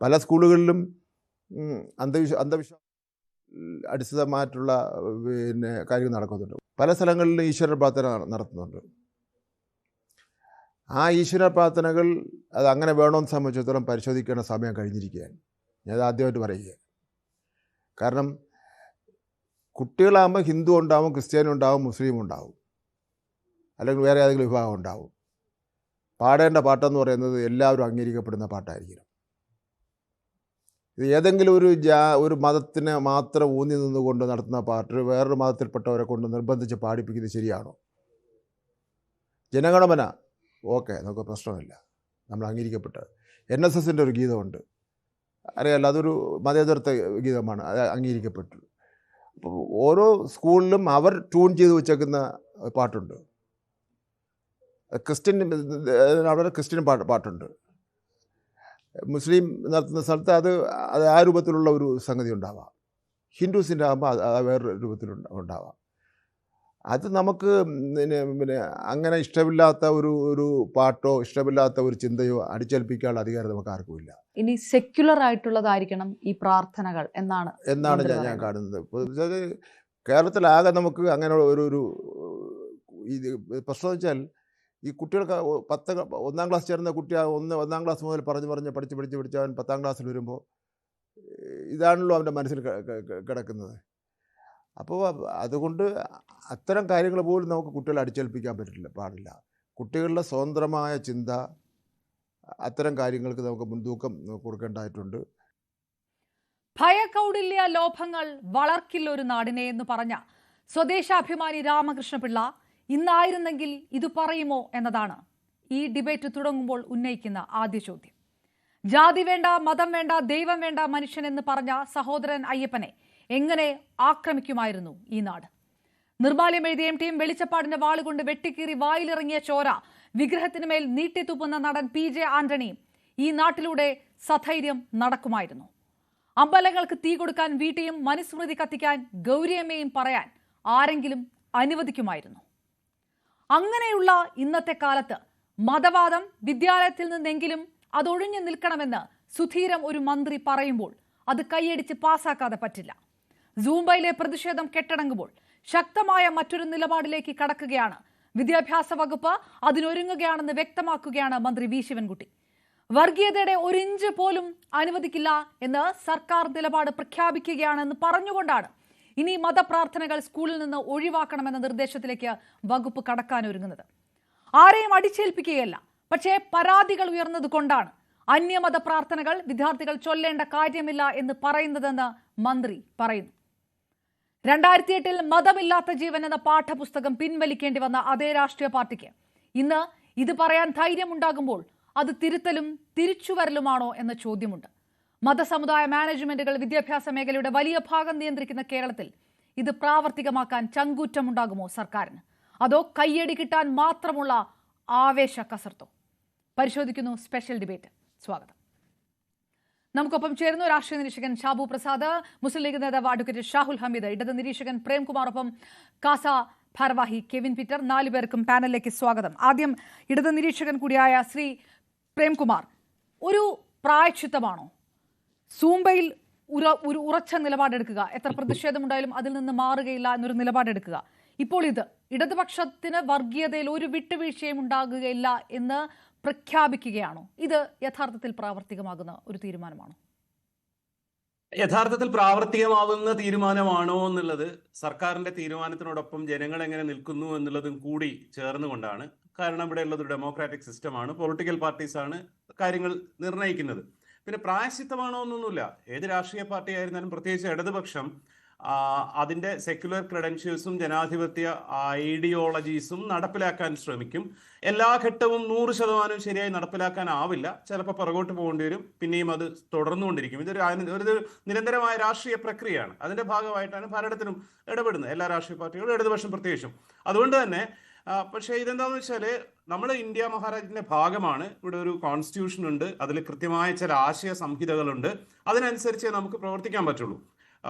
പല സ്കൂളുകളിലും അന്ധവിശ്വാസം അടിസ്ഥാനമായിട്ടുള്ള കാര്യങ്ങൾ നടക്കുന്നുണ്ട്. പല സ്ഥലങ്ങളിലും ഈശ്വര പ്രാർത്ഥന നടത്തുന്നുണ്ട്. ആ ഈശ്വര പ്രാർത്ഥനകൾ അത് അങ്ങനെ വേണമെന്ന് സംബന്ധിച്ചിടത്തോളം പരിശോധിക്കേണ്ട സമയം കഴിഞ്ഞിരിക്കുകയാണ്. ഞാനത് ആദ്യമായിട്ട് പറയുക. കാരണം കുട്ടികളാകുമ്പോൾ ഹിന്ദു ഉണ്ടാവും, ക്രിസ്ത്യാനി ഉണ്ടാവും, മുസ്ലിം ഉണ്ടാവും, അല്ലെങ്കിൽ വേറെ ഏതെങ്കിലും വിഭാഗം ഉണ്ടാവും. പാടേണ്ട പാട്ടെന്ന് പറയുന്നത് എല്ലാവരും അംഗീകരിക്കപ്പെടുന്ന പാട്ടായിരിക്കണം. ഇത് ഏതെങ്കിലും ഒരു മതത്തിനെ മാത്രം ഊന്നി നിന്നുകൊണ്ട് നടത്തുന്ന പാട്ട് വേറൊരു മതത്തിൽപ്പെട്ടവരെ കൊണ്ട് നിർബന്ധിച്ച് പാടിപ്പിക്കുന്നത് ശരിയാണോ? ജനഗണമന ഓക്കെ, നമുക്ക് പ്രശ്നമില്ല, നമ്മൾ അംഗീകരിക്കപ്പെട്ടത്. NSSൻ്റെ ഒരു ഗീതമുണ്ട്, അറിയാമല്ലോ, അതൊരു മതേതരത്വ ഗീതമാണ്, അത് അംഗീകരിക്കപ്പെട്ടു. അപ്പോൾ ഓരോ സ്കൂളിലും അവർ ട്യൂൺ ചെയ്ത് വെച്ചേക്കുന്ന പാട്ടുണ്ട്. അവിടെ ക്രിസ്ത്യൻ പാട്ടുണ്ട്. മുസ്ലിം നടത്തുന്ന സ്ഥലത്ത് അത് ആ രൂപത്തിലുള്ള ഒരു സംഗതി ഉണ്ടാവാം. ഹിന്ദുസിൻ്റെ ആകുമ്പോൾ അത് വേറൊരു രൂപത്തിലുണ്ടാവാം. അത് നമുക്ക് പിന്നെ അങ്ങനെ ഇഷ്ടമില്ലാത്ത ഒരു പാട്ടോ ഇഷ്ടമില്ലാത്ത ഒരു ചിന്തയോ അടിച്ചേൽപ്പിക്കാനുള്ള അധികാരം നമുക്ക് ആർക്കുമില്ല. ഇനി സെക്യുലർ ആയിട്ടുള്ളതായിരിക്കണം ഈ പ്രാർത്ഥനകൾ എന്നാണ് ഞാൻ കാണുന്നത്. കേരളത്തിലാകെ നമുക്ക് അങ്ങനെ ഒരു ഇത് പ്രശ്നം വെച്ചാൽ, ഈ കുട്ടികൾക്ക് 1ാം ക്ലാസ് ചേർന്ന കുട്ടി 1ാം ക്ലാസ് മുതൽ പറഞ്ഞ് പഠിച്ച് അവൻ 10ാം ക്ലാസ്സിൽ വരുമ്പോൾ ഇതാണല്ലോ അവൻ്റെ മനസ്സിൽ കിടക്കുന്നത്. അപ്പോൾ അതുകൊണ്ട് അത്തരം കാര്യങ്ങൾ പോലും നമുക്ക് കുട്ടികളെ അടിച്ചേൽപ്പിക്കാൻ പാടില്ല. കുട്ടികളുടെ സ്വതന്ത്രമായ ചിന്ത, അത്തരം കാര്യങ്ങൾക്ക് നമുക്ക് മുൻതൂക്കം കൊടുക്കേണ്ടതായിട്ടുണ്ട്. ഭയകൗടില്യ ലോഭങ്ങൾ വളർക്കില്ലൊരു നാടിനെ എന്ന് പറഞ്ഞ സ്വദേശാഭിമാനി രാമകൃഷ്ണപിള്ള ഇന്നായിരുന്നെങ്കിൽ ഇത് പറയുമോ എന്നതാണ് ഈ ഡിബേറ്റ് തുടങ്ങുമ്പോൾ ഉന്നയിക്കുന്ന ആദ്യ ചോദ്യം. ജാതി വേണ്ട, മതം വേണ്ട, ദൈവം വേണ്ട, മനുഷ്യൻ എന്ന് പറഞ്ഞ സഹോദരൻ അയ്യപ്പനെ എങ്ങനെ ആക്രമിക്കുമായിരുന്നു ഈ നാട്? നിർമ്മാല്യം എഴുതിയ MTM വെളിച്ചപ്പാടിന്റെ വാളുകൊണ്ട് വെട്ടിക്കീറി വായിലിറങ്ങിയ ചോര വിഗ്രഹത്തിനുമേൽ നീട്ടിത്തുപ്പുന്ന നടൻ PJ ആന്റണിയും ഈ നാട്ടിലൂടെ സധൈര്യം നടക്കുമായിരുന്നു. അമ്പലങ്ങൾക്ക് തീ കൊടുക്കാൻ വീട്ടിയും മനുസ്മൃതി കത്തിക്കാൻ ഗൗരിയമ്മയും പറയാൻ ആരെങ്കിലും അനുവദിക്കുമായിരുന്നു? അങ്ങനെയുള്ള ഇന്നത്തെ കാലത്ത് മതവാദം വിദ്യാലയത്തിൽ നിന്നെങ്കിലും അതൊഴിഞ്ഞു നിൽക്കണമെന്ന് സുധീരം ഒരു മന്ത്രി പറയുമ്പോൾ അത് കൈയടിച്ച് പാസാക്കാതെ പറ്റില്ല. സൂംബയിലെ പ്രതിഷേധം കെട്ടടങ്ങുമ്പോൾ ശക്തമായ മറ്റൊരു നിലപാടിലേക്ക് കടക്കുകയാണ് വിദ്യാഭ്യാസ വകുപ്പ്. അതിനൊരുങ്ങുകയാണെന്ന് വ്യക്തമാക്കുകയാണ് മന്ത്രി വി ശിവൻകുട്ടി. വർഗീയതയുടെ 1 ഇഞ്ച് പോലും അനുവദിക്കില്ല എന്ന് സർക്കാർ നിലപാട് പ്രഖ്യാപിക്കുകയാണെന്ന് പറഞ്ഞുകൊണ്ടാണ് ഇനി മതപ്രാർത്ഥനകൾ സ്കൂളിൽ നിന്ന് ഒഴിവാക്കണമെന്ന നിർദ്ദേശത്തിലേക്ക് വകുപ്പ് കടക്കാനൊരുങ്ങുന്നത്. ആരെയും അടിച്ചേൽപ്പിക്കുകയല്ല, പക്ഷേ പരാതികൾ ഉയർന്നത് കൊണ്ടാണ് അന്യമത പ്രാർത്ഥനകൾ വിദ്യാർത്ഥികൾ ചൊല്ലേണ്ട കാര്യമില്ല എന്ന് പറയുന്നതെന്ന് മന്ത്രി പറയുന്നു. 2008 മതമില്ലാത്ത ജീവൻ എന്ന പാഠപുസ്തകം പിൻവലിക്കേണ്ടി വന്ന അതേ രാഷ്ട്രീയ പാർട്ടിക്ക് ഇന്ന് ഇത് പറയാൻ ധൈര്യമുണ്ടാകുമ്പോൾ അത് തിരുത്തലും തിരിച്ചുവരലുമാണോ എന്ന ചോദ്യമുണ്ട്. മതസമുദായ മാനേജ്മെന്റുകൾ വിദ്യാഭ്യാസ മേഖലയുടെ വലിയ ഭാഗം നിയന്ത്രിക്കുന്ന കേരളത്തിൽ ഇത് പ്രാവർത്തികമാക്കാൻ ചങ്കൂറ്റമുണ്ടാകുമോ സർക്കാരിന്? അതോ കയ്യടി കിട്ടാൻ മാത്രമുള്ള ആവേശ കസർത്തോ? പരിശോധിക്കുന്നു സ്പെഷ്യൽ ഡിബേറ്റ്. സ്വാഗതം. നമുക്കൊപ്പം ചേരുന്നു രാഷ്ട്രീയ നിരീക്ഷകൻ ഷാബു പ്രസാദ്, മുസ്ലിം ലീഗ് നേതാവ് അഡ്വക്കേറ്റ് ഷാഹുൽ ഹമീദ്, ഇടത് നിരീക്ഷകൻ പ്രേംകുമാറൊപ്പം കാസ ഭാരവാഹി കെവിൻ പീറ്റർ. 4 പേർക്കും പാനലിലേക്ക് സ്വാഗതം. ആദ്യം ഇടത് നിരീക്ഷകൻ കൂടിയായ ശ്രീ പ്രേംകുമാർ, ഒരു പ്രായശ്ചിത്തമാണോ സൂംബയിൽ ഒരു ഉറച്ച നിലപാടെടുക്കുക, എത്ര പ്രതിഷേധമുണ്ടായാലും അതിൽ നിന്ന് മാറുകയില്ല എന്നൊരു നിലപാടെടുക്കുക? ഇപ്പോൾ ഇത് ഇടതുപക്ഷത്തിന് വർഗീയതയിൽ ഒരു വിട്ടുവീഴ്ചയും ഉണ്ടാകുകയില്ല എന്ന് പ്രഖ്യാപിക്കുകയാണോ? ഇത് യഥാർത്ഥത്തിൽ പ്രാവർത്തികമാകുന്ന ഒരു തീരുമാനമാണോ? യഥാർത്ഥത്തിൽ പ്രാവർത്തികമാവുന്ന തീരുമാനമാണോ എന്നുള്ളത് സർക്കാരിന്റെ തീരുമാനത്തിനോടൊപ്പം ജനങ്ങൾ എങ്ങനെ നിൽക്കുന്നു എന്നുള്ളതും കൂടി ചേർന്നുകൊണ്ടാണ്. കാരണം ഇവിടെ ഉള്ളത് ഡെമോക്രാറ്റിക് സിസ്റ്റമാണ്, പൊളിറ്റിക്കൽ പാർട്ടീസാണ് കാര്യങ്ങൾ നിർണ്ണയിക്കുന്നത്. പിന്നെ പ്രായശ്ചിത്തമാണോ എന്നൊന്നുമില്ല. ഏത് രാഷ്ട്രീയ പാർട്ടി ആയിരുന്നാലും പ്രത്യേകിച്ച് ഇടതുപക്ഷം അതിൻ്റെ സെക്യുലർ ക്രെഡൻഷ്യൽസും ജനാധിപത്യ ഐഡിയോളജീസും നടപ്പിലാക്കാൻ ശ്രമിക്കും. എല്ലാ ഘട്ടവും 100% ശരിയായി നടപ്പിലാക്കാനാവില്ല. ചിലപ്പോൾ പുറകോട്ട് പോകേണ്ടി വരും, പിന്നെയും അത് തുടർന്നുകൊണ്ടിരിക്കും. ഒരു നിരന്തരമായ രാഷ്ട്രീയ പ്രക്രിയയാണ്. അതിൻ്റെ ഭാഗമായിട്ടാണ് ഭരണത്തിനും ഇടപെടുന്നത് എല്ലാ രാഷ്ട്രീയ പാർട്ടികളും, ഇടതുപക്ഷം പ്രത്യേകിച്ചും. അതുകൊണ്ട് തന്നെ പക്ഷേ ഇതെന്താണെന്ന് വെച്ചാൽ നമ്മൾ ഇന്ത്യ മഹാരാജ്യത്തിൻ്റെ ഭാഗമാണ്. ഇവിടെ ഒരു കോൺസ്റ്റിറ്റ്യൂഷൻ ഉണ്ട്, അതിൽ കൃത്യമായ ചില ആശയ സംഹിതകളുണ്ട്. അതിനനുസരിച്ച് നമുക്ക് പ്രവർത്തിക്കാൻ പറ്റുള്ളൂ.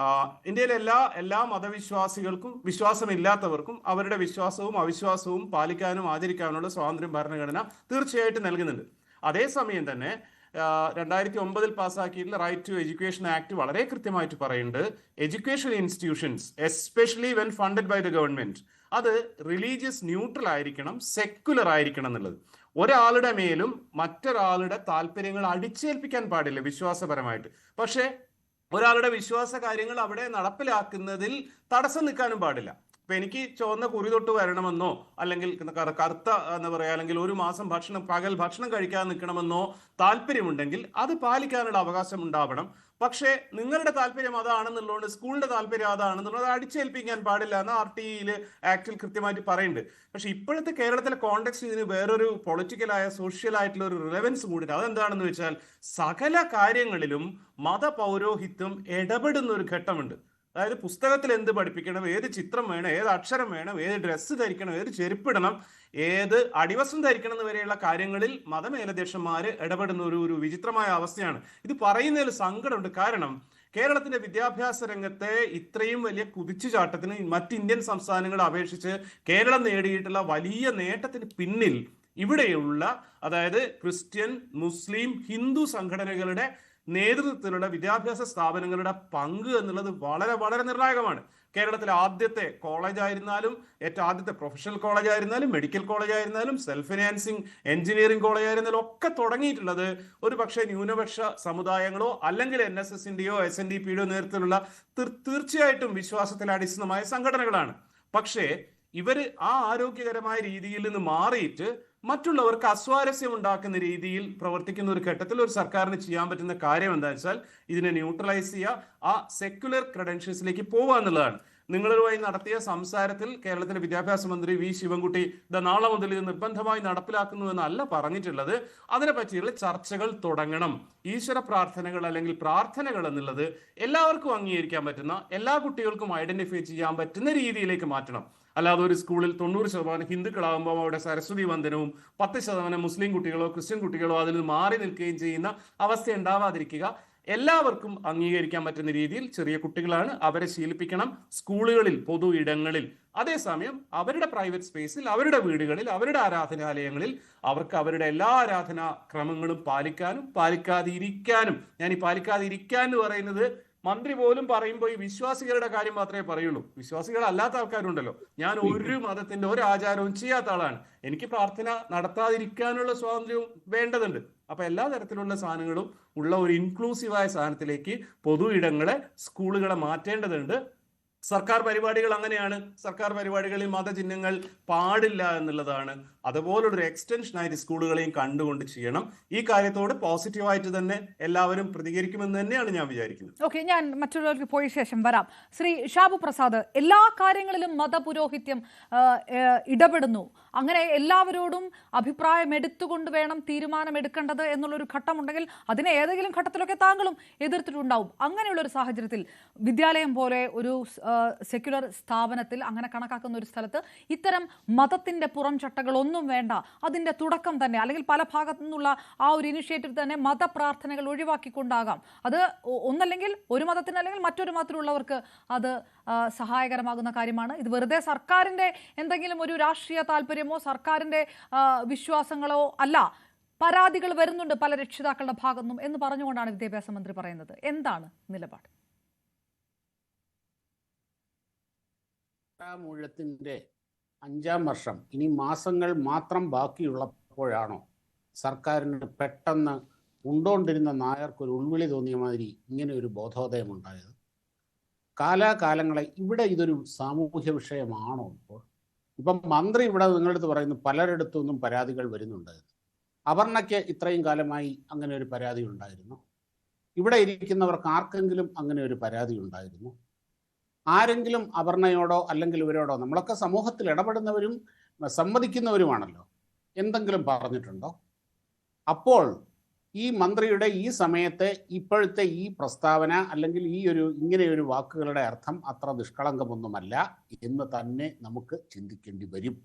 ഇന്ത്യയിലെ എല്ലാ മതവിശ്വാസികൾക്കും വിശ്വാസമില്ലാത്തവർക്കും അവരുടെ വിശ്വാസവും അവിശ്വാസവും പാലിക്കാനും ആചരിക്കാനുള്ള സ്വാതന്ത്ര്യം ഭരണഘടന തീർച്ചയായിട്ടും നൽകുന്നുണ്ട്. അതേസമയം തന്നെ 2009 പാസ്സാക്കിയിട്ടുള്ള റൈറ്റ് ടു എഡ്യൂക്കേഷൻ ആക്ട് വളരെ കൃത്യമായിട്ട് പറയുന്നുണ്ട്, education institutions especially when funded by the government അത് റിലീജിയസ് ന്യൂട്രൽ ആയിരിക്കണം, സെക്യുലർ ആയിരിക്കണം എന്നുള്ളത്. ഒരാളുടെ മേലും മറ്റൊരാളുടെ താല്പര്യങ്ങൾ അടിച്ചേൽപ്പിക്കാൻ പാടില്ല വിശ്വാസപരമായിട്ട്. പക്ഷേ ഒരാളുടെ വിശ്വാസ കാര്യങ്ങൾ അവിടെ നടപ്പിലാക്കുന്നതിൽ തടസ്സം നിൽക്കാനും പാടില്ല. ഇപ്പൊ എനിക്ക് ചുവന്ന കുറി തൊട്ട് വരണമെന്നോ അല്ലെങ്കിൽ കറുത്ത എന്താ പറയാ അല്ലെങ്കിൽ ഒരു മാസം പകൽ ഭക്ഷണം കഴിക്കാതെ നിൽക്കണമെന്നോ താല്പര്യമുണ്ടെങ്കിൽ അത് പാലിക്കാനുള്ള അവകാശം ഉണ്ടാവണം. പക്ഷേ നിങ്ങളുടെ താല്പര്യം അതാണെന്നുള്ളതുകൊണ്ട് സ്കൂളിന്റെ താല്പര്യം അതാണെന്നുള്ളത് അടിച്ചേൽപ്പിക്കാൻ പാടില്ല എന്ന് RTE ആക്ടിൽ കൃത്യമായിട്ട് പറയുന്നുണ്ട്. പക്ഷെ ഇപ്പോഴത്തെ കേരളത്തിലെ കോണ്ടെക്സ്റ്റ് ഇതിന് വേറൊരു പൊളിറ്റിക്കലായ സോഷ്യൽ ആയിട്ടുള്ള ഒരു റിലവൻസ് കൂടിയിട്ട്. അതെന്താണെന്ന് വെച്ചാൽ സകല കാര്യങ്ങളിലും മതപൗരോഹിത്യം ഇടപെടുന്ന ഒരു ഘട്ടമുണ്ട്. അതായത് പുസ്തകത്തിൽ എന്ത് പഠിപ്പിക്കണം, ഏത് ചിത്രം വേണം, ഏത് അക്ഷരം വേണം, ഏത് ഡ്രസ്സ് ധരിക്കണം, ഏത് ചെരുപ്പിടണം, ഏത് അടിവസ്ത്രം ധരിക്കണം എന്ന് വരെയുള്ള കാര്യങ്ങളിൽ മതമേലധ്യക്ഷന്മാർ ഇടപെടുന്ന ഒരു വിചിത്രമായ അവസ്ഥയാണ്. ഇത് പറയുന്നതിൽ സങ്കടമുണ്ട്. കാരണം കേരളത്തിന്റെ വിദ്യാഭ്യാസ രംഗത്തെ ഇത്രയും വലിയ കുതിച്ചുചാട്ടത്തിന് മറ്റ് ഇന്ത്യൻ സംസ്ഥാനങ്ങളെ അപേക്ഷിച്ച് കേരളം നേടിയിട്ടുള്ള വലിയ നേട്ടത്തിന് പിന്നിൽ ഇവിടെയുള്ള അതായത് ക്രിസ്ത്യൻ, മുസ്ലിം, ഹിന്ദു സംഘടനകളുടെ നേതൃത്വത്തിലുള്ള വിദ്യാഭ്യാസ സ്ഥാപനങ്ങളുടെ പങ്ക് എന്നുള്ളത് വളരെ വളരെ നിർണായകമാണ്. കേരളത്തിലെ ആദ്യത്തെ കോളേജ് ആയിരുന്നാലും, ഏറ്റവും ആദ്യത്തെ പ്രൊഫഷണൽ കോളേജ് ആയിരുന്നാലും, മെഡിക്കൽ കോളേജ് ആയിരുന്നാലും, സെൽഫ് ഫിനാൻസിങ് എഞ്ചിനീയറിംഗ് കോളേജ് ആയിരുന്നാലും ഒക്കെ തുടങ്ങിയിട്ടുള്ളത് ഒരു പക്ഷേ ന്യൂനപക്ഷ സമുദായങ്ങളോ അല്ലെങ്കിൽ NSSന്റെയോ SNDPയുടെയോ നേതൃത്വത്തിലുള്ള തീർച്ചയായിട്ടും വിശ്വാസത്തിൽ അടിസ്ഥാനമായ സംഘടനകളാണ്. പക്ഷേ ഇവർ ആ ആരോഗ്യകരമായ രീതിയിൽ നിന്ന് മാറിയിട്ട് മറ്റുള്ളവർക്ക് അസ്വാരസ്യം ഉണ്ടാക്കുന്ന രീതിയിൽ പ്രവർത്തിക്കുന്ന ഒരു ഘട്ടത്തിൽ ഒരു സർക്കാരിന് ചെയ്യാൻ പറ്റുന്ന കാര്യം എന്താ വെച്ചാൽ ഇതിനെ ന്യൂട്രലൈസ് ചെയ്യുക, ആ സെക്യുലർ ക്രെഡൻഷ്യൽസിലേക്ക് പോവുക എന്നുള്ളതാണ്. നിങ്ങളുമായി നടത്തിയ സംസാരത്തിൽ കേരളത്തിലെ വിദ്യാഭ്യാസ മന്ത്രി V. ശിവൻകുട്ടി നാളെ മുതൽ ഇത് നിർബന്ധമായി നടപ്പിലാക്കുന്നു എന്നല്ല പറഞ്ഞിട്ടുള്ളത്. അതിനെ പറ്റിയുള്ള ചർച്ചകൾ തുടങ്ങണം. ഈശ്വര പ്രാർത്ഥനകൾ അല്ലെങ്കിൽ പ്രാർത്ഥനകൾ എന്നുള്ളത് എല്ലാവർക്കും അംഗീകരിക്കാൻ പറ്റുന്ന, എല്ലാ കുട്ടികൾക്കും ഐഡന്റിഫൈ ചെയ്യാൻ പറ്റുന്ന രീതിയിലേക്ക് മാറ്റണം. അല്ലാതെ ഒരു സ്കൂളിൽ 90% ഹിന്ദുക്കളാകുമ്പോൾ അവിടെ സരസ്വതി വന്ദനവും 10% മുസ്ലിം കുട്ടികളോ ക്രിസ്ത്യൻ കുട്ടികളോ അതിൽ നിന്ന് മാറി നിൽക്കുകയും ചെയ്യുന്ന അവസ്ഥ ഉണ്ടാവാതിരിക്കുക. എല്ലാവർക്കും അംഗീകരിക്കാൻ പറ്റുന്ന രീതിയിൽ ചെറിയ കുട്ടികളാണ്, അവരെ ശീലിപ്പിക്കണം സ്കൂളുകളിൽ, പൊതു ഇടങ്ങളിൽ. അതേസമയം അവരുടെ പ്രൈവറ്റ് സ്പേസിൽ, അവരുടെ വീടുകളിൽ, അവരുടെ ആരാധനാലയങ്ങളിൽ അവർക്ക് അവരുടെ എല്ലാ ആരാധനാ ക്രമങ്ങളും പാലിക്കാനും പാലിക്കാതിരിക്കാനും. ഞാൻ ഈ പാലിക്കാതിരിക്കാൻ എന്ന് പറയുന്നത് മന്ത്രി പോലും പറയുമ്പോൾ ഈ വിശ്വാസികളുടെ കാര്യം മാത്രമേ പറയുള്ളൂ. വിശ്വാസികളല്ലാത്ത ആൾക്കാരുണ്ടല്ലോ. ഞാൻ ഒരു മതത്തിന്റെ ഒരു ആചാരവും ചെയ്യാത്ത ആളാണ്. എനിക്ക് പ്രാർത്ഥന നടത്താതിരിക്കാനുള്ള സ്വാതന്ത്ര്യവും വേണ്ടതുണ്ട്. അപ്പൊ എല്ലാ തരത്തിലുള്ള സാധനങ്ങളും ഉള്ള ഒരു ഇൻക്ലൂസീവായ സാധനത്തിലേക്ക് പൊതു ഇടങ്ങളെ, സ്കൂളുകളെ മാറ്റേണ്ടതുണ്ട്. സർക്കാർ പരിപാടികൾ അങ്ങനെയാണ്. സർക്കാർ പരിപാടികളിൽ മതചിഹ്നങ്ങൾ പാടില്ല എന്നുള്ളതാണ്. അതുപോലൊരു എക്സ്റ്റൻഷൻ ആയിട്ട് സ്കൂളുകളെയും കണ്ടുകൊണ്ട് ചെയ്യണം. ഈ കാര്യത്തോട് പോസിറ്റീവായിട്ട് തന്നെ എല്ലാവരും പ്രതികരിക്കുമെന്ന് തന്നെയാണ് ഞാൻ വിചാരിക്കുന്നത്. ഓക്കെ, ഞാൻ മറ്റുള്ളവർക്ക് പോയ ശേഷം വരാം. ശ്രീ ഷാബു പ്രസാദ്, എല്ലാ കാര്യങ്ങളിലും മതപുരോഹിത്യം ഇടപെടുന്നു. അങ്ങനെ എല്ലാവരോടും അഭിപ്രായം എടുത്തുകൊണ്ട് വേണം തീരുമാനമെടുക്കേണ്ടത് എന്നുള്ളൊരു ഘട്ടമുണ്ടെങ്കിൽ അതിനെ ഏതെങ്കിലും ഘട്ടത്തിലൊക്കെ താങ്കളും എതിർത്തിട്ടുണ്ടാവും. അങ്ങനെയുള്ളൊരു സാഹചര്യത്തിൽ വിദ്യാലയം പോലെ ഒരു സെക്യുലർ സ്ഥാപനത്തിൽ, അങ്ങനെ കണക്കാക്കുന്ന ഒരു സ്ഥലത്ത് ഇത്തരം മതത്തിന്റെ പുറം ചട്ടകളൊന്നും വേണ്ട, അതിന്റെ തുടക്കം തന്നെ അല്ലെങ്കിൽ പല ഭാഗത്തു നിന്നുള്ള ആ ഒരു ഇനിഷ്യേറ്റീവ് തന്നെ മതപ്രാർത്ഥനകൾ ഒഴിവാക്കിക്കൊണ്ടാകാം. അത് ഒന്നല്ലെങ്കിൽ ഒരു മതത്തിന് അല്ലെങ്കിൽ മറ്റൊരു മതത്തിലുള്ളവർക്ക് അത് സഹായകരമാകുന്ന കാര്യമാണ്. ഇത് വെറുതെ സർക്കാരിന്റെ എന്തെങ്കിലും ഒരു രാഷ്ട്രീയ താല്പര്യമോ സർക്കാരിന്റെ വിശ്വാസങ്ങളോ അല്ല. പരാതികൾ വരുന്നുണ്ട് പല രക്ഷിതാക്കളുടെ ഭാഗത്തുനിന്നും എന്ന് പറഞ്ഞുകൊണ്ടാണ് വിദ്യാഭ്യാസ മന്ത്രി പറയുന്നത്. എന്താണ് നിലപാട്? ഊഴത്തിന്റെ 5ാം വർഷം ഇനി മാസങ്ങൾ മാത്രം ബാക്കിയുള്ളപ്പോഴാണോ സർക്കാരിന് പെട്ടെന്ന് ഉണ്ടോണ്ടിരുന്ന നായർക്കൊരു ഉൾവിളി തോന്നിയ മാതിരി ഇങ്ങനെ ഒരു ബോധോദയം ഉണ്ടായത്? കാലാകാലങ്ങളെ ഇവിടെ ഇതൊരു സാമൂഹ്യ വിഷയമാണോ? ഇപ്പം മന്ത്രി ഇവിടെ നിങ്ങളടുത്ത് പറയുന്നു പലരിടത്തു നിന്നും പരാതികൾ വരുന്നുണ്ട്. അപർണയ്ക്ക് ഇത്രയും കാലമായി അങ്ങനെ ഒരു പരാതി ഉണ്ടായിരുന്നു. ഇവിടെ ഇരിക്കുന്നവർക്ക് ആർക്കെങ്കിലും അങ്ങനെ ഒരു പരാതി ഉണ്ടായിരുന്നു? ആരെങ്കിലും അപർണയോടോ അല്ലെങ്കിൽ ഇവരോടോ, നമ്മളൊക്കെ സമൂഹത്തിൽ ഇടപെടുന്നവരും സമ്മതിക്കുന്നവരുമാണല്ലോ, എന്തെങ്കിലും പറഞ്ഞിട്ടുണ്ടോ? അപ്പോൾ ഈ മന്ത്രിയുടെ ഈ സമയത്തെ ഇപ്പോഴത്തെ ഈ പ്രസ്താവന അല്ലെങ്കിൽ ഈ ഇങ്ങനെയൊരു വാക്കുകളുടെ അർത്ഥം അത്ര നിഷ്കളങ്കമൊന്നുമല്ല എന്ന് തന്നെ നമുക്ക് ചിന്തിക്കേണ്ടി വരും.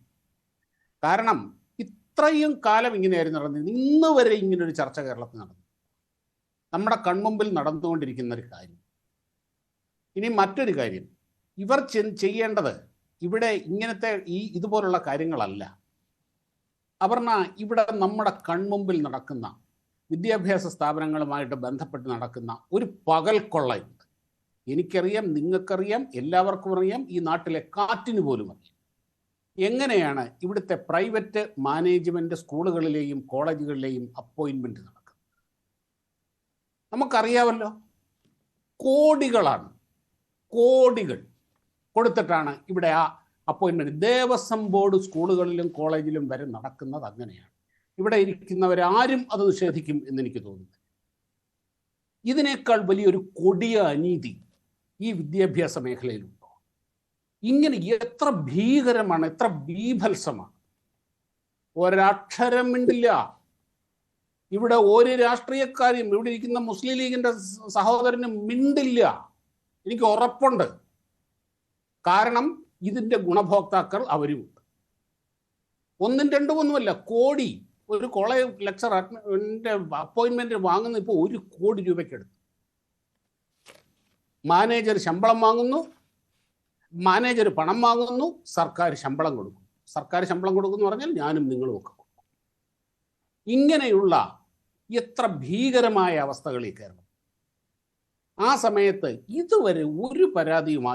കാരണം ഇത്രയും കാലം ഇങ്ങനെയായിരുന്നു നടന്നത്. ഇന്ന് വരെ ഇങ്ങനൊരു ചർച്ച കേരളത്തിൽ നടന്നു, നമ്മുടെ കൺമുമ്പിൽ നടന്നുകൊണ്ടിരിക്കുന്ന ഒരു കാര്യം. ഇനി മറ്റൊരു കാര്യം, ഇവർ ചെയ്യേണ്ടത് ഇവിടെ ഇങ്ങനത്തെ ഇതുപോലുള്ള കാര്യങ്ങളല്ല. അപർണ, ഇവിടെ നമ്മുടെ കൺമുമ്പിൽ നടക്കുന്ന വിദ്യാഭ്യാസ സ്ഥാപനങ്ങളുമായിട്ട് ബന്ധപ്പെട്ട് നടക്കുന്ന ഒരു പകൽക്കൊള്ളയുണ്ട്. എനിക്കറിയാം, നിങ്ങൾക്കറിയാം, എല്ലാവർക്കും അറിയാം, ഈ നാട്ടിലെ കാറ്റിന് പോലും അറിയാം എങ്ങനെയാണ് ഇവിടുത്തെ പ്രൈവറ്റ് മാനേജ്മെൻറ്റ് സ്കൂളുകളിലെയും കോളേജുകളിലെയും അപ്പോയിൻമെൻറ്റ് നടക്കുന്നത്. നമുക്കറിയാമല്ലോ, കോടികളാണ്, കോടികൾ കൊടുത്തിട്ടാണ് ഇവിടെ ആ അപ്പോയിൻമെൻറ്റ്. ദേവസ്വം ബോർഡ് സ്കൂളുകളിലും കോളേജിലും വരെ നടക്കുന്നത് അങ്ങനെയാണ്. ഇവിടെ ഇരിക്കുന്നവരാരും അത് നിഷേധിക്കും എന്നെനിക്ക് തോന്നുന്നു. ഇതിനേക്കാൾ വലിയൊരു കൊടിയ അനീതി ഈ വിദ്യാഭ്യാസ മേഖലയിലുണ്ടോ? ഇങ്ങനെ എത്ര ഭീകരമാണ്, എത്ര ബീഭത്സമാണ്. ഒരക്ഷരം മിണ്ടില്ല. ഇവിടെ ഒരു രാഷ്ട്രീയക്കാരും, ഇവിടെ ഇരിക്കുന്ന മുസ്ലിം ലീഗിന്റെ സഹോദരനും മിണ്ടില്ല. എനിക്ക് ഉറപ്പുണ്ട്. കാരണം ഇതിന്റെ ഗുണഭോക്താക്കൾ അവരുമുണ്ട്. ഒന്നും രണ്ടും ഒന്നുമല്ല, കോടി. ഒരു കോളേജ് ലെക്ചറിന്റെ അപ്പോയിൻമെന്റ് വാങ്ങുന്ന ഇപ്പോൾ 1 കോടി രൂപയ്ക്കെടുത്ത്. മാനേജർ ശമ്പളം വാങ്ങുന്നു, മാനേജർ പണം വാങ്ങുന്നു, സർക്കാർ ശമ്പളം കൊടുക്കും. സർക്കാർ ശമ്പളം കൊടുക്കുന്നു പറഞ്ഞാൽ ഞാനും നിങ്ങളും ഒക്കെ കൊടുക്കും. ഇങ്ങനെയുള്ള എത്ര ഭീകരമായ അവസ്ഥകൾ ഈ കേരളം. ആ സമയത്ത് ഇതുവരെ ഒരു പരാതിയും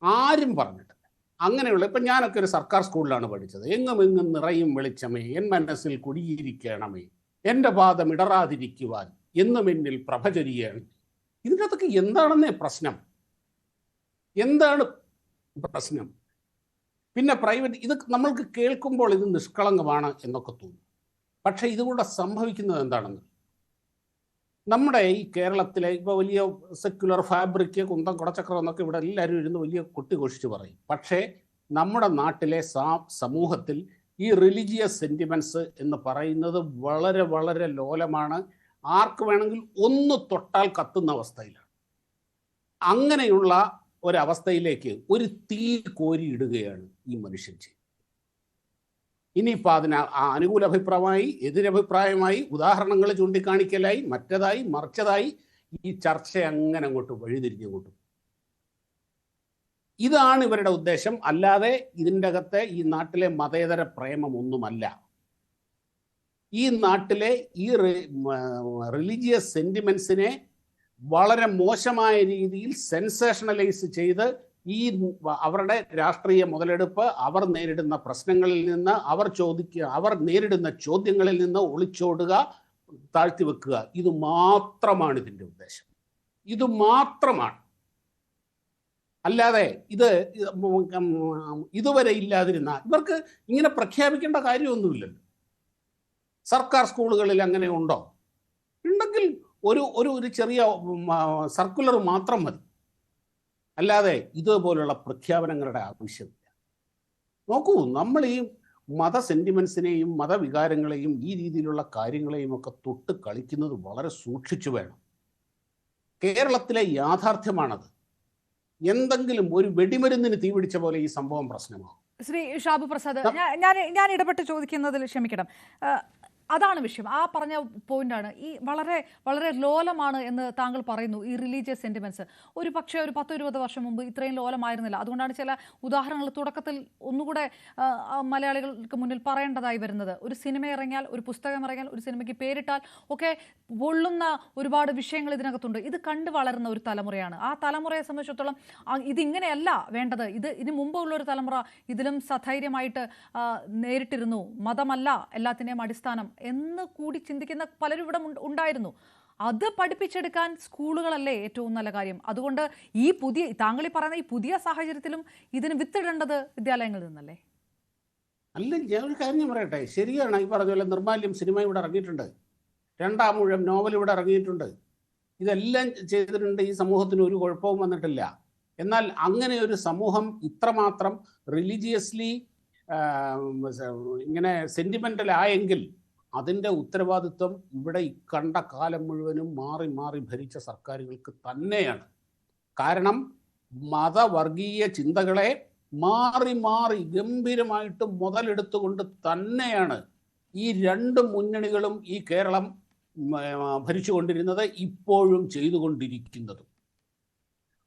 ആരും പറഞ്ഞിട്ടില്ല. അങ്ങനെയുള്ള, ഇപ്പം ഞാനൊക്കെ ഒരു സർക്കാർ സ്കൂളിലാണ് പഠിച്ചത്. എങ്ങും നിറയും വെളിച്ചമേ, എൻ മനസ്സിൽ കുടിയിരിക്കണമേ, എൻ്റെ പാദം ഇടറാതിരിക്കുവാൻ എന്നും എന്നിൽ പ്രഭ ചൊരിയാണ്. ഇതിനകത്തൊക്കെ എന്താണെന്നേ പ്രശ്നം? എന്താണ് പ്രശ്നം? പിന്നെ പ്രൈവറ്റ്, ഇത് നമ്മൾക്ക് കേൾക്കുമ്പോൾ ഇത് നിഷ്കളങ്കമാണ് എന്നൊക്കെ തോന്നും. പക്ഷേ ഇതുകൂടെ സംഭവിക്കുന്നത് എന്താണെന്ന്, നമ്മുടെ ഈ കേരളത്തിലെ ഇപ്പോൾ വലിയ സെക്യുലർ ഫാബ്രിക്, കുന്തം കുടച്ചക്രം എന്നൊക്കെ ഇവിടെ എല്ലാവരും ഇരുന്ന് വലിയ കൊട്ടിഘോഷിച്ച് പറയും. പക്ഷേ നമ്മുടെ നാട്ടിലെ സമൂഹത്തിൽ ഈ റിലീജിയസ് സെൻറ്റിമെൻറ്റ്സ് എന്ന് പറയുന്നത് വളരെ വളരെ ലോലമാണ്. ആർക്ക് വേണമെങ്കിൽ ഒന്ന് തൊട്ടാൽ കത്തുന്ന അവസ്ഥയിലാണ്. അങ്ങനെയുള്ള ഒരവസ്ഥയിലേക്ക് ഒരു തീ കോരിയിടുകയാണ് ഈ മനുഷ്യൻ ചെയ്യുന്നത്. ഇനിയിപ്പോൾ അതിന് അനുകൂല അഭിപ്രായമായി, എതിരഭിപ്രായമായി, ഉദാഹരണങ്ങൾ ചൂണ്ടിക്കാണിക്കലായി, മറ്റതായി മറിച്ചതായി ഈ ചർച്ച അങ്ങനെ അങ്ങോട്ട് വഴിതിരിഞ്ഞങ്ങോട്ട്. ഇതാണ് ഇവരുടെ ഉദ്ദേശം. അല്ലാതെ ഇതിൻ്റെ അകത്തെ ഈ നാട്ടിലെ മതേതര പ്രേമമൊന്നുമല്ല. ഈ നാട്ടിലെ ഈ റിലീജിയസ് സെൻറ്റിമെൻസിനെ വളരെ മോശമായ രീതിയിൽ സെൻസേഷണലൈസ് ചെയ്ത് ഈ അവരുടെ രാഷ്ട്രീയ മുതലെടുപ്പ്, അവർ നേരിടുന്ന പ്രശ്നങ്ങളിൽ നിന്ന്, അവർ നേരിടുന്ന ചോദ്യങ്ങളിൽ നിന്ന് ഒളിച്ചോടുക, താഴ്ത്തിവെക്കുക, ഇത് മാത്രമാണ് ഇതിൻ്റെ ഉദ്ദേശം. ഇത് മാത്രമാണ്. അല്ലാതെ ഇതുവരെ ഇല്ലാതിരുന്ന ഇവർക്ക് ഇങ്ങനെ പ്രഖ്യാപിക്കേണ്ട കാര്യമൊന്നുമില്ലല്ലോ. സർക്കാർ സ്കൂളുകളിൽ അങ്ങനെ ഉണ്ടോ? ഉണ്ടെങ്കിൽ ഒരു ചെറിയ സർക്കുലർ മാത്രം മതി. അല്ലാതെ ഇതുപോലുള്ള പ്രഖ്യാപനങ്ങളുടെ ആവശ്യമില്ല. നോക്കൂ, നമ്മൾ ഈ മത സെൻറ്റിമെൻസിനെയും മതവികാരങ്ങളെയും ഈ രീതിയിലുള്ള കാര്യങ്ങളെയും ഒക്കെ തൊട്ട് കളിക്കുന്നത് വളരെ സൂക്ഷിച്ചു വേണം. കേരളത്തിലെ യാഥാർത്ഥ്യമാണത്. എന്തെങ്കിലും ഒരു വെടിമരുന്നിന് തീപിടിച്ച പോലെ ഈ സംഭവം പ്രശ്നമാകും. ശ്രീ ഷാബു പ്രസാദ്, ഞാൻ ഇടപെട്ട് ചോദിക്കുന്നതിൽ ക്ഷമിക്കണം. അതാണ് വിഷയം. ആ പറഞ്ഞ പോയിന്റാണ്. ഈ വളരെ വളരെ ലോലമാണ് എന്ന് താങ്കൾ പറയുന്നു ഈ റിലീജിയസ് സെന്റിമെന്റ്സ്. ഒരു പക്ഷേ ഒരു 10-20 വർഷം മുമ്പ് ഇത്രയും ലോലമായിരുന്നില്ല. അതുകൊണ്ടാണ് ചില ഉദാഹരണങ്ങൾ തുടക്കത്തിൽ ഒന്നുകൂടെ മലയാളികൾക്ക് മുന്നിൽ പറയേണ്ടതായി വരുന്നത്. ഒരു സിനിമ ഇറങ്ങിയാൽ, ഒരു പുസ്തകം ഇറങ്ങിയാൽ, ഒരു സിനിമയ്ക്ക് പേരിട്ടാൽ ഒക്കെ പൊള്ളുന്ന ഒരുപാട് വിഷയങ്ങൾ ഇതിനകത്തുണ്ട്. ഇത് കണ്ടു വളരുന്ന ഒരു തലമുറയാണ്. ആ തലമുറയെ സംബന്ധിച്ചിടത്തോളം ഇതിങ്ങനെയല്ല വേണ്ടത്. ഇതിന് മുമ്പുള്ള ഒരു തലമുറ ഇതിലും സധൈര്യമായിട്ട് നേരിട്ടിരുന്നു. മതമല്ല എല്ലാത്തിൻ്റെയും അടിസ്ഥാനം എന്ന് കൂടി ചിന്തിക്കുന്ന പലരും ഇവിടെ ഉണ്ടായിരുന്നു. അത് പഠിപ്പിച്ചെടുക്കാൻ സ്കൂളുകളല്ലേ ഏറ്റവും നല്ല കാര്യം. അതുകൊണ്ട് ഈ താങ്കൾ പറയുന്ന ഈ പുതിയ സാഹചര്യത്തിലും ഇതിന് വിത്തിടേണ്ടത് വിദ്യാലയങ്ങളിൽ നിന്നല്ലേ? അല്ല, ഞാൻ ഒരു കാര്യം പറയട്ടെ. ശരിയാണ്, ഈ പറഞ്ഞ പോലെ നിർമാല്യം സിനിമ ഇവിടെ ഇറങ്ങിയിട്ടുണ്ട്, 2 ഊഴം നോവൽ ഇവിടെ ഇറങ്ങിയിട്ടുണ്ട്, ഇതെല്ലാം ചെയ്തിട്ടുണ്ട്. ഈ സമൂഹത്തിന് ഒരു കുഴപ്പവും വന്നിട്ടില്ല. എന്നാൽ അങ്ങനെ ഒരു സമൂഹം ഇത്രമാത്രം റിലീജിയസ്ലി ഇങ്ങനെ സെൻറ്റിമെൻ്റൽ ആയെങ്കിൽ അതിൻ്റെ ഉത്തരവാദിത്വം ഇവിടെ കണ്ട കാലം മുഴുവനും മാറി മാറി ഭരിച്ച സർക്കാരുകൾക്ക് തന്നെയാണ്. കാരണം മതവർഗീയ ചിന്തകളെ മാറി മാറി ഗംഭീരമായിട്ട് മുതലെടുത്തുകൊണ്ട് തന്നെയാണ് ഈ 2 മുന്നണികളും ഈ കേരളം ഭരിച്ചുകൊണ്ടിരുന്നത്, ഇപ്പോഴും ചെയ്തുകൊണ്ടിരിക്കുന്നതും.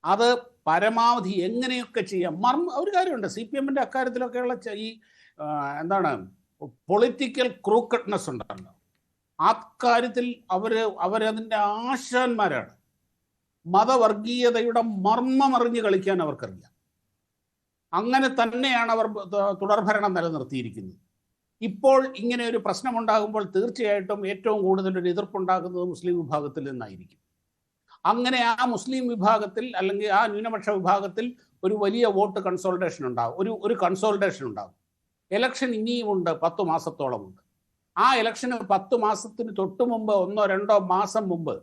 അത് പരമാവധി എങ്ങനെയൊക്കെ ചെയ്യാം. ഒരു കാര്യമുണ്ട്, CPM-ൻ്റെ അക്കാര്യത്തിലൊക്കെയുള്ള ഈ എന്താണ് പൊളിറ്റിക്കൽ ക്രൂക്കഡ്നെസ് ഉണ്ടല്ലോ. അക്കാര്യത്തിൽ അവരതിൻ്റെ ആശാന്മാരാണ്. മതവർഗീയതയുടെ മർമ്മമറിഞ്ഞ് കളിക്കാൻ അവർക്കറിയാം. അങ്ങനെ തന്നെയാണ് അവർ തുടർഭരണം നിലനിർത്തിയിരിക്കുന്നത്. ഇപ്പോൾ ഇങ്ങനെ ഒരു പ്രശ്നമുണ്ടാകുമ്പോൾ തീർച്ചയായിട്ടും ഏറ്റവും കൂടുതൽ ഒരു എതിർപ്പുണ്ടാകുന്നത് മുസ്ലിം വിഭാഗത്തിൽ നിന്നായിരിക്കും. അങ്ങനെ ആ മുസ്ലിം വിഭാഗത്തിൽ അല്ലെങ്കിൽ ആ ന്യൂനപക്ഷ വിഭാഗത്തിൽ ഒരു വലിയ വോട്ട് കൺസോൾട്ടേഷൻ ഉണ്ടാകും, ഒരു കൺസോൾട്ടേഷൻ ഉണ്ടാകും. ഇലക്ഷൻ ഇനിയുമുണ്ട്, 10 മാസത്തോളമുണ്ട്. ആ ഇലക്ഷന് 10 മാസത്തിന് തൊട്ട് മുമ്പ് 1-2 മാസം മുമ്പ്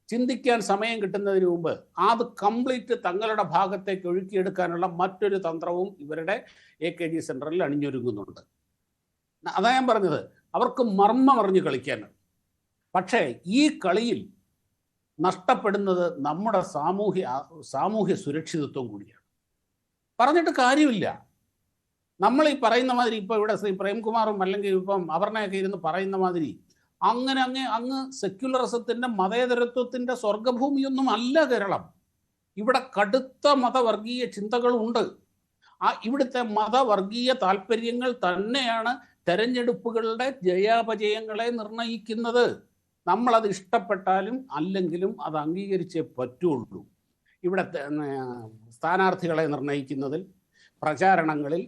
ചിന്തിക്കാൻ സമയം കിട്ടുന്നതിന് മുമ്പ് അത് കംപ്ലീറ്റ് തങ്ങളുടെ ഭാഗത്തേക്ക് ഒഴുക്കിയെടുക്കാനുള്ള മറ്റൊരു തന്ത്രവും ഇവരുടെ AKG സെൻറ്ററിൽ അണിഞ്ഞൊരുങ്ങുന്നുണ്ട്. അതാ ഞാൻ പറഞ്ഞത്, അവർക്ക് മർമ്മമറിഞ്ഞ് കളിക്കാനാണ്. പക്ഷേ ഈ കളിയിൽ നഷ്ടപ്പെടുന്നത് നമ്മുടെ സാമൂഹ്യ സുരക്ഷിതത്വം കൂടിയാണ്. പറഞ്ഞിട്ട് കാര്യമില്ല. നമ്മൾ ഈ പറയുന്ന മാതിരി ഇപ്പോൾ ഇവിടെ ശ്രീ പ്രേംകുമാറും അല്ലെങ്കിൽ ഇപ്പം അപർണയൊക്കെ ഇരുന്ന് പറയുന്ന മാതിരി അങ്ങ് സെക്യുലറിസത്തിൻ്റെ മതേതരത്വത്തിൻ്റെ സ്വർഗഭൂമിയൊന്നും അല്ല കേരളം. ഇവിടെ കടുത്ത മതവർഗീയ ചിന്തകളുണ്ട്. ഇവിടുത്തെ മതവർഗീയ താല്പര്യങ്ങൾ തന്നെയാണ് തെരഞ്ഞെടുപ്പുകളുടെ ജയാപജയങ്ങളെ നിർണയിക്കുന്നത്. നമ്മളത് ഇഷ്ടപ്പെട്ടാലും അല്ലെങ്കിലും അത് അംഗീകരിച്ചേ പറ്റുള്ളൂ. ഇവിടെ സ്ഥാനാർത്ഥികളെ നിർണയിക്കുന്നതിൽ, പ്രചാരണങ്ങളിൽ,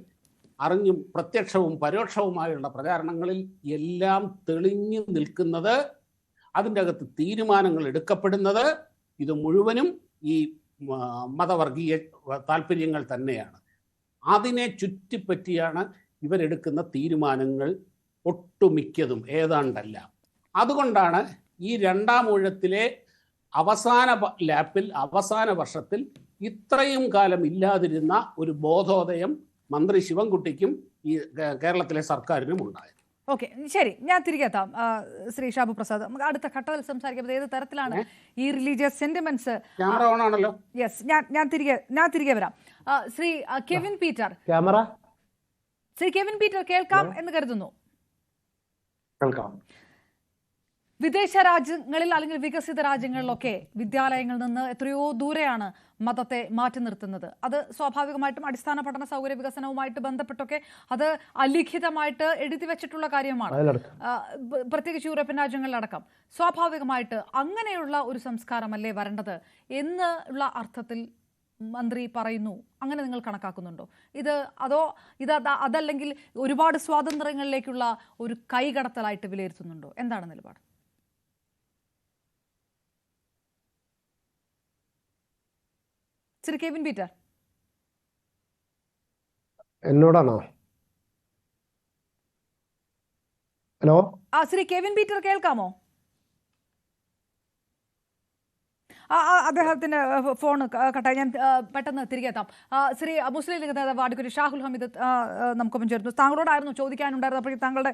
അറിഞ്ഞും പ്രത്യക്ഷവും പരോക്ഷവുമായുള്ള പ്രചാരണങ്ങളിൽ എല്ലാം തെളിഞ്ഞു നിൽക്കുന്നത്, അതിൻ്റെ അകത്ത് തീരുമാനങ്ങൾ എടുക്കപ്പെടുന്നത് ഇത് മുഴുവനും ഈ മതവർഗീയ താല്പര്യങ്ങൾ തന്നെയാണ്. അതിനെ ചുറ്റിപ്പറ്റിയാണ് ഇവരെടുക്കുന്ന തീരുമാനങ്ങൾ ഒട്ടുമിക്കതും, ഏതാണ്ടല്ല. അതുകൊണ്ടാണ് ഈ 2ാം ഊഴത്തിലെ അവസാന ലാപ്പിൽ, അവസാന വർഷത്തിൽ ഇത്രയും കാലം ഇല്ലാതിരുന്ന ഒരു ബോധോദയം മന്ത്രി ശിവൻകുട്ടിക്കും ഈ കേരളത്തിലെ സർക്കാരിനും ഉണ്ടായത്. ഓക്കെ, ശരി, ഞാൻ തിരികെ എത്താം. ശ്രീ ഷാബു പ്രസാദ്, നമുക്ക് അടുത്ത ഘട്ടത്തിൽ സംസാരിക്കുമ്പോൾ ഏത് തരത്തിലാണ് ഈ റിലീജിയസ് സെന്റിമെന്റ്സ്. ക്യാമറ ഓൺ ആണല്ലോ. യെസ്, ഞാൻ തിരികെ വരാം. Shri Kevin Peter, Shri Kevin Peter കേൾക്കാം എന്ന് കരുതുന്നു. വിദേശ രാജ്യങ്ങളിൽ അല്ലെങ്കിൽ വികസിത രാജ്യങ്ങളിലൊക്കെ വിദ്യാലയങ്ങളിൽ നിന്ന് എത്രയോ ദൂരെയാണ് മതത്തെ മാറ്റി നിർത്തുന്നത്. അത് സ്വാഭാവികമായിട്ടും അടിസ്ഥാന പഠന സൗകര്യ വികസനവുമായിട്ട് ബന്ധപ്പെട്ടൊക്കെ അത് അലിഖിതമായിട്ട് എഴുതി വെച്ചിട്ടുള്ള കാര്യമാണ്, പ്രത്യേകിച്ച് യൂറോപ്യൻ രാജ്യങ്ങളിലടക്കം. സ്വാഭാവികമായിട്ട് അങ്ങനെയുള്ള ഒരു സംസ്കാരമല്ലേ വരേണ്ടത് എന്നുള്ള അർത്ഥത്തിൽ മന്ത്രി പറയുന്നു. അങ്ങനെ നിങ്ങൾ കണക്കാക്കുന്നുണ്ടോ അതല്ലെങ്കിൽ ഒരുപാട് സ്വാതന്ത്ര്യങ്ങളിലേക്കുള്ള ഒരു കൈകടത്തലായിട്ട് വിലയിരുത്തുന്നുണ്ടോ? എന്താണ് നിലപാട്? ശ്രീ കെവിൻ പീറ്റർ, എന്നോടാണോ? ഹലോ, ശ്രീ കെവിൻ പീറ്റർ കേൾക്കാമോ? അദ്ദേഹത്തിന്റെ ഫോൺ കട്ടായി. ഞാൻ പെട്ടെന്ന് തിരികെ എത്താം. ശ്രീ മുസ്ലിം ലീഗ് നേതാവ് അഡ്വക്കേറ്റ് ഷാഹുൽ ഹമീദ് നമുക്കൊപ്പം ചേർന്നു. താങ്കളോടായിരുന്നു ചോദിക്കാനുണ്ടായിരുന്നത്, അപ്പോഴേക്കും താങ്കളുടെ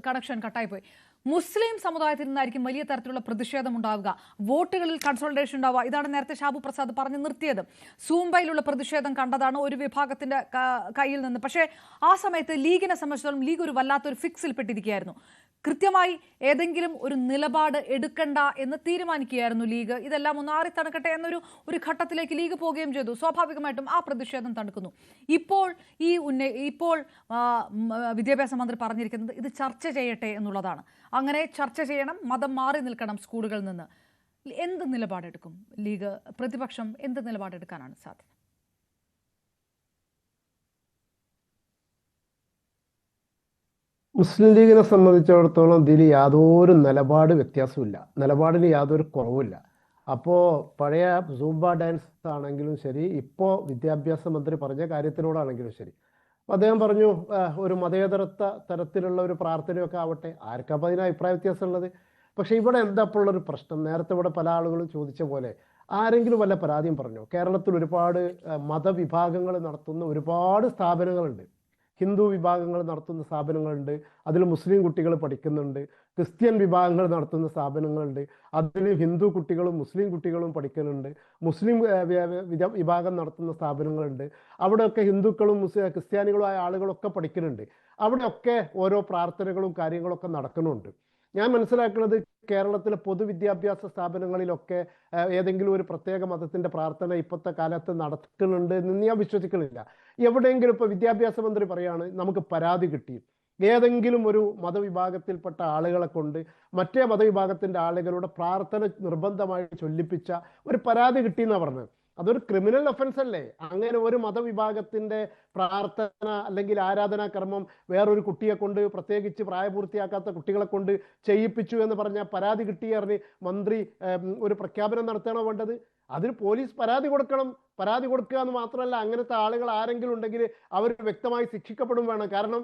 കണക്ഷൻ കട്ടായിപ്പോയി. മുസ്ലിം സമുദായത്തിൽ നിന്നായിരിക്കും വലിയ തരത്തിലുള്ള പ്രതിഷേധം ഉണ്ടാവുക, വോട്ടുകളിൽ കൺസോൾട്ടേഷൻ ഉണ്ടാവുക. ഇതാണ് നേരത്തെ ഷാബു പ്രസാദ് പറഞ്ഞു നിർത്തിയത്. സൂംബയിലുള്ള പ്രതിഷേധം കണ്ടതാണ് ഒരു വിഭാഗത്തിന്റെ കയ്യിൽ നിന്ന്. പക്ഷേ ആ സമയത്ത് ലീഗിനെ സംബന്ധിച്ചിടത്തോളം ലീഗ് ഒരു വല്ലാത്തൊരു ഫിക്സിൽ പെട്ടിരിക്കുകയായിരുന്നു. കൃത്യമായി ഏതെങ്കിലും ഒരു നിലപാട് എടുക്കണ്ട എന്ന് തീരുമാനിക്കുകയായിരുന്നു ലീഗ്. ഇതെല്ലാം ഒന്ന് ആറിത്തണക്കട്ടെ എന്നൊരു ഘട്ടത്തിലേക്ക് ലീഗ് പോവുകയും ചെയ്തു. സ്വാഭാവികമായിട്ടും ആ പ്രതിഷേധം തണുക്കുന്നു. ഇപ്പോൾ വിദ്യാഭ്യാസ മന്ത്രി പറഞ്ഞിരിക്കുന്നത് ഇത് ചർച്ച ചെയ്യട്ടെ എന്നുള്ളതാണ്. അങ്ങനെ ചർച്ച ചെയ്യണം, മതം മാറി നിൽക്കണം സ്കൂളുകളിൽ നിന്ന്. എന്ത് നിലപാടെടുക്കും ലീഗ്? പ്രതിപക്ഷം എന്ത് നിലപാടെടുക്കാനാണ് സാധ്യത? മുസ്ലിം ലീഗിനെ സംബന്ധിച്ചിടത്തോളം ഇതിൽ യാതൊരു നിലപാട് വ്യത്യാസമില്ല, നിലപാടിന് യാതൊരു കുറവുമില്ല. അപ്പോൾ പഴയ സൂംബ ഡാൻസ് ആണെങ്കിലും ശരി, ഇപ്പോൾ വിദ്യാഭ്യാസ മന്ത്രി പറഞ്ഞ കാര്യത്തിനോടാണെങ്കിലും ശരി, അദ്ദേഹം പറഞ്ഞു ഒരു മതേതരത്വ തരത്തിലുള്ള ഒരു പ്രാർത്ഥനയൊക്കെ ആവട്ടെ, ആർക്കപ്പോൾ അതിന് അഭിപ്രായ വ്യത്യാസമുള്ളത്. പക്ഷേ ഇവിടെ എന്താ ഇപ്പോൾ ഉള്ളൊരു പ്രശ്നം, നേരത്തെ ഇവിടെ പല ആളുകളും ചോദിച്ച പോലെ ആരെങ്കിലും വല്ല പരാതിയും പറഞ്ഞു? കേരളത്തിൽ ഒരുപാട് മതവിഭാഗങ്ങൾ നടത്തുന്ന ഒരുപാട് സ്ഥാപനങ്ങളുണ്ട്. ഹിന്ദു വിഭാഗങ്ങൾ നടത്തുന്ന സ്ഥാപനങ്ങളുണ്ട്, അതിൽ മുസ്ലിം കുട്ടികൾ പഠിക്കുന്നുണ്ട്. ക്രിസ്ത്യൻ വിഭാഗങ്ങൾ നടത്തുന്ന സ്ഥാപനങ്ങളുണ്ട്, അതിൽ ഹിന്ദു കുട്ടികളും മുസ്ലിം കുട്ടികളും പഠിക്കുന്നുണ്ട്. മുസ്ലിം വിഭാഗം നടത്തുന്ന സ്ഥാപനങ്ങളുണ്ട്, അവിടെയൊക്കെ ഹിന്ദുക്കളും ക്രിസ്ത്യാനികളുമായ ആളുകളൊക്കെ പഠിക്കുന്നുണ്ട്. അവിടെയൊക്കെ ഓരോ പ്രാർത്ഥനകളും കാര്യങ്ങളൊക്കെ നടക്കുന്നുണ്ട്. ഞാൻ മനസ്സിലാക്കുന്നത് കേരളത്തിലെ പൊതുവിദ്യാഭ്യാസ സ്ഥാപനങ്ങളിലൊക്കെ ഏതെങ്കിലും ഒരു പ്രത്യേക മതത്തിൻ്റെ പ്രാർത്ഥന ഇപ്പോഴത്തെ കാലത്ത് നടക്കുന്നുണ്ട് എന്ന് ഞാൻ വിശ്വസിക്കുന്നില്ല. എവിടെയെങ്കിലും ഇപ്പോൾ വിദ്യാഭ്യാസ മന്ത്രി പറയാണ് നമുക്ക് പരാതി കിട്ടി, ഏതെങ്കിലും ഒരു മതവിഭാഗത്തിൽപ്പെട്ട ആളുകളെ കൊണ്ട് മറ്റേ മതവിഭാഗത്തിൻ്റെ ആളുകളുടെ പ്രാർത്ഥന നിർബന്ധമായി ചൊല്ലിപ്പിച്ച ഒരു പരാതി കിട്ടിയെന്നാണ് പറഞ്ഞത്. അതൊരു ക്രിമിനൽ ഒഫൻസ് അല്ലേ? അങ്ങനെ ഒരു മതവിഭാഗത്തിൻ്റെ പ്രാർത്ഥന അല്ലെങ്കിൽ ആരാധനാ കർമ്മം വേറൊരു കുട്ടിയെ കൊണ്ട്, പ്രത്യേകിച്ച് പ്രായപൂർത്തിയാക്കാത്ത കുട്ടികളെ കൊണ്ട് ചെയ്യിപ്പിച്ചു എന്ന് പറഞ്ഞാൽ പരാതി കിട്ടിയറിഞ്ഞ് മന്ത്രി ഒരു പ്രഖ്യാപനം നടത്തണോ വേണ്ടത്? അതിന് പോലീസ് പരാതി കൊടുക്കണം. പരാതി കൊടുക്കുക എന്ന് മാത്രമല്ല, അങ്ങനത്തെ ആളുകൾ ആരെങ്കിലും ഉണ്ടെങ്കിൽ അവർ വ്യക്തമായി ശിക്ഷിക്കപ്പെടും വേണം. കാരണം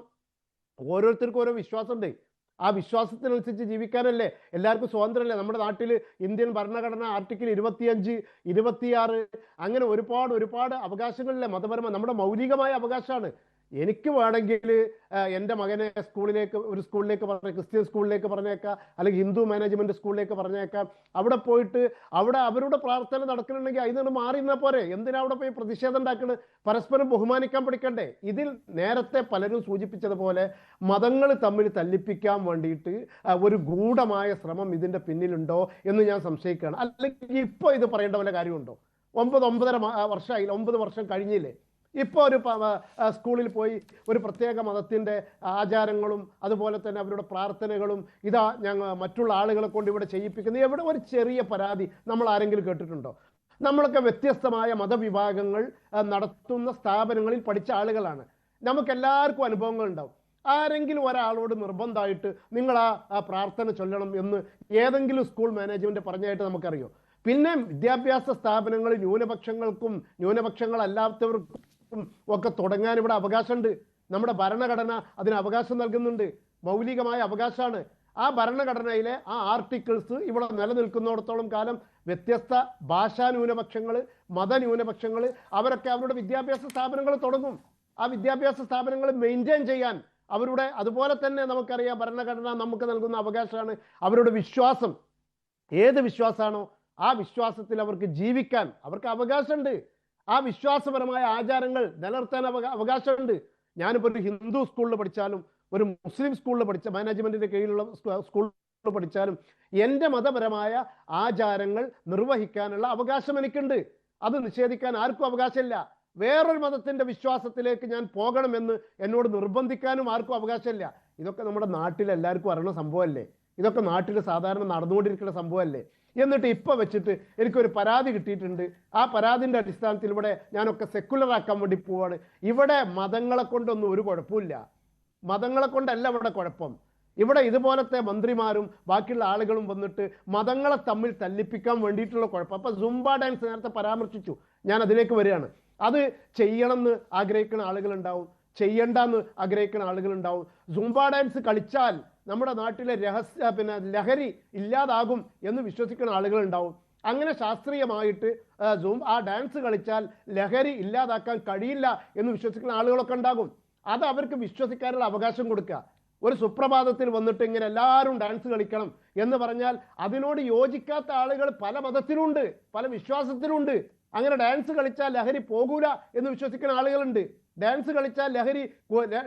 ഓരോരുത്തർക്കും ഓരോ വിശ്വാസമുണ്ട്. ആ വിശ്വാസത്തിനനുസരിച്ച് ജീവിക്കാനല്ലേ എല്ലാവർക്കും സ്വാതന്ത്ര്യമല്ലേ? നമ്മുടെ നാട്ടിൽ ഇന്ത്യൻ ഭരണഘടന ആർട്ടിക്കിൾ 25, 26 അങ്ങനെ ഒരുപാട് അവകാശങ്ങളില്ലേ മതപരമായ, നമ്മുടെ മൗലികമായ അവകാശമാണ്. എനിക്ക് വേണമെങ്കിൽ എൻ്റെ മകനെ ഒരു സ്കൂളിലേക്ക് ക്രിസ്ത്യൻ സ്കൂളിലേക്ക് പറഞ്ഞേക്കാം, അല്ലെങ്കിൽ ഹിന്ദു മാനേജ്മെൻറ്റ് സ്കൂളിലേക്ക് പറഞ്ഞേക്കാം. അവിടെ പോയിട്ട് അവിടെ അവരുടെ പ്രാർത്ഥന നടക്കണമെങ്കിൽ അതിൽ നിന്ന് മാറി നിന്നാൽ പോരെ? എന്തിനാ അവിടെ പോയി പ്രതിഷേധം ഉണ്ടാക്കുന്നത്? പരസ്പരം ബഹുമാനിക്കാൻ പഠിക്കണ്ടേ? ഇതിൽ നേരത്തെ പലരും സൂചിപ്പിച്ചതുപോലെ മതങ്ങൾ തമ്മിൽ തല്ലിപ്പിക്കാൻ വേണ്ടിയിട്ട് ഒരു ഗൂഢമായ ശ്രമം ഇതിൻ്റെ പിന്നിലുണ്ടോ എന്ന് ഞാൻ സംശയിക്കുകയാണ്. അല്ലെങ്കിൽ ഇപ്പോൾ ഇത് പറയേണ്ട വല്ല കാര്യമുണ്ടോ? 9 വർഷമായി, 9 വർഷം കഴിഞ്ഞില്ലേ? ഇപ്പോൾ ഒരു സ്കൂളിൽ പോയി ഒരു പ്രത്യേക മതത്തിൻ്റെ ആചാരങ്ങളും അതുപോലെ തന്നെ അവരുടെ പ്രാർത്ഥനകളും ഇതാ ഞങ്ങൾ മറ്റുള്ള ആളുകളെ കൊണ്ട് ഇവിടെ ചെയ്യിപ്പിക്കുന്നത്, എവിടെ ഒരു ചെറിയ പരാതി നമ്മൾ ആരെങ്കിലും കേട്ടിട്ടുണ്ടോ? നമ്മളൊക്കെ വ്യത്യസ്തമായ മതവിഭാഗങ്ങൾ നടത്തുന്ന സ്ഥാപനങ്ങളിൽ പഠിച്ച ആളുകളാണ്. നമുക്കെല്ലാവർക്കും അനുഭവങ്ങൾ ഉണ്ടാവും. ആരെങ്കിലും ഒരാളോട് നിർബന്ധമായിട്ട് നിങ്ങൾ ആ പ്രാർത്ഥന ചൊല്ലണം എന്ന് ഏതെങ്കിലും സ്കൂൾ മാനേജ്മെൻറ്റ് പറഞ്ഞായിട്ട് നമുക്കറിയോ? പിന്നെ വിദ്യാഭ്യാസ സ്ഥാപനങ്ങൾ ന്യൂനപക്ഷങ്ങൾക്കും ന്യൂനപക്ഷങ്ങളല്ലാത്തവർക്കും ഒക്കെ തുടങ്ങാൻ ഇവിടെ അവകാശമുണ്ട്. നമ്മുടെ ഭരണഘടന അതിന് അവകാശം നൽകുന്നുണ്ട്. മൗലികമായ അവകാശമാണ്. ആ ഭരണഘടനയിലെ ആ ആർട്ടിക്കിൾസ് ഇവിടെ നിലനിൽക്കുന്നിടത്തോളം കാലം വ്യത്യസ്ത ഭാഷാ ന്യൂനപക്ഷങ്ങൾ, മതന്യൂനപക്ഷങ്ങൾ അവരൊക്കെ അവരുടെ വിദ്യാഭ്യാസ സ്ഥാപനങ്ങൾ തുടങ്ങും. ആ വിദ്യാഭ്യാസ സ്ഥാപനങ്ങൾ മെയിൻറ്റെയിൻ ചെയ്യാൻ അവരുടെ, അതുപോലെ തന്നെ നമുക്കറിയാം ഭരണഘടന നമുക്ക് നൽകുന്ന അവകാശമാണ് അവരുടെ വിശ്വാസം. ഏത് വിശ്വാസമാണോ ആ വിശ്വാസത്തിൽ അവർക്ക് ജീവിക്കാൻ അവർക്ക് അവകാശമുണ്ട്. ആ വിശ്വാസപരമായ ആചാരങ്ങൾ നിലനിർത്താൻ അവകാശമുണ്ട്. ഞാനിപ്പോൾ ഒരു ഹിന്ദു സ്കൂളിൽ പഠിച്ചാലും ഒരു മുസ്ലിം സ്കൂളിൽ പഠിച്ച മാനേജ്മെൻറ്റിൻ്റെ കീഴിലുള്ള സ്കൂളിൽ പഠിച്ചാലും എൻ്റെ മതപരമായ ആചാരങ്ങൾ നിർവഹിക്കാനുള്ള അവകാശം എനിക്കുണ്ട്. അത് നിഷേധിക്കാൻ ആർക്കും അവകാശമില്ല. വേറൊരു മതത്തിൻ്റെ വിശ്വാസത്തിലേക്ക് ഞാൻ പോകണമെന്ന് എന്നോട് നിർബന്ധിക്കാനും ആർക്കും അവകാശമില്ല. ഇതൊക്കെ നമ്മുടെ നാട്ടിൽ എല്ലാവർക്കും അറിയുന്ന സംഭവമല്ലേ? ഇതൊക്കെ നാട്ടിൽ സാധാരണ നടന്നുകൊണ്ടിരിക്കുന്ന സംഭവമല്ലേ? എന്നിട്ട് ഇപ്പോൾ വെച്ചിട്ട് എനിക്കൊരു പരാതി കിട്ടിയിട്ടുണ്ട്. ആ പരാതിൻ്റെ അടിസ്ഥാനത്തിൽ ഇവിടെ ഞാനൊക്കെ സെക്കുലറാക്കാൻ വേണ്ടി പോവാണ്. ഇവിടെ മതങ്ങളെ കൊണ്ടൊന്നും ഒരു കുഴപ്പമില്ല. മതങ്ങളെ കൊണ്ടല്ല ഇവിടെ കുഴപ്പം. ഇവിടെ ഇതുപോലത്തെ മന്ത്രിമാരും ബാക്കിയുള്ള ആളുകളും വന്നിട്ട് മതങ്ങളെ തമ്മിൽ തല്ലിപ്പിക്കാൻ വേണ്ടിയിട്ടുള്ള കുഴപ്പം. അപ്പോൾ സുംബ ഡാൻസ് നേരത്തെ പരാമർശിച്ചു, ഞാൻ അതിലേക്ക് വരികയാണ്. അത് ചെയ്യണമെന്ന് ആഗ്രഹിക്കുന്ന ആളുകളുണ്ടാവും, ചെയ്യണ്ടെന്ന് ആഗ്രഹിക്കുന്ന ആളുകളുണ്ടാവും. സുംബ ഡാൻസ് കളിച്ചാൽ നമ്മുടെ നാട്ടിലെ ലഹരി ഇല്ലാതാകും എന്ന് വിശ്വസിക്കുന്ന ആളുകളുണ്ടാവും. അങ്ങനെ ശാസ്ത്രീയമായിട്ട് ആ ഡാൻസ് കളിച്ചാൽ ലഹരി ഇല്ലാതാക്കാൻ കഴിയില്ല എന്ന് വിശ്വസിക്കുന്ന ആളുകളൊക്കെ ഉണ്ടാകും. അത് അവർക്ക് വിശ്വസിക്കാനുള്ള അവകാശം കൊടുക്കുക. ഒരു സുപ്രഭാതത്തിൽ വന്നിട്ട് ഇങ്ങനെ എല്ലാവരും ഡാൻസ് കളിക്കണം എന്ന് പറഞ്ഞാൽ അതിനോട് യോജിക്കാത്ത ആളുകൾ പല മതത്തിലുണ്ട്, പല വിശ്വാസത്തിലുണ്ട്. അങ്ങനെ ഡാൻസ് കളിച്ചാൽ ലഹരി പോകൂല എന്ന് വിശ്വസിക്കുന്ന ആളുകളുണ്ട്. ഡാൻസ് കളിച്ചാൽ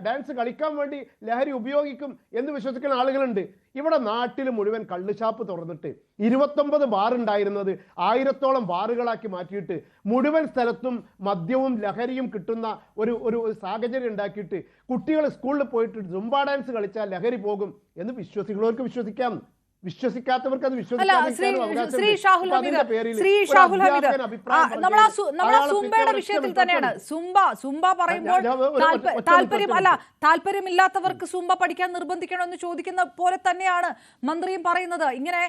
ഡാൻസ് കളിക്കാൻ വേണ്ടി ലഹരി ഉപയോഗിക്കും എന്ന് വിശ്വസിക്കുന്ന ആളുകളുണ്ട്. ഇവിടെ നാട്ടിൽ മുഴുവൻ കള്ളുഷാപ്പ് തുറന്നിട്ട് 29 ബാർ ഉണ്ടായിരുന്നത് 1000ഓളം ബാറുകളാക്കി മാറ്റിയിട്ട് മുഴുവൻ സ്ഥലത്തും മദ്യവും ലഹരിയും കിട്ടുന്ന ഒരു സാഹചര്യം ഉണ്ടാക്കിയിട്ട് കുട്ടികൾ സ്കൂളിൽ പോയിട്ട് സുംബ ഡാൻസ് കളിച്ചാൽ ലഹരി പോകും എന്ന് വിശ്വസിക്കുന്നവർക്ക് വിശ്വസിക്കാം, വിശ്വസിക്കാത്തവർക്ക് അത് ശ്രീ ഷാഹുൽ ഹമീദ്, നമ്മൾ ആ സുംബയുടെ വിഷയത്തിൽ തന്നെയാണ്. സുംബ പറയുമ്പോൾ താല്പര്യമില്ലാത്തവർക്ക് സുംബ പഠിക്കാൻ നിർബന്ധിക്കണമെന്ന് ചോദിക്കുന്ന പോലെ തന്നെയാണ് മന്ത്രിയും പറയുന്നത്. ഇങ്ങനെ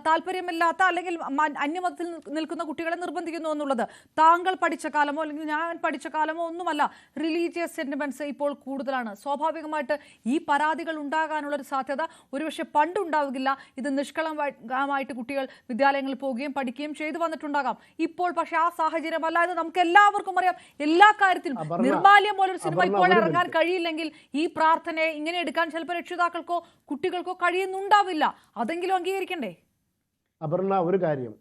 താല്പര്യമില്ലാത്ത അല്ലെങ്കിൽ അന്യമതത്തിൽ നിൽക്കുന്ന കുട്ടികളെ നിർബന്ധിക്കുന്നു എന്നുള്ളത് താങ്കൾ പഠിച്ച കാലമോ അല്ലെങ്കിൽ ഞാൻ പഠിച്ച കാലമോ ഒന്നുമല്ല. റിലീജിയസ് സെന്റിമെന്റ്സ് ഇപ്പോൾ കൂടുതലാണ്. സ്വാഭാവികമായിട്ട് ഈ പരാതികൾ ഉണ്ടാകാനുള്ളൊരു സാധ്യത ഒരുപക്ഷെ പണ്ടുണ്ടാവില്ല. ഇത് നിഷ്കളങ്കമായിട്ട് കുട്ടികൾ വിദ്യാലയങ്ങളിൽ പോവുകയും പഠിക്കുകയും ചെയ്തു വന്നിട്ടുണ്ടാകാം. ഇപ്പോൾ പക്ഷെ ആ സാഹചര്യമല്ല എന്ന് നമുക്ക് എല്ലാവർക്കും അറിയാം. എല്ലാ കാര്യത്തിലും നിർമാല്യം പോലൊരു സിനിമ ഇപ്പോൾ ഇറങ്ങാൻ കഴിയില്ലെങ്കിൽ ഈ പ്രാർത്ഥനയെ ഇങ്ങനെ എടുക്കാൻ ചിലപ്പോൾ രക്ഷിതാക്കൾക്കോ കുട്ടികൾക്കോ കഴിയുന്നുണ്ടാവില്ല. അതെങ്കിലും അംഗീകരിക്കണ്ടേ? അപർണ, ഒരു കാര്യം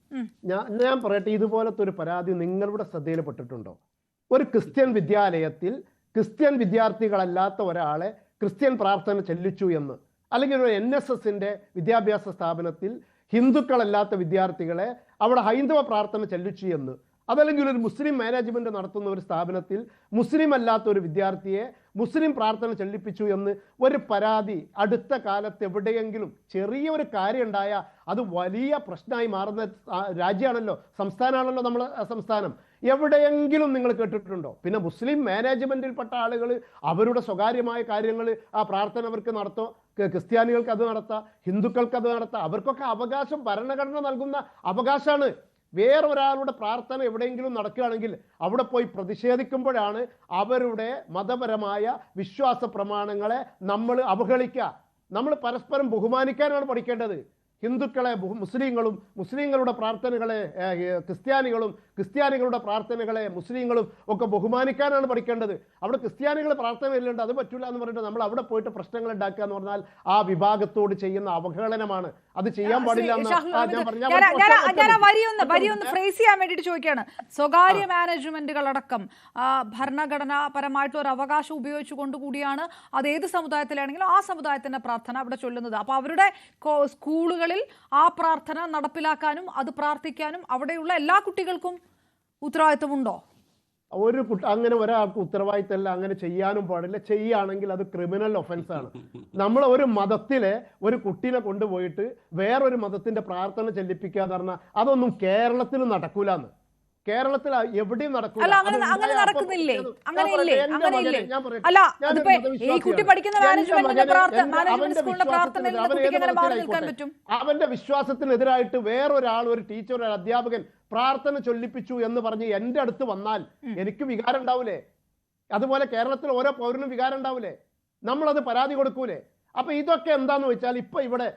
ഞാൻ പറയട്ടെ. ഇതുപോലത്തെ ഒരു പരാതി നിങ്ങളുടെ ശ്രദ്ധയിൽപ്പെട്ടിട്ടുണ്ടോ? ഒരു ക്രിസ്ത്യൻ വിദ്യാലയത്തിൽ ക്രിസ്ത്യൻ വിദ്യാർത്ഥികളല്ലാത്ത ഒരാളെ ക്രിസ്ത്യൻ പ്രാർത്ഥന ചെല്ലിച്ചു എന്ന്, അല്ലെങ്കിൽ ഒരു NSSന്റെ വിദ്യാഭ്യാസ സ്ഥാപനത്തിൽ ഹിന്ദുക്കളല്ലാത്ത വിദ്യാർത്ഥികളെ അവിടെ ഹൈന്ദവ പ്രാർത്ഥന ചെല്ലിച്ചു എന്ന്, അതല്ലെങ്കിൽ ഒരു മുസ്ലിം മാനേജ്മെൻറ്റ് നടത്തുന്ന ഒരു സ്ഥാപനത്തിൽ മുസ്ലിം അല്ലാത്ത ഒരു വിദ്യാർത്ഥിയെ മുസ്ലിം പ്രാർത്ഥന ചൊല്ലിപ്പിച്ചു എന്ന് ഒരു പരാതി അടുത്ത കാലത്ത് എവിടെയെങ്കിലും ചെറിയൊരു കാര്യം ഉണ്ടായാൽ അത് വലിയ പ്രശ്നമായി മാറുന്ന രാജ്യമാണല്ലോ, സംസ്ഥാനമാണല്ലോ നമ്മൾ സംസ്ഥാനം. എവിടെയെങ്കിലും നിങ്ങൾ കേട്ടിട്ടുണ്ടോ? പിന്നെ മുസ്ലിം മാനേജ്മെന്റിൽപ്പെട്ട ആളുകൾ അവരുടെ സ്വകാര്യമായ കാര്യങ്ങൾ ആ പ്രാർത്ഥന അവർക്ക് നടത്തും, ക്രിസ്ത്യാനികൾക്ക് അത് നടത്താം, ഹിന്ദുക്കൾക്ക് അത് നടത്താം. അവർക്കൊക്കെ അവകാശം ഭരണഘടന നൽകുന്ന അവകാശമാണ്. വേറൊരാളുടെ പ്രാർത്ഥന എവിടെയെങ്കിലും നടക്കുകയാണെങ്കിൽ അവിടെ പോയി പ്രതിഷേധിക്കുമ്പോഴാണ് അവരുടെ മതപരമായ വിശ്വാസ പ്രമാണങ്ങളെ നമ്മൾ അവഹേളിക്കുക. നമ്മൾ പരസ്പരം ബഹുമാനിക്കാനാണ് പഠിക്കേണ്ടത്. ഹിന്ദുക്കളെ മുസ്ലിങ്ങളും, മുസ്ലിങ്ങളുടെ പ്രാർത്ഥനകളെ ക്രിസ്ത്യാനികളും, ക്രിസ്ത്യാനികളുടെ പ്രാർത്ഥനകളെ മുസ്ലിങ്ങളും ഒക്കെ ബഹുമാനിക്കാനാണ് പഠിക്കേണ്ടത്. അവിടെ ക്രിസ്ത്യാനികൾ പ്രാർത്ഥന ഇല്ലുണ്ട്, അത് പറ്റില്ല എന്ന് പറഞ്ഞിട്ട് നമ്മൾ അവിടെ പോയിട്ട് പ്രശ്നങ്ങൾ ഉണ്ടാക്കുക എന്ന് പറഞ്ഞാൽ ആ വിഭാഗത്തോട് ചെയ്യുന്ന അവഹേളനമാണ്. അത് ചെയ്യാൻ പാടില്ല. വരിയൊന്ന് ഫ്രേസ് ചെയ്യാൻ വേണ്ടിയിട്ട് ചോദിക്കുകയാണ്. സ്വകാര്യ മാനേജ്മെന്റുകളടക്കം ഭരണഘടനാപരമായിട്ടുള്ള ഒരു അവകാശം ഉപയോഗിച്ചുകൊണ്ട് കൂടിയാണ് അത് ഏത് സമുദായത്തിലാണെങ്കിലും ആ സമുദായത്തിന്റെ പ്രാർത്ഥന അവിടെ ചൊല്ലുന്നത്. അപ്പൊ അവരുടെ സ്കൂളുകൾ ആ പ്രാർത്ഥന നടപ്പിലാക്കാനും അത് പ്രാർത്ഥിക്കാനും അവിടെയുള്ള എല്ലാ കുട്ടികൾക്കും ഉത്തരവാദിത്വമുണ്ടോ? ഒരു അങ്ങനെ ഒരാൾക്ക് ഉത്തരവാദിത്തമല്ല, അങ്ങനെ ചെയ്യാനും പാടില്ല. ചെയ്യുകയാണെങ്കിൽ അത് ക്രിമിനൽ ഒഫൻസ് ആണ്. നമ്മൾ ഒരു മതത്തിലെ ഒരു കുട്ടീനെ കൊണ്ടുപോയിട്ട് വേറൊരു മതത്തിന്റെ പ്രാർത്ഥന ചെല്ലിപ്പിക്കുക എന്ന് പറഞ്ഞാൽ അതൊന്നും കേരളത്തിൽ നടക്കൂലെന്ന്. കേരളത്തിൽ എവിടെയും നടക്കില്ല. അവന്റെ വിശ്വാസത്തിനെതിരായിട്ട് വേറൊരാൾ, ഒരു ടീച്ചർ, ഒരു അധ്യാപകൻ പ്രാർത്ഥന ചൊല്ലിപ്പിച്ചു എന്ന് പറഞ്ഞ് എന്റെ അടുത്ത് വന്നാൽ എനിക്ക് വികാരം ഉണ്ടാവൂലേ? അതുപോലെ കേരളത്തിൽ ഓരോ പൗരനും വികാരം ഉണ്ടാവൂലേ? നമ്മളത് പരാതി കൊടുക്കൂലേ? അപ്പൊ ഇതൊക്കെ എന്താന്ന് വെച്ചാൽ ഇപ്പൊ ഇവിടെ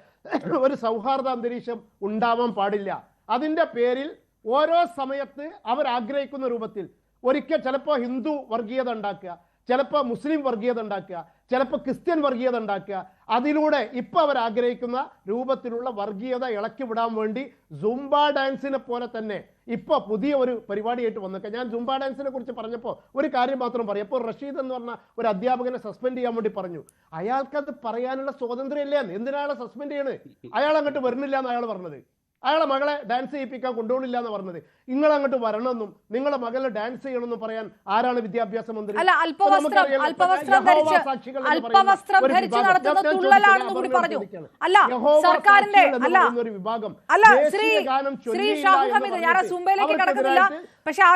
ഒരു സൗഹാർദ്ദ അന്തരീക്ഷം ഉണ്ടാവാൻ പാടില്ല. അതിന്റെ പേരിൽ ഓരോ സമയത്ത് അവർ ആഗ്രഹിക്കുന്ന രൂപത്തിൽ ഒരിക്കൽ ചിലപ്പോൾ ഹിന്ദു വർഗീയത ഉണ്ടാക്കുക, ചിലപ്പോൾ മുസ്ലിം വർഗീയത ഉണ്ടാക്കുക, ചിലപ്പോൾ ക്രിസ്ത്യൻ വർഗീയത ഉണ്ടാക്കുക. അതിലൂടെ ഇപ്പൊ അവർ ആഗ്രഹിക്കുന്ന രൂപത്തിലുള്ള വർഗീയത ഇളക്കി വിടാൻ വേണ്ടി സുംബ ഡാൻസിനെ പോലെ തന്നെ ഇപ്പൊ പുതിയ ഒരു പരിപാടിയായിട്ട് വന്നേക്കാം. ഞാൻ സുംബ ഡാൻസിനെ കുറിച്ച് പറഞ്ഞപ്പോൾ ഒരു കാര്യം മാത്രം പറയും. അപ്പോൾ റഷീദ് എന്ന് പറഞ്ഞ ഒരു അധ്യാപകനെ സസ്പെൻഡ് ചെയ്യാൻ വേണ്ടി പറഞ്ഞു. അയാൾക്കത് പറയാനുള്ള സ്വാതന്ത്ര്യം ഇല്ല. എന്തിനാളെ സസ്പെൻഡ് ചെയ്യണേ? അയാൾ അങ്ങോട്ട് വരുന്നില്ല എന്ന് അയാൾ പറഞ്ഞത്. അയാളെ മകളെ ഡാൻസ് ചെയ്യിപ്പിക്കാൻ കൊണ്ടുപോകണില്ല എന്ന് പറഞ്ഞത്. നിങ്ങൾ അങ്ങോട്ട് വരണമെന്നും നിങ്ങളെ മകളെ ഡാൻസ് ചെയ്യണമെന്നും പറയാൻ ആരാണ് വിദ്യാഭ്യാസ മന്ത്രി? ഒരു വിഭാഗം പക്ഷെ ആ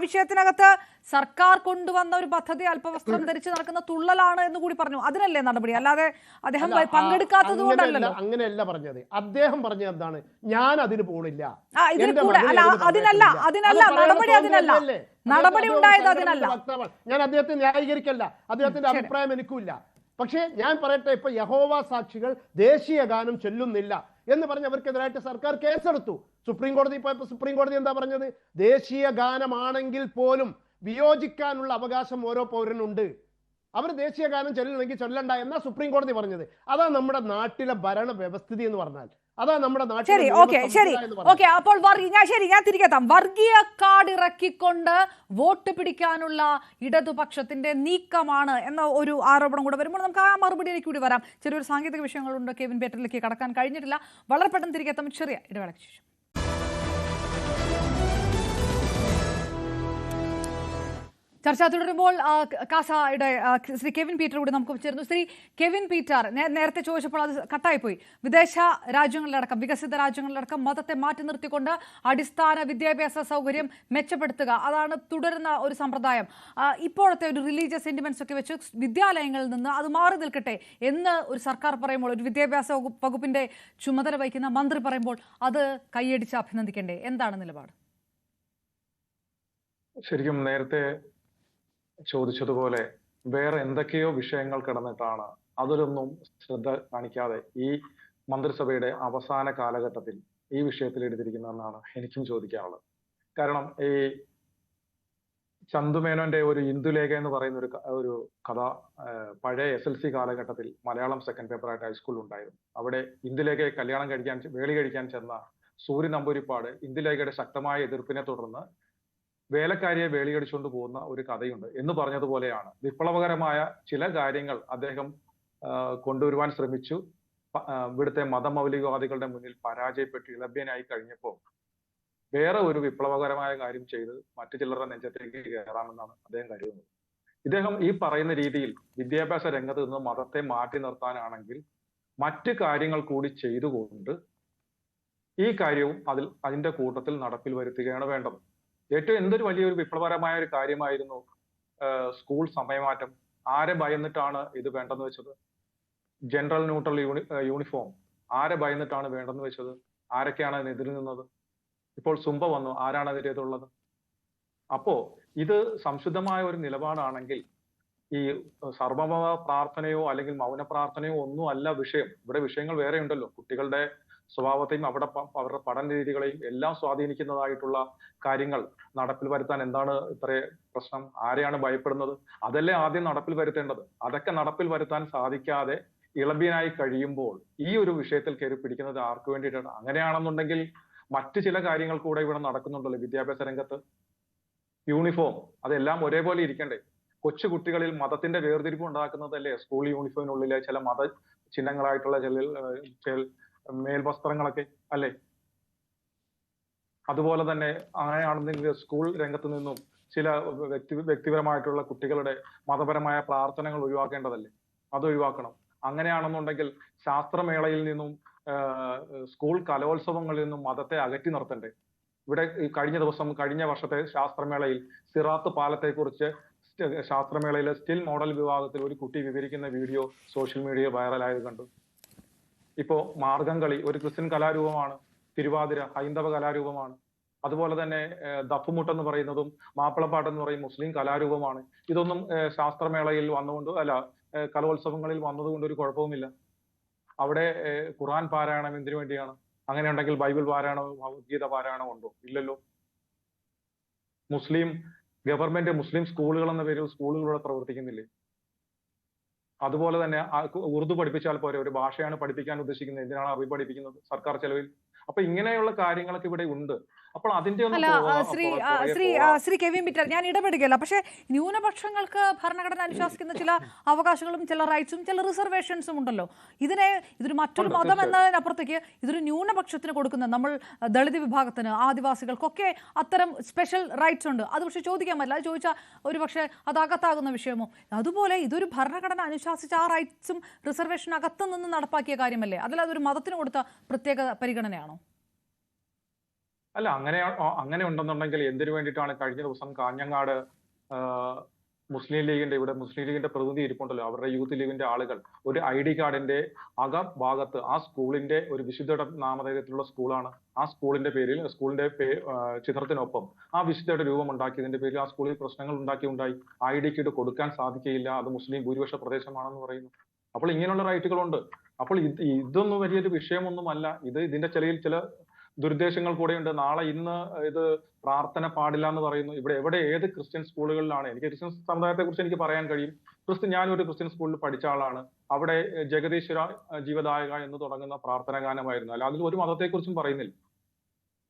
വിഷയത്തിനകത്ത് സർക്കാർ കൊണ്ടുവന്ന ഒരു പദ്ധതി അല്പവസ്ത്രം ധരിച്ച് നടക്കുന്ന തുള്ളലാണ് എന്ന് കൂടി പറഞ്ഞു. അതിനല്ലേ നടപടി, അല്ലാതെ അദ്ദേഹം പങ്കെടുക്കാത്തത് കൊണ്ടല്ലോ. അങ്ങനെയല്ല പറഞ്ഞത്. അദ്ദേഹം പറഞ്ഞത് എന്താണ്? ഞാൻ അതിന് പോണില്ല. നടപടി ഉണ്ടായത് അതിനല്ല. ഞാൻ അദ്ദേഹത്തെ ന്യായീകരിക്കല്ല, അദ്ദേഹത്തിന്റെ അഭിപ്രായം എനിക്കുമില്ല. പക്ഷേ ഞാൻ പറയട്ടെ, ഇപ്പൊ യഹോവ സാക്ഷികൾ ദേശീയ ഗാനം ചൊല്ലുന്നില്ല എന്ന് പറഞ്ഞ് അവർക്കെതിരായിട്ട് സർക്കാർ കേസെടുത്തു. സുപ്രീം കോടതി പോയപ്പോൾ സുപ്രീം കോടതി എന്താ പറഞ്ഞത്? ദേശീയ ഗാനമാണെങ്കിൽ പോലും വിയോജിക്കാനുള്ള അവകാശം ഓരോ പൗരനുണ്ട്. അവർ ദേശീയ ഗാനം ചൊല്ലണമെങ്കിൽ ചൊല്ലണ്ട എന്നാ സുപ്രീം കോടതി പറഞ്ഞത്. അതാ നമ്മുടെ നാട്ടിലെ ഭരണ വ്യവസ്ഥിതി എന്ന് പറഞ്ഞാൽ. അതാ നമ്മുടെ നാട്ടിൽ. അപ്പോൾ ഞാൻ തിരികെത്താം. വർഗീയ കാർഡ് ഇറക്കിക്കൊണ്ട് വോട്ട് പിടിക്കാനുള്ള ഇടതുപക്ഷത്തിന്റെ നീക്കമാണ് എന്ന ഒരു ആരോപണം കൂടെ വരുമ്പോൾ നമുക്ക് ആ മറുപടിയിലേക്ക് കൂടി വരാം. ചെറിയൊരു സാങ്കേതിക വിഷയങ്ങളുണ്ട്. കെവിൻ പേറ്ററിലേക്ക് കടക്കാൻ കഴിഞ്ഞിട്ടില്ല. വളരെ പെട്ടെന്ന് തിരികെത്താം ചെറിയ ഇടവേളയ്ക്ക് ശേഷം. ചർച്ച തുടരുമ്പോൾ കാസയുടെ ശ്രീ കെവിൻ പീറ്റർ കൂടി നമുക്ക് ചേർന്നു. ശ്രീ കെവിൻ പീറ്റർ, നേരത്തെ ചോദിച്ചപ്പോൾ അത് കട്ടായിപ്പോയി. വിദേശ രാജ്യങ്ങളിലടക്കം, വികസിത രാജ്യങ്ങളിലടക്കം മതത്തെ മാറ്റി നിർത്തിക്കൊണ്ട് അടിസ്ഥാന വിദ്യാഭ്യാസ സൗകര്യം മെച്ചപ്പെടുത്തുക, അതാണ് തുടരുന്ന ഒരു സമ്പ്രദായം. ഇപ്പോഴത്തെ ഒരു റിലീജിയസ് സെന്റിമെന്റ്സ് ഒക്കെ വെച്ച് വിദ്യാലയങ്ങളിൽ നിന്ന് അത് മാറി നിൽക്കട്ടെ എന്ന് ഒരു സർക്കാർ പറയുമ്പോൾ, ഒരു വിദ്യാഭ്യാസ വകുപ്പിന്റെ ചുമതല വഹിക്കുന്ന മന്ത്രി പറയുമ്പോൾ അത് കൈയടിച്ച് അഭിനന്ദിക്കേണ്ടേ? എന്താണ് നിലപാട്? ശരിക്കും നേരത്തെ ചോദിച്ചതുപോലെ വേറെ എന്തൊക്കെയോ വിഷയങ്ങൾ കിടന്നിട്ടാണ് അതിലൊന്നും ശ്രദ്ധ കാണിക്കാതെ ഈ മന്ത്രിസഭയുടെ അവസാന കാലഘട്ടത്തിൽ ഈ വിഷയത്തിൽ എടുത്തിരിക്കുന്നതെന്നാണ് എനിക്കും ചോദിക്കാനുള്ളത്. കാരണം ഈ ചന്തുമേനോന്റെ ഒരു ഇന്ദുലേഖ എന്ന് പറയുന്ന ഒരു കഥ പഴയ SLC കാലഘട്ടത്തിൽ മലയാളം സെക്കൻഡ് പേപ്പറായിട്ട് ഹൈസ്കൂളിൽ ഉണ്ടായിരുന്നു. അവിടെ ഇന്ദുലേഖയെ വേളി കഴിക്കാൻ ചെന്ന സൂര്യ നമ്പൂരിപ്പാട് ഇന്ദുലേഖയുടെ ശക്തമായ എതിർപ്പിനെ തുടർന്ന് വേലക്കാരിയെ വേളിയടിച്ചുകൊണ്ട് പോകുന്ന ഒരു കഥയുണ്ട്. എന്ന് പറഞ്ഞതുപോലെയാണ് വിപ്ലവകരമായ ചില കാര്യങ്ങൾ അദ്ദേഹം കൊണ്ടുവരുവാൻ ശ്രമിച്ചു. ഇവിടുത്തെ മതമൗലികവാദികളുടെ മുന്നിൽ പരാജയപ്പെട്ട് ഇളഭ്യനായി കഴിഞ്ഞപ്പോൾ വേറെ ഒരു വിപ്ലവകരമായ കാര്യം ചെയ്ത് മറ്റു ചിലരുടെ നെഞ്ചത്തേക്ക് കയറാമെന്നാണ് അദ്ദേഹം കരുതുന്നത്. ഇദ്ദേഹം ഈ പറയുന്ന രീതിയിൽ വിദ്യാഭ്യാസ രംഗത്ത് നിന്ന് മതത്തെ മാറ്റി നിർത്താനാണെങ്കിൽ മറ്റ് കാര്യങ്ങൾ കൂടി ചെയ്തുകൊണ്ട് ഈ കാര്യവും അതിന്റെ കൂട്ടത്തിൽ നടപ്പിൽ വരുത്തുകയാണ് വേണ്ടത്. ഏറ്റവും എന്തൊരു വലിയൊരു വിപ്ലവകരമായ ഒരു കാര്യമായിരുന്നു സ്കൂൾ സമയമാറ്റം. ആരെ ഭയന്നിട്ടാണ് ഇത് വേണ്ടെന്ന് വെച്ചത്? ജനറൽ ന്യൂട്രൽ യൂണിഫോം ആരെ ഭയന്നിട്ടാണ് വേണ്ടെന്ന് വെച്ചത്? ആരൊക്കെയാണ് അതിനെതിരെ നിന്നത്? ഇപ്പോൾ സുംബ വന്നു, ആരാണ് അതിനെതിരുള്ളത്? അപ്പോ ഇത് സംശുദ്ധമായ ഒരു നിലപാടാണെങ്കിൽ ഈ സർവമത പ്രാർത്ഥനയോ അല്ലെങ്കിൽ മൗന പ്രാർത്ഥനയോ ഒന്നും അല്ല വിഷയം. ഇവിടെ വിഷയങ്ങൾ വേറെ ഉണ്ടല്ലോ. കുട്ടികളുടെ സ്വഭാവത്തെയും അവരുടെ പഠന രീതികളെയും എല്ലാം സ്വാധീനിക്കുന്നതായിട്ടുള്ള കാര്യങ്ങൾ നടപ്പിൽ വരുത്താൻ എന്താണ് ഇത്ര പ്രശ്നം? ആരെയാണ് ഭയപ്പെടുന്നത്? അതല്ലേ ആദ്യം നടപ്പിൽ വരുത്തേണ്ടത്. അതൊക്കെ നടപ്പിൽ വരുത്താൻ സാധിക്കാതെ ഇളമ്പിയനായി കഴിയുമ്പോൾ ഈ ഒരു വിഷയത്തിൽ കയറി പിടിക്കുന്നത് ആർക്ക് വേണ്ടിയിട്ടാണ്? അങ്ങനെയാണെന്നുണ്ടെങ്കിൽ മറ്റു ചില കാര്യങ്ങൾ കൂടെ ഇവിടെ നടക്കുന്നുണ്ടല്ലോ വിദ്യാഭ്യാസ രംഗത്ത്. യൂണിഫോം അതെല്ലാം ഒരേപോലെ ഇരിക്കണ്ടേ? കൊച്ചു കുട്ടികളിൽ മതത്തിന്റെ വേർതിരിവ് ഉണ്ടാക്കുന്നതല്ലേ സ്കൂൾ യൂണിഫോമിനുള്ളിലെ ചില മത ചിഹ്നങ്ങളായിട്ടുള്ള ചില മേൽവസ്ത്രങ്ങളൊക്കെ അല്ലേ? അതുപോലെ തന്നെ അങ്ങനെയാണെന്നെങ്കിൽ സ്കൂൾ രംഗത്ത് നിന്നും ചില വ്യക്തിപരമായിട്ടുള്ള കുട്ടികളുടെ മതപരമായ പ്രാർത്ഥനകൾ ഒഴിവാക്കേണ്ടതല്ലേ? അത് ഒഴിവാക്കണം. അങ്ങനെയാണെന്നുണ്ടെങ്കിൽ ശാസ്ത്രമേളയിൽ നിന്നും സ്കൂൾ കലോത്സവങ്ങളിൽ നിന്നും മതത്തെ അകറ്റി നിർത്തണ്ടേ? ഇവിടെ കഴിഞ്ഞ വർഷത്തെ ശാസ്ത്രമേളയിൽ സിറാത്ത് പാലത്തെക്കുറിച്ച് ശാസ്ത്രമേളയിലെ സ്റ്റിൽ മോഡൽ വിഭാഗത്തിൽ ഒരു കുട്ടി വിവരിക്കുന്ന വീഡിയോ സോഷ്യൽ മീഡിയയിൽ വൈറലായത് കണ്ടു. ഇപ്പോ മാർഗംകളി ഒരു ക്രിസ്ത്യൻ കലാരൂപമാണ്, തിരുവാതിര ഹൈന്ദവ കലാരൂപമാണ്, അതുപോലെ തന്നെ ദഫുമുട്ടെന്ന് പറയുന്നതും മാപ്പിളപ്പാട്ട് എന്ന് പറയും മുസ്ലിം കലാരൂപമാണ്. ഇതൊന്നും ശാസ്ത്രമേളയിൽ വന്നുകൊണ്ട് കലോത്സവങ്ങളിൽ വന്നതുകൊണ്ട് ഒരു കുഴപ്പവുമില്ല. അവിടെ ഖുർആൻ പാരായണം എന്തിനു വേണ്ടിയാണ്? അങ്ങനെ ഉണ്ടെങ്കിൽ ബൈബിൾ പാരായണോ ഭഗവത്ഗീത പാരായണോ ഉണ്ടോ? ഇല്ലല്ലോ. ഗവൺമെന്റ് മുസ്ലിം സ്കൂളുകൾ എന്ന പേരിൽ സ്കൂളുകളിലൂടെ പ്രവർത്തിക്കുന്നില്ലേ? അതുപോലെ തന്നെ ഉറുദു പഠിപ്പിച്ചാൽ പോരെ? ഒരു ഭാഷയാണ് പഠിപ്പിക്കാൻ ഉദ്ദേശിക്കുന്നത്, എന്തിനാണ് അറബി പഠിപ്പിക്കുന്നത് സർക്കാർ ചെലവിൽ? അപ്പൊ ഇങ്ങനെയുള്ള കാര്യങ്ങളൊക്കെ ഇവിടെ ഉണ്ട്. അപ്പോൾ അതിന്റെ ശ്രീ കെവിൻ പീറ്റർ, ഞാൻ ഇടപെടുകയല്ല, പക്ഷേ ന്യൂനപക്ഷങ്ങൾക്ക് ഭരണഘടന അനുശാസിക്കുന്ന ചില അവകാശങ്ങളും ചില റൈറ്റ്സും ചില റിസർവേഷൻസും ഉണ്ടല്ലോ. ഇതൊരു മറ്റൊരു മതം എന്നതിനപ്പുറത്തേക്ക് ഇതൊരു ന്യൂനപക്ഷത്തിന് കൊടുക്കുന്ന, നമ്മൾ ദളിത് വിഭാഗത്തിന്, ആദിവാസികൾക്കൊക്കെ അത്തരം സ്പെഷ്യൽ റൈറ്റ്സ് ഉണ്ട്. അത് പക്ഷേ ചോദിക്കാൻ പറ്റില്ല. അത് ചോദിച്ചാൽ ഒരു പക്ഷേ അത് അകത്താകുന്ന വിഷയമോ? അതുപോലെ ഇതൊരു ഭരണഘടന അനുശാസിച്ച ആ റൈറ്റ്സും റിസർവേഷൻ അകത്തു നിന്ന് നടപ്പാക്കിയ കാര്യമല്ലേ? അതിൽ അതൊരു മതത്തിന് കൊടുത്ത പ്രത്യേക പരിഗണനയാണോ? അല്ല, അങ്ങനെ ഉണ്ടെന്നുണ്ടെങ്കിൽ എന്തിനു വേണ്ടിയിട്ടാണ് കഴിഞ്ഞ ദിവസം കാഞ്ഞങ്ങാട് മുസ്ലിം ലീഗിന്റെ പ്രതിനിധി ഇരിപ്പുണ്ടല്ലോ, അവരുടെ യൂത്ത് ലീഗിന്റെ ആളുകൾ ഒരു ID കാർഡിന്റെ അകഭാഗത്ത് ആ സ്കൂളിന്റെ ഒരു വിശുദ്ധയുടെ നാമധേയത്തിലുള്ള സ്കൂളാണ്, ആ സ്കൂളിന്റെ ചിത്രത്തിനൊപ്പം ആ വിശുദ്ധയുടെ രൂപം ഉണ്ടാക്കിയതിന്റെ പേരിൽ ആ സ്കൂളിൽ പ്രശ്നങ്ങൾ ഉണ്ടായി. ID കാർഡ് കൊടുക്കാൻ സാധിക്കുകയില്ല, അത് മുസ്ലിം ഭൂരിപക്ഷ പ്രദേശമാണെന്ന് പറയുന്നു. അപ്പോൾ ഇങ്ങനെയുള്ള റൈറ്റുകളുണ്ട്. അപ്പോൾ ഇതൊന്നും വലിയൊരു വിഷയമൊന്നുമല്ല. ഇതിന്റെ ചില ദുരുദ്ദേശങ്ങൾ കൂടെയുണ്ട്. ഇന്ന് ഇത് പ്രാർത്ഥന പാടില്ല എന്ന് പറയുന്നു. ഇവിടെ ഏത് ക്രിസ്ത്യൻ സ്കൂളുകളിലാണ്? എനിക്ക് ക്രിസ്ത്യൻ സമുദായത്തെ കുറിച്ച് എനിക്ക് പറയാൻ കഴിയും. ഞാനൊരു ക്രിസ്ത്യൻ സ്കൂളിൽ പഠിച്ച ആളാണ്. അവിടെ ജഗദീശ്വര ജീവദായക എന്ന് തുടങ്ങുന്ന പ്രാർത്ഥന ഗാനമായിരുന്നു. അല്ല, അതിൽ ഒരു മതത്തെക്കുറിച്ചും പറയുന്നില്ല.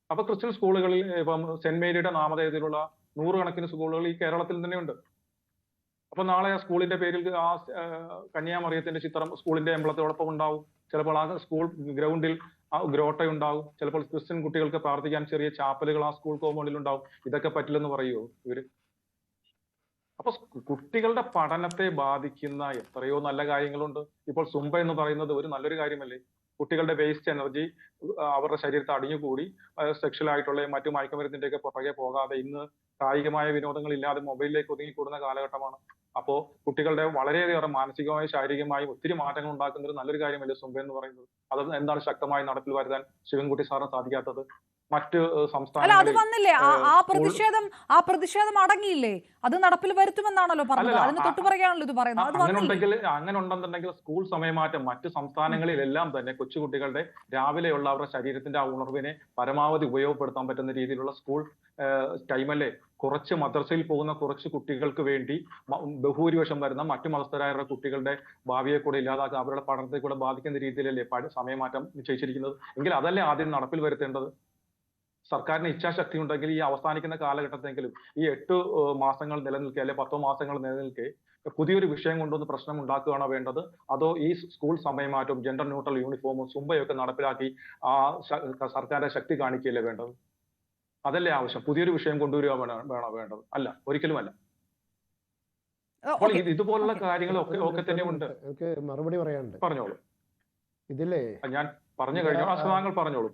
അപ്പൊ ക്രിസ്ത്യൻ സ്കൂളുകളിൽ ഇപ്പം സെന്റ് മേരിയുടെ നാമധേയത്തിലുള്ള 100 കണക്കിന് സ്കൂളുകൾ ഈ കേരളത്തിൽ തന്നെയുണ്ട്. അപ്പൊ നാളെ ആ സ്കൂളിന്റെ പേരിൽ ആ കന്യാമറിയത്തിന്റെ ചിത്രം സ്കൂളിന്റെ എംബ്ലത്തോടൊപ്പം ഉണ്ടാവും. ചിലപ്പോൾ ആ സ്കൂൾ ഗ്രൗണ്ടിൽ ആ ഗ്രോട്ടയുണ്ടാവും. ചിലപ്പോൾ ക്രിസ്ത്യൻ കുട്ടികൾക്ക് പ്രാർത്ഥിക്കാൻ ചെറിയ ചാപ്പലുകൾ ആ സ്കൂൾ കോമ്പൗണ്ടിൽ ഉണ്ടാവും. ഇതൊക്കെ പറ്റില്ലെന്ന് പറയുമോ ഇവര്? അപ്പൊ കുട്ടികളുടെ പഠനത്തെ ബാധിക്കുന്ന എത്രയോ നല്ല കാര്യങ്ങളുണ്ട്. ഇപ്പോൾ സുംബ എന്ന് പറയുന്നത് ഒരു നല്ലൊരു കാര്യമല്ലേ? കുട്ടികളുടെ വേസ്റ്റ് എനർജി അവരുടെ ശരീരത്തെ അടിഞ്ഞുകൂടി സെക്ഷൽ ആയിട്ടുള്ള മറ്റു മയക്കുമരുന്നിന്റെ ഒക്കെ പുറകെ പോകാതെ ഇന്ന് കായികമായ വിനോദങ്ങൾ ഇല്ലാതെ മൊബൈലിലേക്ക് ഒതുങ്ങിക്കൂടുന്ന കാലഘട്ടമാണ്. അപ്പോ കുട്ടികളുടെ വളരെയേറെ മാനസികമായും ശാരീരികമായും ഒത്തിരി മാറ്റങ്ങൾ ഉണ്ടാക്കുന്ന ഒരു നല്ലൊരു കാര്യമല്ലേ സുംബ എന്ന് പറയുന്നത്? അത് എന്താണ് ശക്തമായി നടപ്പിൽ വരുത്താൻ ശിവൻകുട്ടി സാറിന് സാധിക്കാത്തത്? മറ്റ് അല്ല, അത് വന്നില്ലേ? ആ പ്രതിഷേധം അടങ്ങിയില്ലേ? അത് നടപ്പിൽ വരുത്തുമെന്നാണല്ലോ പറഞ്ഞത്. അതിന് തൊട്ടുപുറകെയാണല്ലോ ഇത് പറയുന്നത്. അങ്ങനെ ഉണ്ടെന്നുണ്ടെങ്കിൽ സ്കൂൾ സമയമാറ്റം മറ്റു സംസ്ഥാനങ്ങളിലെല്ലാം തന്നെ കൊച്ചുകുട്ടികളുടെ രാവിലെയുള്ള അവരുടെ ശരീരത്തിന്റെ ആ ഉണർവിനെ പരമാവധി ഉപയോഗപ്പെടുത്താൻ പറ്റുന്ന രീതിയിലുള്ള സ്കൂൾ ടൈമല്ലേ? കുറച്ച് മദ്രസയിൽ പോകുന്ന കുറച്ച് കുട്ടികൾക്ക് വേണ്ടി ബഹുഭൂരിപക്ഷം വരുന്ന മറ്റു മതസ്ഥരായ കുട്ടികളുടെ ഭാവിയെ കൂടെ ഇല്ലാതാക്കുക, അവരുടെ പഠനത്തെ കൂടെ ബാധിക്കുന്ന രീതിയിലല്ലേ സമയമാറ്റം നിശ്ചയിച്ചിരിക്കുന്നത്? എങ്കിൽ അതല്ലേ ആദ്യം നടപ്പിൽ വരുത്തേണ്ടത്? സർക്കാരിന് ഇച്ഛാശക്തി ഉണ്ടെങ്കിൽ ഈ അവസാനിക്കുന്ന കാലഘട്ടത്തെങ്കിലും ഈ 8 മാസങ്ങൾ നിലനിൽക്കെ അല്ലെ 10 മാസങ്ങൾ നിലനിൽക്കെ പുതിയൊരു വിഷയം കൊണ്ടൊന്ന് പ്രശ്നം ഉണ്ടാക്കുകയാണോ വേണ്ടത്? അതോ ഈ സ്കൂൾ സമയമാറ്റവും ജെൻഡർ ന്യൂട്രൽ യൂണിഫോമും സുംബയൊക്കെ നടപ്പിലാക്കി ആ സർക്കാരിന്റെ ശക്തി കാണിക്കുകയല്ലേ വേണ്ടത്? അതല്ലേ ആവശ്യം? പുതിയൊരു വിഷയം കൊണ്ടുവരിക വേണോ വേണ്ടത്? അല്ല, ഒരിക്കലുമല്ല. അപ്പോൾ ഓക്കെ ഇതുപോലുള്ള ഓക്കെ കാര്യങ്ങളൊക്കെ ഒക്കെ തന്നെ ഉണ്ട്. എനിക്ക് മറുപടി പറയാനുണ്ട് പറഞ്ഞോളൂ. ഇതിലേ. ഞാൻ പറഞ്ഞു കഴിഞ്ഞു. താങ്കൾ പറഞ്ഞോളൂ.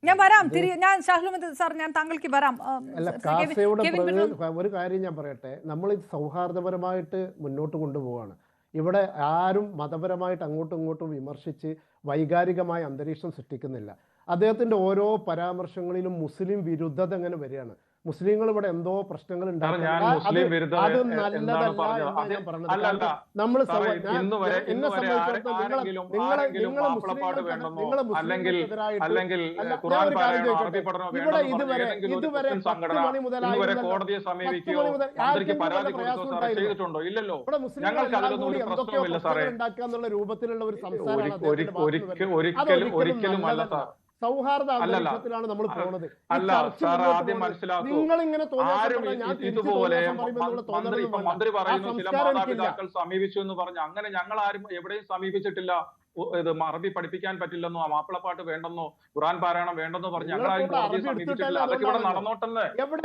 ഞാൻ വരാം ഇത് ഞാൻ ഷാഹുൽ ഹമീദ് സാർ ഞാൻ താങ്കൾക്ക് വരാം. അല്ല, ശ്രീ കാസയുടെ കെവിൻ പീറ്റർ ഒരു കാര്യം ഞാൻ പറയട്ടെ. നമ്മൾ ഇത് സൗഹാർദ്ദപരമായിട്ട് മുന്നോട്ട് കൊണ്ടുപോവാണ്. ഇവിടെ ആരും മതപരമായിട്ട് അങ്ങോട്ടും ഇങ്ങോട്ടും വിമർശിച്ച് വൈകാരികമായ അന്തരീക്ഷം സൃഷ്ടിക്കുന്നില്ല. അദ്ദേഹത്തിന്റെ ഓരോ പരാമർശങ്ങളിലും മുസ്ലിം വിരുദ്ധത അങ്ങനെ വരികയാണ്. മുസ്ലിങ്ങൾ ഇവിടെ എന്തോ പ്രശ്നങ്ങൾ ഞാൻ ഉണ്ടാക്കുന്നത് മുസ്ലിം വിരുദ്ധത അത് എന്താണ് നല്ലതല്ല പറഞ്ഞത്? എന്നാണ് ഞാൻ പറഞ്ഞത്. അല്ലല്ല കാരണം നമ്മൾ സാറേ, ഇന്ന് വരെ എന്നെ സംബന്ധിച്ചിടത്തോളം ആരെങ്കിലും മാപ്പിളപ്പാട്ട് വേണ്ടെന്നോ അല്ലെങ്കിൽ ഖുർആൻ പാരായണോ അറബി പഠനമോ വേണ്ടെന്നോ പറഞ്ഞ ഏതെങ്കിലും ഒരു മുസ്ലിം സംഘടന ഇന്ന് വരെ കോടതിയെ സമീപിക്കുകയോ മന്ത്രിക്ക് പരാതി കൊടുക്കുകയോ സാറേ ചെയ്തിട്ടുണ്ടോ? ഇല്ലല്ലോ. ഞങ്ങൾക്ക് അതിലൊന്നും ഒരു പ്രശ്നവുമില്ല സാറേ. ഉണ്ടാക്കാന്നുള്ള രൂപത്തിലുള്ള ഒരു ഒരിക്കലും അല്ല സാർ. സൗഹാർദ്ദ അന്തരീക്ഷത്തിലാണ് നമ്മൾ പോകുന്നത്. അല്ല സാർ, ആദ്യം മനസ്സിലാക്കൂ. നിങ്ങൾ ഇങ്ങനെ ആരും ഇതുപോലെ മന്ത്രി പറയുന്നു ചില മാതാപിതാക്കൾ സമീപിച്ചു എന്ന് പറഞ്ഞു. അങ്ങനെ ഞങ്ങൾ ആരും എവിടെയും സമീപിച്ചിട്ടില്ല. ഇത് അറബി പഠിപ്പിക്കാൻ പറ്റില്ലെന്നോ മാപ്പിളപ്പാട്ട് വേണ്ടെന്നോ ഖുർആൻ പാരായണം വേണ്ടെന്നോ പറഞ്ഞ് ഞങ്ങൾ ആരും കോടതിയെ സമീപിച്ചിട്ടില്ല. അതൊക്കെ ഇവിടെ നടന്നോട്ടെന്ന്.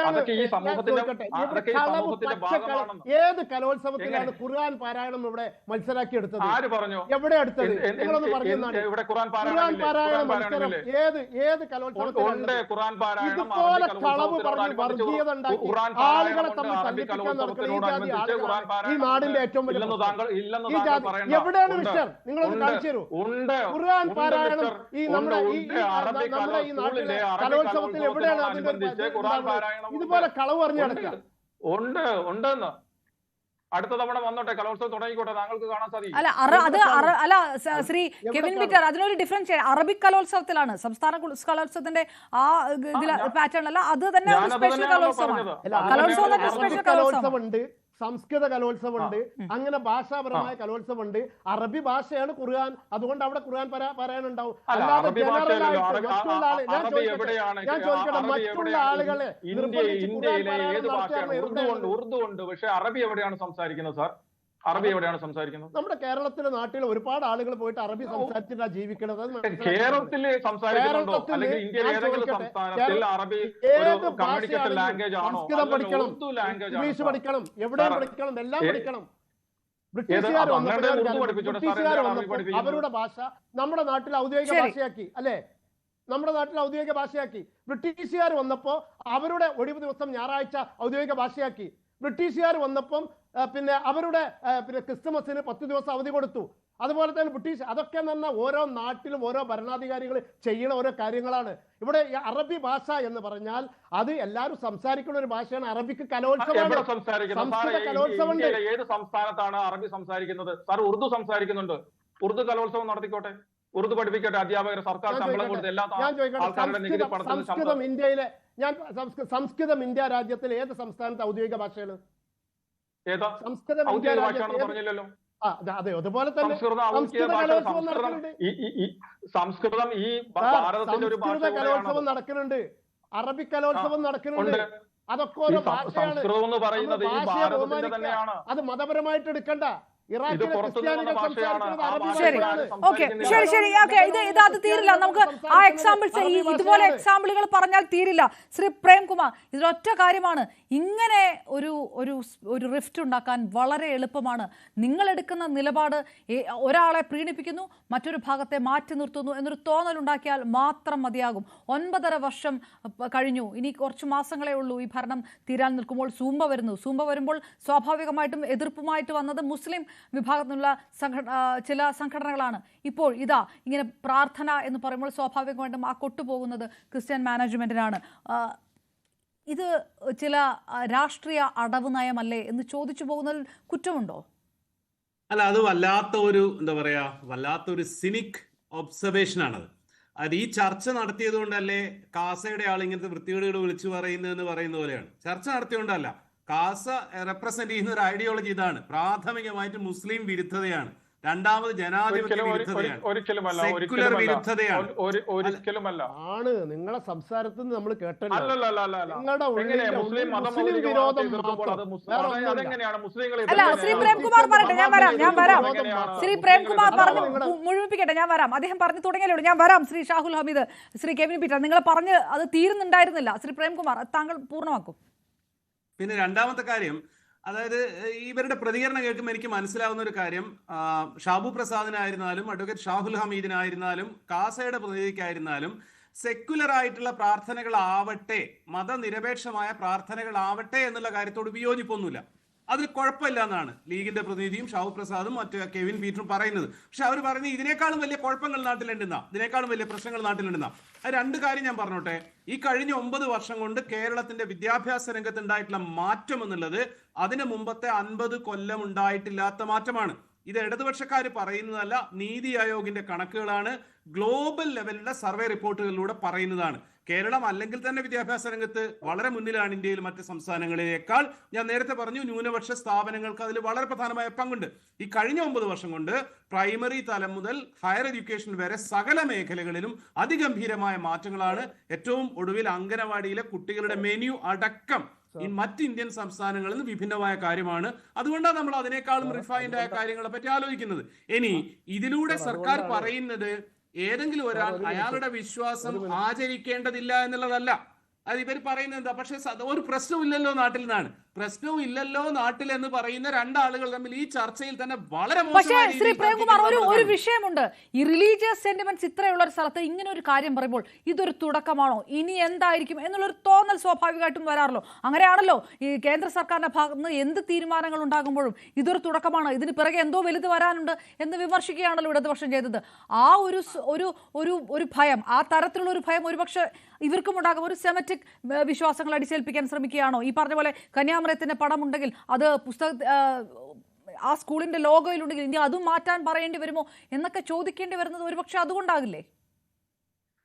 അതൊക്കെ ഈ സമൂഹത്തിന്റെ ഭാഗമാണെന്ന്. ഏത് കലോത്സവത്തിലാണ് ഖുർആൻ പാരായണം ഇവിടെ മത്സരാക്കി എടുത്തത്? ആര് പറഞ്ഞു? എവിടെ എടുത്തത്? ഇവിടെ ഖുർആൻ പാരായണം മത്സരം ഏത് കലോത്സവത്തിലാണ്? ഉണ്ട് ഖുർആൻ പാരായണം. ഇതുപോലെ കളവ് പറഞ്ഞ് വർഗീയത ഉണ്ടാക്കി ആളുകളെ തമ്മിൽ തല്ലിപ്പിക്കാൻ നടക്കുന്ന ഈ നാടിന്റെ ഏറ്റവും വലിയ എവിടെയാണ് മിസ്റ്റർ? നിങ്ങളൊന്ന് കാണിച്ചു തരൂ. ഖുർആൻ പാരായണം ഈ നമ്മുടെ ഈ നാട്ടിലെ കലോത്സവത്തിൽ എവിടെയാണ് അതിന്റെ ഇതുപോലെ കളവ് പറഞ്ഞു നടക്കുക? ഉണ്ടെന്ന് അടുത്ത തവണ വന്നോട്ടെ, കലോത്സവം തുടങ്ങിക്കോട്ടെ, താങ്കൾക്ക് കാണാൻ സാധിക്കും. അല്ല ശ്രീ കെവിൻ പീറ്റർ, അതിനൊരു ഡിഫറൻസ് അറബിക് കലോത്സവത്തിലാണ്. സംസ്ഥാന കലോത്സവത്തിന്റെ ആ പാറ്റേൺ അല്ല, അത് തന്നെ സ്പെഷ്യൽ കലോത്സവമാണ്. സ്പെഷ്യൽ കലോത്സവമുണ്ട്, സംസ്കൃത കലോത്സവമുണ്ട്, അങ്ങനെ ഭാഷാപരമായ കലോത്സവമുണ്ട്. അറബി ഭാഷയാണ് ഖുർആൻ, അതുകൊണ്ട് അവിടെ ഖുർആൻ പാരായണം ഉണ്ടാവും. അല്ലാതെ ജനറൽ ആയിട്ട് മറ്റുള്ള ആളുകളെ ഉറുദു ഉണ്ട്, പക്ഷെ അറബി എവിടെയാണ് സംസാരിക്കുന്നത് സാർ? അറബി എവിടെയാണ് സംസാരിക്കുന്നത്? നമ്മുടെ കേരളത്തിലെ നാട്ടിൽ ഒരുപാട് ആളുകൾ പോയിട്ട് അറബി സംസാരിച്ചിട്ടാണ് ജീവിക്കുന്നത്. കേരളത്തിൽ സംസാരിക്കുന്നുണ്ടോ? അല്ലെങ്കിൽ ഇന്ത്യയിൽ ഏതെങ്കിലും സംസ്ഥാനത്തിൽ അറബി ഒരു കമ്മ്യൂണിക്കേഷൻ ലാംഗ്വേജ് ആണോ? സംസ്കൃതം പഠിക്കണം, ഇംഗ്ലീഷ് പഠിക്കണം, എവിടെയും പഠിക്കണം, എല്ലാം പഠിക്കണം. ബ്രിട്ടീഷുകാർ അവരുടെ ഭാഷ നമ്മുടെ നാട്ടിൽ ഔദ്യോഗിക ഭാഷയാക്കി, അല്ലെ? നമ്മുടെ നാട്ടിൽ ഔദ്യോഗിക ഭാഷയാക്കി. ബ്രിട്ടീഷുകാർ വന്നപ്പോ അവരുടെ ഒഴിവ് ദിവസം ഞായറാഴ്ച ഔദ്യോഗിക ഭാഷയാക്കി. ബ്രിട്ടീഷുകാർ വന്നപ്പം പിന്നെ അവരുടെ ക്രിസ്തുമസിന് 10 ദിവസം അവധി കൊടുത്തു. അതുപോലെ തന്നെ ബ്രിട്ടീഷ് അതൊക്കെ എന്ന് പറഞ്ഞാൽ ഓരോ നാട്ടിലും ഓരോ ഭരണാധികാരികൾ ചെയ്യുന്ന ഓരോ കാര്യങ്ങളാണ്. ഇവിടെ അറബി ഭാഷ എന്ന് പറഞ്ഞാൽ അത് എല്ലാവരും സംസാരിക്കുന്ന ഒരു ഭാഷയാണ്. അറബിക്ക് കലോത്സവമാണ്. ഏത് സംസ്ഥാനത്താണ് അറബി സംസാരിക്കുന്നത്? സാർ ഉറുദു സംസാരിക്കുന്നുണ്ട്. ഉറുദു കലോത്സവം നടത്തിക്കോട്ടെ, ഉറുദു പഠിപ്പിക്കട്ടെ. അധ്യാപകർ സർക്കാർ ശമ്പളം കൊടുത്ത് എല്ലാ സംസ്കൃതം ഇന്ത്യയിലെ സംസ്കൃതം ഇന്ത്യ രാജ്യത്തിലെ ഏത് സംസ്ഥാനത്തെ ഔദ്യോഗിക ഭാഷയാണ്? സംസ്കൃതം ഇന്ത്യ രാജ്യത്തിലെ പറഞ്ഞില്ലല്ലോ. അതെ, അതുപോലെ തന്നെ സംസ്കൃതം ഈ സംസ്കൃത കലോത്സവം നടക്കുന്നുണ്ട്, അറബിക് കലോത്സവം നടക്കുന്നുണ്ട്. അതൊക്കെ ഓരോ ഭാഷയാണ്. അത് മതപരമായിട്ട് എടുക്കണ്ട. അത് തീരില്ല. നമുക്ക് ആ എക്സാമ്പിൾസ് ഇതുപോലെ എക്സാമ്പിളുകൾ പറഞ്ഞാൽ തീരില്ല. ശ്രീ പ്രേംകുമാർ, ഇതിലൊറ്റ കാര്യമാണ്, ഇങ്ങനെ ഒരു റിഫ്റ്റ് ഉണ്ടാക്കാൻ വളരെ എളുപ്പമാണ്. നിങ്ങൾ എടുക്കുന്ന നിലപാട് ഒരാളെ പ്രീണിപ്പിക്കുന്നു, മറ്റൊരു ഭാഗത്തെ മാറ്റി നിർത്തുന്നു എന്നൊരു തോന്നലുണ്ടാക്കിയാൽ മാത്രം മതിയാകും. 9.5 വർഷം കഴിഞ്ഞു, ഇനി കുറച്ച് മാസങ്ങളേ ഉള്ളൂ ഈ ഭരണം തീരാൻ നിൽക്കുമ്പോൾ. സൂംബ വരുമ്പോൾ സ്വാഭാവികമായിട്ടും എതിർപ്പുമായിട്ട് വന്നത് മുസ്ലിം വിഭാഗത്തിലുള്ള ചില സംഘടനകളാണ്. ഇപ്പോൾ ഇതാ ഇങ്ങനെ പ്രാർത്ഥന എന്ന് പറയുമ്പോൾ സ്വാഭാവികമായിട്ടും ആ കൊട്ടുപോകുന്നത് ക്രിസ്ത്യൻ മാനേജ്മെന്റിനാണ്. ഇത് ചില രാഷ്ട്രീയ അടവ് നയമല്ലേ എന്ന് ചോദിച്ചു പോകുന്നതിൽ കുറ്റമുണ്ടോ? അല്ല, അത് വല്ലാത്തൊരു സിനിക് ഒബ്സർവേഷൻ ആണത്. അത് ഈ ചർച്ച നടത്തിയത് കൊണ്ടല്ലേ കാസയുടെ ആൾ ഇങ്ങനത്തെ വൃത്തികേടുകൾ വിളിച്ചു പറയുന്നതെന്ന് പറയുന്ന പോലെയാണ്. ചർച്ച നടത്തിയോണ്ടല്ല. കാസ റെപ്രസെന്റ് ചെയ്യുന്ന ഒരു ഐഡിയോളജി ഇതാണ്. പ്രാഥമികമായിട്ട് മുസ്ലിം വിരുദ്ധതയാണ്, രണ്ടാമത് ജനാധിപത്യ വിരുദ്ധതയാണ്, സെക്യുലർ വിരുദ്ധതയാണ്. ആണ് നിങ്ങളെ സംസാരത്തിൽ നിന്ന് നമ്മൾ കേട്ടല്ലോ. അല്ല, ശ്രീ പ്രേംകുമാർ പറയട്ടെ, ഞാൻ വരാം. ശ്രീ പ്രേംകുമാർ പറഞ്ഞു മുഴുമിപ്പിക്കട്ടെ, ഞാൻ വരാം. അദ്ദേഹം പറഞ്ഞു തുടങ്ങിയല്ലോ, ഞാൻ വരാം. ശ്രീ ഷാഹുൽ ഹമീദ്, ശ്രീ കെവിൻ പീറ്റർ, നിങ്ങൾ പറഞ്ഞ് അത് തീരുന്നുണ്ടായിരുന്നില്ല. ശ്രീ പ്രേംകുമാർ, താങ്കൾ പൂർണ്ണമാക്കും. പിന്നെ രണ്ടാമത്തെ കാര്യം, അതായത് ഇവരുടെ പ്രതികരണം കേൾക്കുമ്പോൾ എനിക്ക് മനസ്സിലാവുന്ന ഒരു കാര്യം, ഷാബു പ്രസാദിനായിരുന്നാലും അഡ്വക്കേറ്റ് ഷാഹുൽ ഹമീദിനായിരുന്നാലും കാസയുടെ പ്രതിനിധിക്കായിരുന്നാലും സെക്യുലർ ആയിട്ടുള്ള പ്രാർത്ഥനകളാവട്ടെ, മതനിരപേക്ഷമായ പ്രാർത്ഥനകളാവട്ടെ എന്നുള്ള കാര്യത്തോട് വിയോജിപ്പൊന്നുമില്ല. അതിൽ കുഴപ്പമില്ല എന്നാണ് ലീഗിന്റെ പ്രതിനിധിയും ഷാഹു പ്രസാദും മറ്റു കെവിൻ പീറ്ററും പറയുന്നത്. പക്ഷെ അവർ പറയുന്നത് ഇതിനേക്കാളും വലിയ കുഴപ്പങ്ങൾ നാട്ടിലുണ്ടെന്നാ, ഇതിനേക്കാളും വലിയ പ്രശ്നങ്ങൾ നാട്ടിലുണ്ടെന്നാ. അത് രണ്ട് കാര്യം ഞാൻ പറഞ്ഞോട്ടെ. ഈ കഴിഞ്ഞ 9 വർഷം കൊണ്ട് കേരളത്തിന്റെ വിദ്യാഭ്യാസ രംഗത്ത് ഉണ്ടായിട്ടുള്ള മാറ്റം എന്നുള്ളത് അതിന് മുമ്പത്തെ 50 കൊല്ലം ഉണ്ടായിട്ടില്ലാത്ത മാറ്റമാണ്. ഇത് ഇടതുപക്ഷക്കാർ പറയുന്നതല്ല, നീതി ആയോഗിന്റെ കണക്കുകളാണ്, ഗ്ലോബൽ ലെവലിലുള്ള സർവേ റിപ്പോർട്ടുകളിലൂടെ പറയുന്നതാണ്. കേരളം അല്ലെങ്കിൽ തന്നെ വിദ്യാഭ്യാസ രംഗത്ത് വളരെ മുന്നിലാണ് ഇന്ത്യയിൽ മറ്റ് സംസ്ഥാനങ്ങളിലേക്കാൾ. ഞാൻ നേരത്തെ പറഞ്ഞു, ന്യൂനപക്ഷ സ്ഥാപനങ്ങൾക്ക് അതിൽ വളരെ പ്രധാനമായ പങ്കുണ്ട്. ഈ കഴിഞ്ഞ 9 വർഷം കൊണ്ട് പ്രൈമറി തലം മുതൽ ഹയർ എഡ്യൂക്കേഷൻ വരെ സകല മേഖലകളിലും അതിഗംഭീരമായ മാറ്റങ്ങളാണ്. ഏറ്റവും ഒടുവിൽ അംഗനവാടിയിലെ കുട്ടികളുടെ മെനു അടക്കം ഈ മറ്റ് ഇന്ത്യൻ സംസ്ഥാനങ്ങളിൽ നിന്ന് വിഭിന്നമായ കാര്യമാണ്. അതുകൊണ്ടാണ് നമ്മൾ അതിനേക്കാളും റിഫൈൻഡ് ആയ കാര്യങ്ങളെ പറ്റി ആലോചിക്കുന്നത്. ഇനി ഇതിലൂടെ സർക്കാർ പറയുന്നത് ഏതെങ്കിലും ഒരാൾ അയാളുടെ വിശ്വാസം ആചരിക്കേണ്ടതില്ല എന്നുള്ളതല്ല. അത് ഇവർ പറയുന്നത് എന്താ, പക്ഷെ ഒരു പ്രശ്നവും ഇല്ലല്ലോ നാട്ടിൽ നിന്നാണ്. പ്രശ്നവും ഇല്ലല്ലോ നാട്ടിൽ എന്ന് പറയുന്ന രണ്ടാളുകൾ തമ്മിൽ ഈ ചർച്ചയിൽ തന്നെ വളരെ പക്ഷേ ശ്രീ പ്രേംകുമാർ, ഒരു വിഷയമുണ്ട്. ഈ റിലീജിയസ് സെന്റിമെന്റ്സ് ഇത്രയുള്ള ഒരു സ്ഥലത്ത് ഇങ്ങനെ ഒരു കാര്യം പറയുമ്പോൾ ഇതൊരു തുടക്കമാണോ, ഇനി എന്തായിരിക്കും എന്നുള്ളൊരു തോന്നൽ സ്വാഭാവികമായിട്ടും വരാറല്ലോ. അങ്ങനെയാണല്ലോ ഈ കേന്ദ്ര സർക്കാരിന്റെ ഭാഗത്ത് നിന്ന് എന്ത് തീരുമാനങ്ങൾ ഉണ്ടാകുമ്പോഴും ഇതൊരു തുടക്കമാണ്, ഇതിന് പിറകെ എന്തോ വലുത് വരാനുണ്ട് എന്ന് വിമർശിക്കുകയാണല്ലോ ഇടതുപക്ഷം ചെയ്തത്. ആ ഒരു ഭയം, ആ തരത്തിലുള്ള ഒരു ഭയം ഒരുപക്ഷെ ഇവർക്കും ഉണ്ടാകും. ഒരു സെമറ്റിക് വിശ്വാസങ്ങൾ അടിച്ചേൽപ്പിക്കാൻ ശ്രമിക്കുകയാണോ? ഈ പറഞ്ഞ പോലെ കന്യാമറിയത്തിന്റെ പടമുണ്ടെങ്കിൽ അത് ആ സ്കൂളിന്റെ ലോഗോയിലുണ്ടെങ്കിൽ ഇനി അതും മാറ്റാൻ പറയേണ്ടി വരുമോ എന്നൊക്കെ ചോദിക്കേണ്ടി വരുന്നത് ഒരുപക്ഷെ അതുകൊണ്ടാകില്ലേ?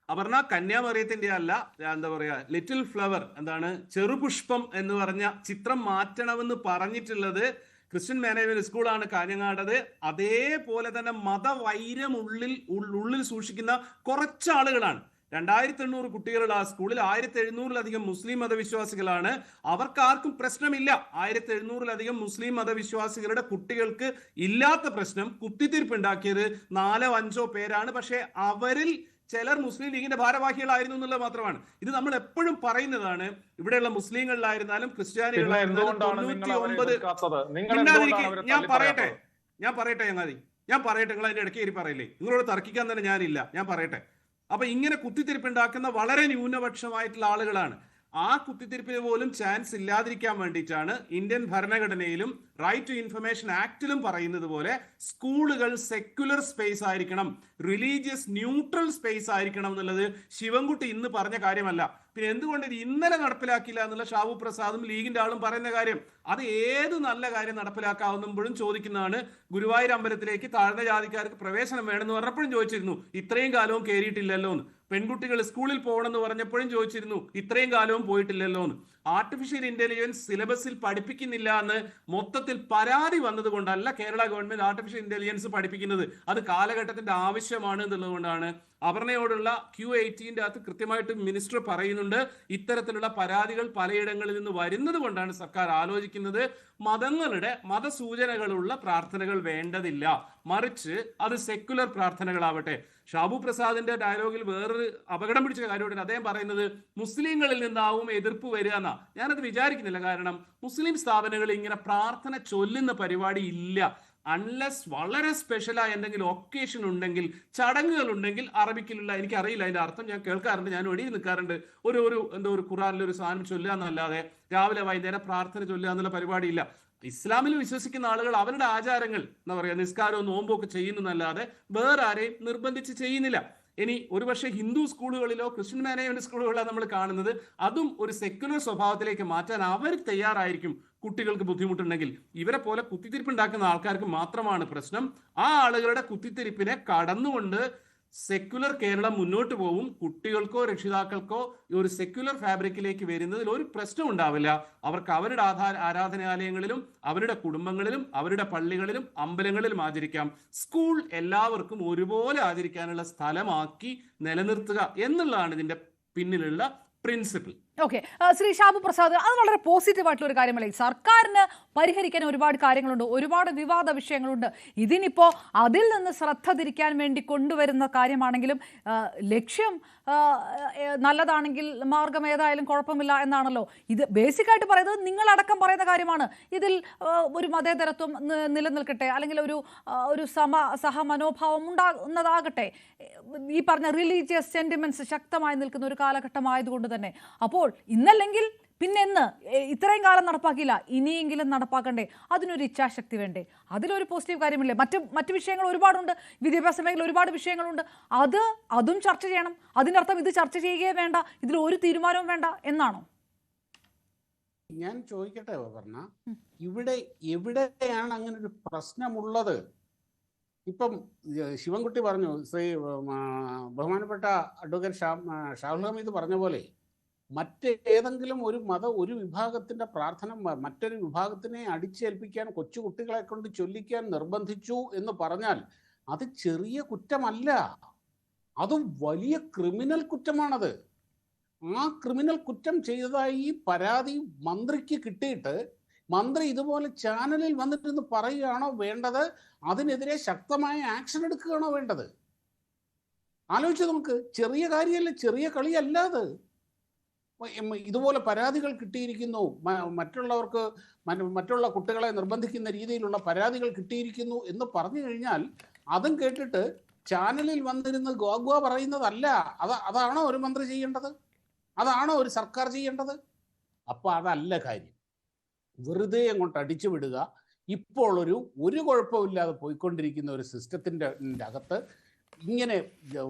അപർണ, കന്യാമറിയത്തിന്റെ അല്ല, എന്താ പറയാ, ലിറ്റിൽ ഫ്ലവർ, എന്താണ്, ചെറുപുഷ്പം എന്ന് പറഞ്ഞ ചിത്രം മാറ്റണമെന്ന് പറഞ്ഞിട്ടുള്ളത് ക്രിസ്ത്യൻ മാനേജ്മെന്റ് സ്കൂളാണ് കാഞ്ഞങ്ങാടത്. അതേപോലെ തന്നെ മതവൈരം ഉള്ളിൽ സൂക്ഷിക്കുന്ന കുറച്ചാളുകളാണ്. 2800 കുട്ടികളുള്ള ആ സ്കൂളിൽ 1700-ലധികം മുസ്ലിം മതവിശ്വാസികളാണ്. അവർക്കാർക്കും പ്രശ്നമില്ല. 1700-ലധികം മുസ്ലിം മതവിശ്വാസികളുടെ കുട്ടികൾക്ക് ഇല്ലാത്ത പ്രശ്നം കുത്തിത്തിരിപ്പുണ്ടാക്കിയത് 4-5 പേരാണ്. പക്ഷേ അവരിൽ ചിലർ മുസ്ലിം ലീഗിന്റെ ഭാരവാഹികളായിരുന്നു എന്നുള്ളത് മാത്രമാണ്. ഇത് നമ്മൾ എപ്പോഴും പറയുന്നതാണ്. ഇവിടെയുള്ള മുസ്ലിങ്ങളിലായിരുന്നാലും ക്രിസ്ത്യാനികളായിരുന്നാലും 99 ഞാൻ പറയട്ടെ നിങ്ങൾ അതിന്റെ ഇടയ്ക്ക് കയറി പറയില്ലേ? നിങ്ങളോട് തർക്കിക്കാൻ തന്നെ ഞാനില്ല, ഞാൻ പറയട്ടെ. അപ്പൊ ഇങ്ങനെ കുത്തിത്തിരിപ്പുണ്ടാക്കുന്ന വളരെ ന്യൂനപക്ഷമായിട്ടുള്ള ആളുകളാണ്. ആ കുത്തിത്തിരിപ്പിന് പോലും ചാൻസ് ഇല്ലാതിരിക്കാൻ വേണ്ടിയിട്ടാണ് ഇന്ത്യൻ ഭരണഘടനയിലും റൈറ്റ് ടു ഇൻഫർമേഷൻ ആക്ടിലും പറയുന്നത് പോലെ സ്കൂളുകൾ സെക്യുലർ സ്പേസ് ആയിരിക്കണം, റിലീജിയസ് ന്യൂട്രൽ സ്പേസ് ആയിരിക്കണം എന്നുള്ളത് ശിവൻകുട്ടി ഇന്ന് പറഞ്ഞ കാര്യമല്ല. പിന്നെ എന്തുകൊണ്ട് ഇത് ഇന്നലെ നടപ്പിലാക്കില്ല എന്നുള്ള ഷാബു പ്രസാദും ലീഗിന്റെ ആളും പറയുന്ന കാര്യം, അത് ഏത് നല്ല കാര്യം നടപ്പിലാക്കാവുമ്പോഴും ചോദിക്കുന്നതാണ്. ഗുരുവായൂർ അമ്പലത്തിലേക്ക് താഴ്ന്ന ജാതിക്കാർക്ക് പ്രവേശനം വേണമെന്ന് പറഞ്ഞപ്പോഴും ചോദിച്ചിരുന്നു, ഇത്രയും കാലവും കയറിയിട്ടില്ലല്ലോ എന്ന്. പെൺകുട്ടികൾ സ്കൂളിൽ പോകണമെന്ന് പറഞ്ഞപ്പോഴും ചോദിച്ചിരുന്നു, ഇത്രയും കാലവും പോയിട്ടില്ലല്ലോ എന്ന്. ആർട്ടിഫിഷ്യൽ ഇന്റലിജൻസ് സിലബസിൽ പഠിപ്പിക്കുന്നില്ല എന്ന് മൊത്തത്തിൽ പരാതി വന്നത് കൊണ്ടല്ല കേരള ഗവൺമെന്റ് ആർട്ടിഫിഷ്യൽ ഇന്റലിജൻസ് പഠിപ്പിക്കുന്നത്. അത് കാലഘട്ടത്തിന്റെ ആവശ്യമാണ് എന്നുള്ളത് കൊണ്ടാണ്. അപർണയോടുള്ള Q18 അകത്ത് കൃത്യമായിട്ട് മിനിസ്റ്റർ പറയുന്നുണ്ട്, ഇത്തരത്തിലുള്ള പരാതികൾ പലയിടങ്ങളിൽ നിന്ന് വരുന്നത് കൊണ്ടാണ് സർക്കാർ ആലോചിക്കുന്നത് മതങ്ങളുടെ മതസൂചനകളുള്ള പ്രാർത്ഥനകൾ വേണ്ടതില്ല, മറിച്ച് അത് സെക്യുലർ പ്രാർത്ഥനകളാവട്ടെ. ഷാബു പ്രസാദിന്റെ ഡയലോഗിൽ വേറൊരു അപകടം പിടിച്ച കാര്യമുണ്ട്. അദ്ദേഹം പറയുന്നത് മുസ്ലിങ്ങളിൽ നിന്നാവും എതിർപ്പ് വരിക എന്നാ. ഞാനത് വിചാരിക്കുന്നില്ല. കാരണം മുസ്ലിം സ്ഥാപനങ്ങളിൽ ഇങ്ങനെ പ്രാർത്ഥന ചൊല്ലുന്ന പരിപാടി ഇല്ല. അൺലെസ് വളരെ സ്പെഷ്യലായ എന്തെങ്കിലും ഒക്കേഷൻ ഉണ്ടെങ്കിൽ, ചടങ്ങുകൾ ഉണ്ടെങ്കിൽ, അറബിക്കിലുള്ള, എനിക്കറിയില്ല അതിന്റെ അർത്ഥം, ഞാൻ കേൾക്കാറുണ്ട്, ഞാൻ ഒടിയിൽ നിൽക്കാറുണ്ട്, ഒരു ഖുറാനിൽ ഒരു സാധനം ചൊല്ലുക എന്നല്ലാതെ രാവിലെ വൈകുന്നേരം പ്രാർത്ഥന ചൊല്ലുക എന്നുള്ള പരിപാടിയില്ല. ഇസ്ലാമിൽ വിശ്വസിക്കുന്ന ആളുകൾ അവരുടെ ആചാരങ്ങൾ, എന്താ പറയുക, നിസ്കാരവും നോമ്പൊക്കെ ചെയ്യുന്നല്ലാതെ വേറെ ആരെയും നിർബന്ധിച്ച് ചെയ്യുന്നില്ല. ഇനി ഒരുപക്ഷെ ഹിന്ദു സ്കൂളുകളിലോ ക്രിസ്ത്യൻ മാനേജ്മെന്റ് സ്കൂളുകളിലോ നമ്മൾ കാണുന്നത്, അതും ഒരു സെക്യുലർ സ്വഭാവത്തിലേക്ക് മാറ്റാൻ അവർ തയ്യാറായിരിക്കും. കുട്ടികൾക്ക് ബുദ്ധിമുട്ടുണ്ടെങ്കിൽ ഇവരെ പോലെ കുത്തിത്തിരിപ്പുണ്ടാക്കുന്ന ആൾക്കാർക്ക് മാത്രമാണ് പ്രശ്നം. ആ ആളുകളുടെ കുത്തിത്തിരിപ്പിനെ കടന്നുകൊണ്ട് സെക്യുലർ കേരളം മുന്നോട്ട് പോവും. കുട്ടികൾക്കോ രക്ഷിതാക്കൾക്കോ ഈ ഒരു സെക്യുലർ ഫാബ്രിക്കിലേക്ക് വരുന്നതിൽ ഒരു പ്രശ്നം ഉണ്ടാവില്ല. അവർക്ക് അവരുടെ ആരാധനാലയങ്ങളിലും അവരുടെ കുടുംബങ്ങളിലും അവരുടെ പള്ളികളിലും അമ്പലങ്ങളിലും ആചരിക്കാം. സ്കൂൾ എല്ലാവർക്കും ഒരുപോലെ ആചരിക്കാനുള്ള സ്ഥലമാക്കി നിലനിർത്തുക എന്നുള്ളതാണ് ഇതിന്റെ പിന്നിലുള്ള പ്രിൻസിപ്പിൾ. ഓക്കെ, ശ്രീ ഷാബു പ്രസാദ്, അത് വളരെ പോസിറ്റീവായിട്ടുള്ള ഒരു കാര്യമല്ലേ? സർക്കാരിന് പരിഹരിക്കാൻ ഒരുപാട് കാര്യങ്ങളുണ്ട്, ഒരുപാട് വിവാദ വിഷയങ്ങളുണ്ട്. ഇതിനിപ്പോൾ അതിൽ നിന്ന് ശ്രദ്ധ തിരിക്കാൻ വേണ്ടി കൊണ്ടുവരുന്ന കാര്യമാണെങ്കിലും ലക്ഷ്യം നല്ലതാണെങ്കിൽ മാർഗം ഏതായാലും കുഴപ്പമില്ല എന്നാണല്ലോ. ഇത് ബേസിക്കായിട്ട് പറയുന്നത് നിങ്ങളടക്കം പറയുന്ന കാര്യമാണ്. ഇതിൽ ഒരു മതേതരത്വം നിലനിൽക്കട്ടെ, അല്ലെങ്കിൽ ഒരു സഹമനോഭാവം ഉണ്ടാകുന്നതാകട്ടെ. ഈ പറഞ്ഞ റിലീജിയസ് സെന്റിമെന്റ്സ് ശക്തമായി നിൽക്കുന്ന ഒരു കാലഘട്ടമായതുകൊണ്ട് തന്നെ. അപ്പോൾ ഇന്നല്ലെങ്കിൽ പിന്നെന്ന് ഇത്രയും കാലം നടപ്പാക്കിയില്ല, ഇനിയെങ്കിലും നടപ്പാക്കണ്ടേ? അതിനൊരു ഇച്ഛാശക്തി വേണ്ടേ? അതിലൊരു പോസിറ്റീവ് കാര്യമില്ലേ? മറ്റു വിഷയങ്ങൾ ഒരുപാടുണ്ട്, വിദ്യാഭ്യാസ മേഖല ഒരുപാട് വിഷയങ്ങളുണ്ട്. അതും ചർച്ച ചെയ്യണം. അതിൻ്റെ അർത്ഥം ഇത് ചർച്ച ചെയ്യുകയേ വേണ്ട, ഇതിൽ ഒരു തീരുമാനവും വേണ്ട എന്നാണോ? ഞാൻ ചോദിക്കട്ടെ പറഞ്ഞ, എവിടെയാണ് അങ്ങനെ ഒരു പ്രശ്നമുള്ളത്? ഇപ്പം ശിവൻകുട്ടി പറഞ്ഞു, ബഹുമാനപ്പെട്ട അഡ്വക്കേറ്റ് ഷാഹുൽ ഹമീദ് പറഞ്ഞ പോലെ മറ്റേതെങ്കിലും ഒരു വിഭാഗത്തിന്റെ പ്രാർത്ഥന മറ്റൊരു വിഭാഗത്തിനെ അടിച്ചേൽപ്പിക്കാൻ കൊച്ചുകുട്ടികളെ കൊണ്ട് ചൊല്ലിക്കാൻ നിർബന്ധിച്ചു എന്ന് പറഞ്ഞാൽ അത് ചെറിയ കുറ്റമല്ല, അതും വലിയ ക്രിമിനൽ കുറ്റമാണത്. ആ ക്രിമിനൽ കുറ്റം ചെയ്തതായി പരാതി മന്ത്രിക്ക് കിട്ടിയിട്ട് മന്ത്രി ഇതുപോലെ ചാനലിൽ വന്നിട്ട് പറയുകയാണോ വേണ്ടത്? അതിനെതിരെ ശക്തമായ ആക്ഷൻ എടുക്കുകയാണോ വേണ്ടത്? ആലോചിച്ച് നമുക്ക്. ചെറിയ കാര്യമല്ല, ചെറിയ കളിയല്ല അത്. ഇതുപോലെ പരാതികൾ കിട്ടിയിരിക്കുന്നു, മറ്റുള്ള കുട്ടികളെ നിർബന്ധിക്കുന്ന രീതിയിലുള്ള പരാതികൾ കിട്ടിയിരിക്കുന്നു എന്ന് പറഞ്ഞു കഴിഞ്ഞാൽ അതും കേട്ടിട്ട് ചാനലിൽ വന്നിരുന്ന് ഗോഗ്വ പറയുന്നതല്ല. അതാണോ ഒരു മന്ത്രി ചെയ്യേണ്ടത്? അതാണോ ഒരു സർക്കാർ ചെയ്യേണ്ടത്? അപ്പോൾ അതല്ല കാര്യം. വെറുതെ അങ്ങോട്ട് അടിച്ചു വിടുക. ഇപ്പോൾ ഒരു കുഴപ്പമില്ലാതെ പോയിക്കൊണ്ടിരിക്കുന്ന ഒരു സിസ്റ്റത്തിൻ്റെ അകത്ത് ഇങ്ങനെ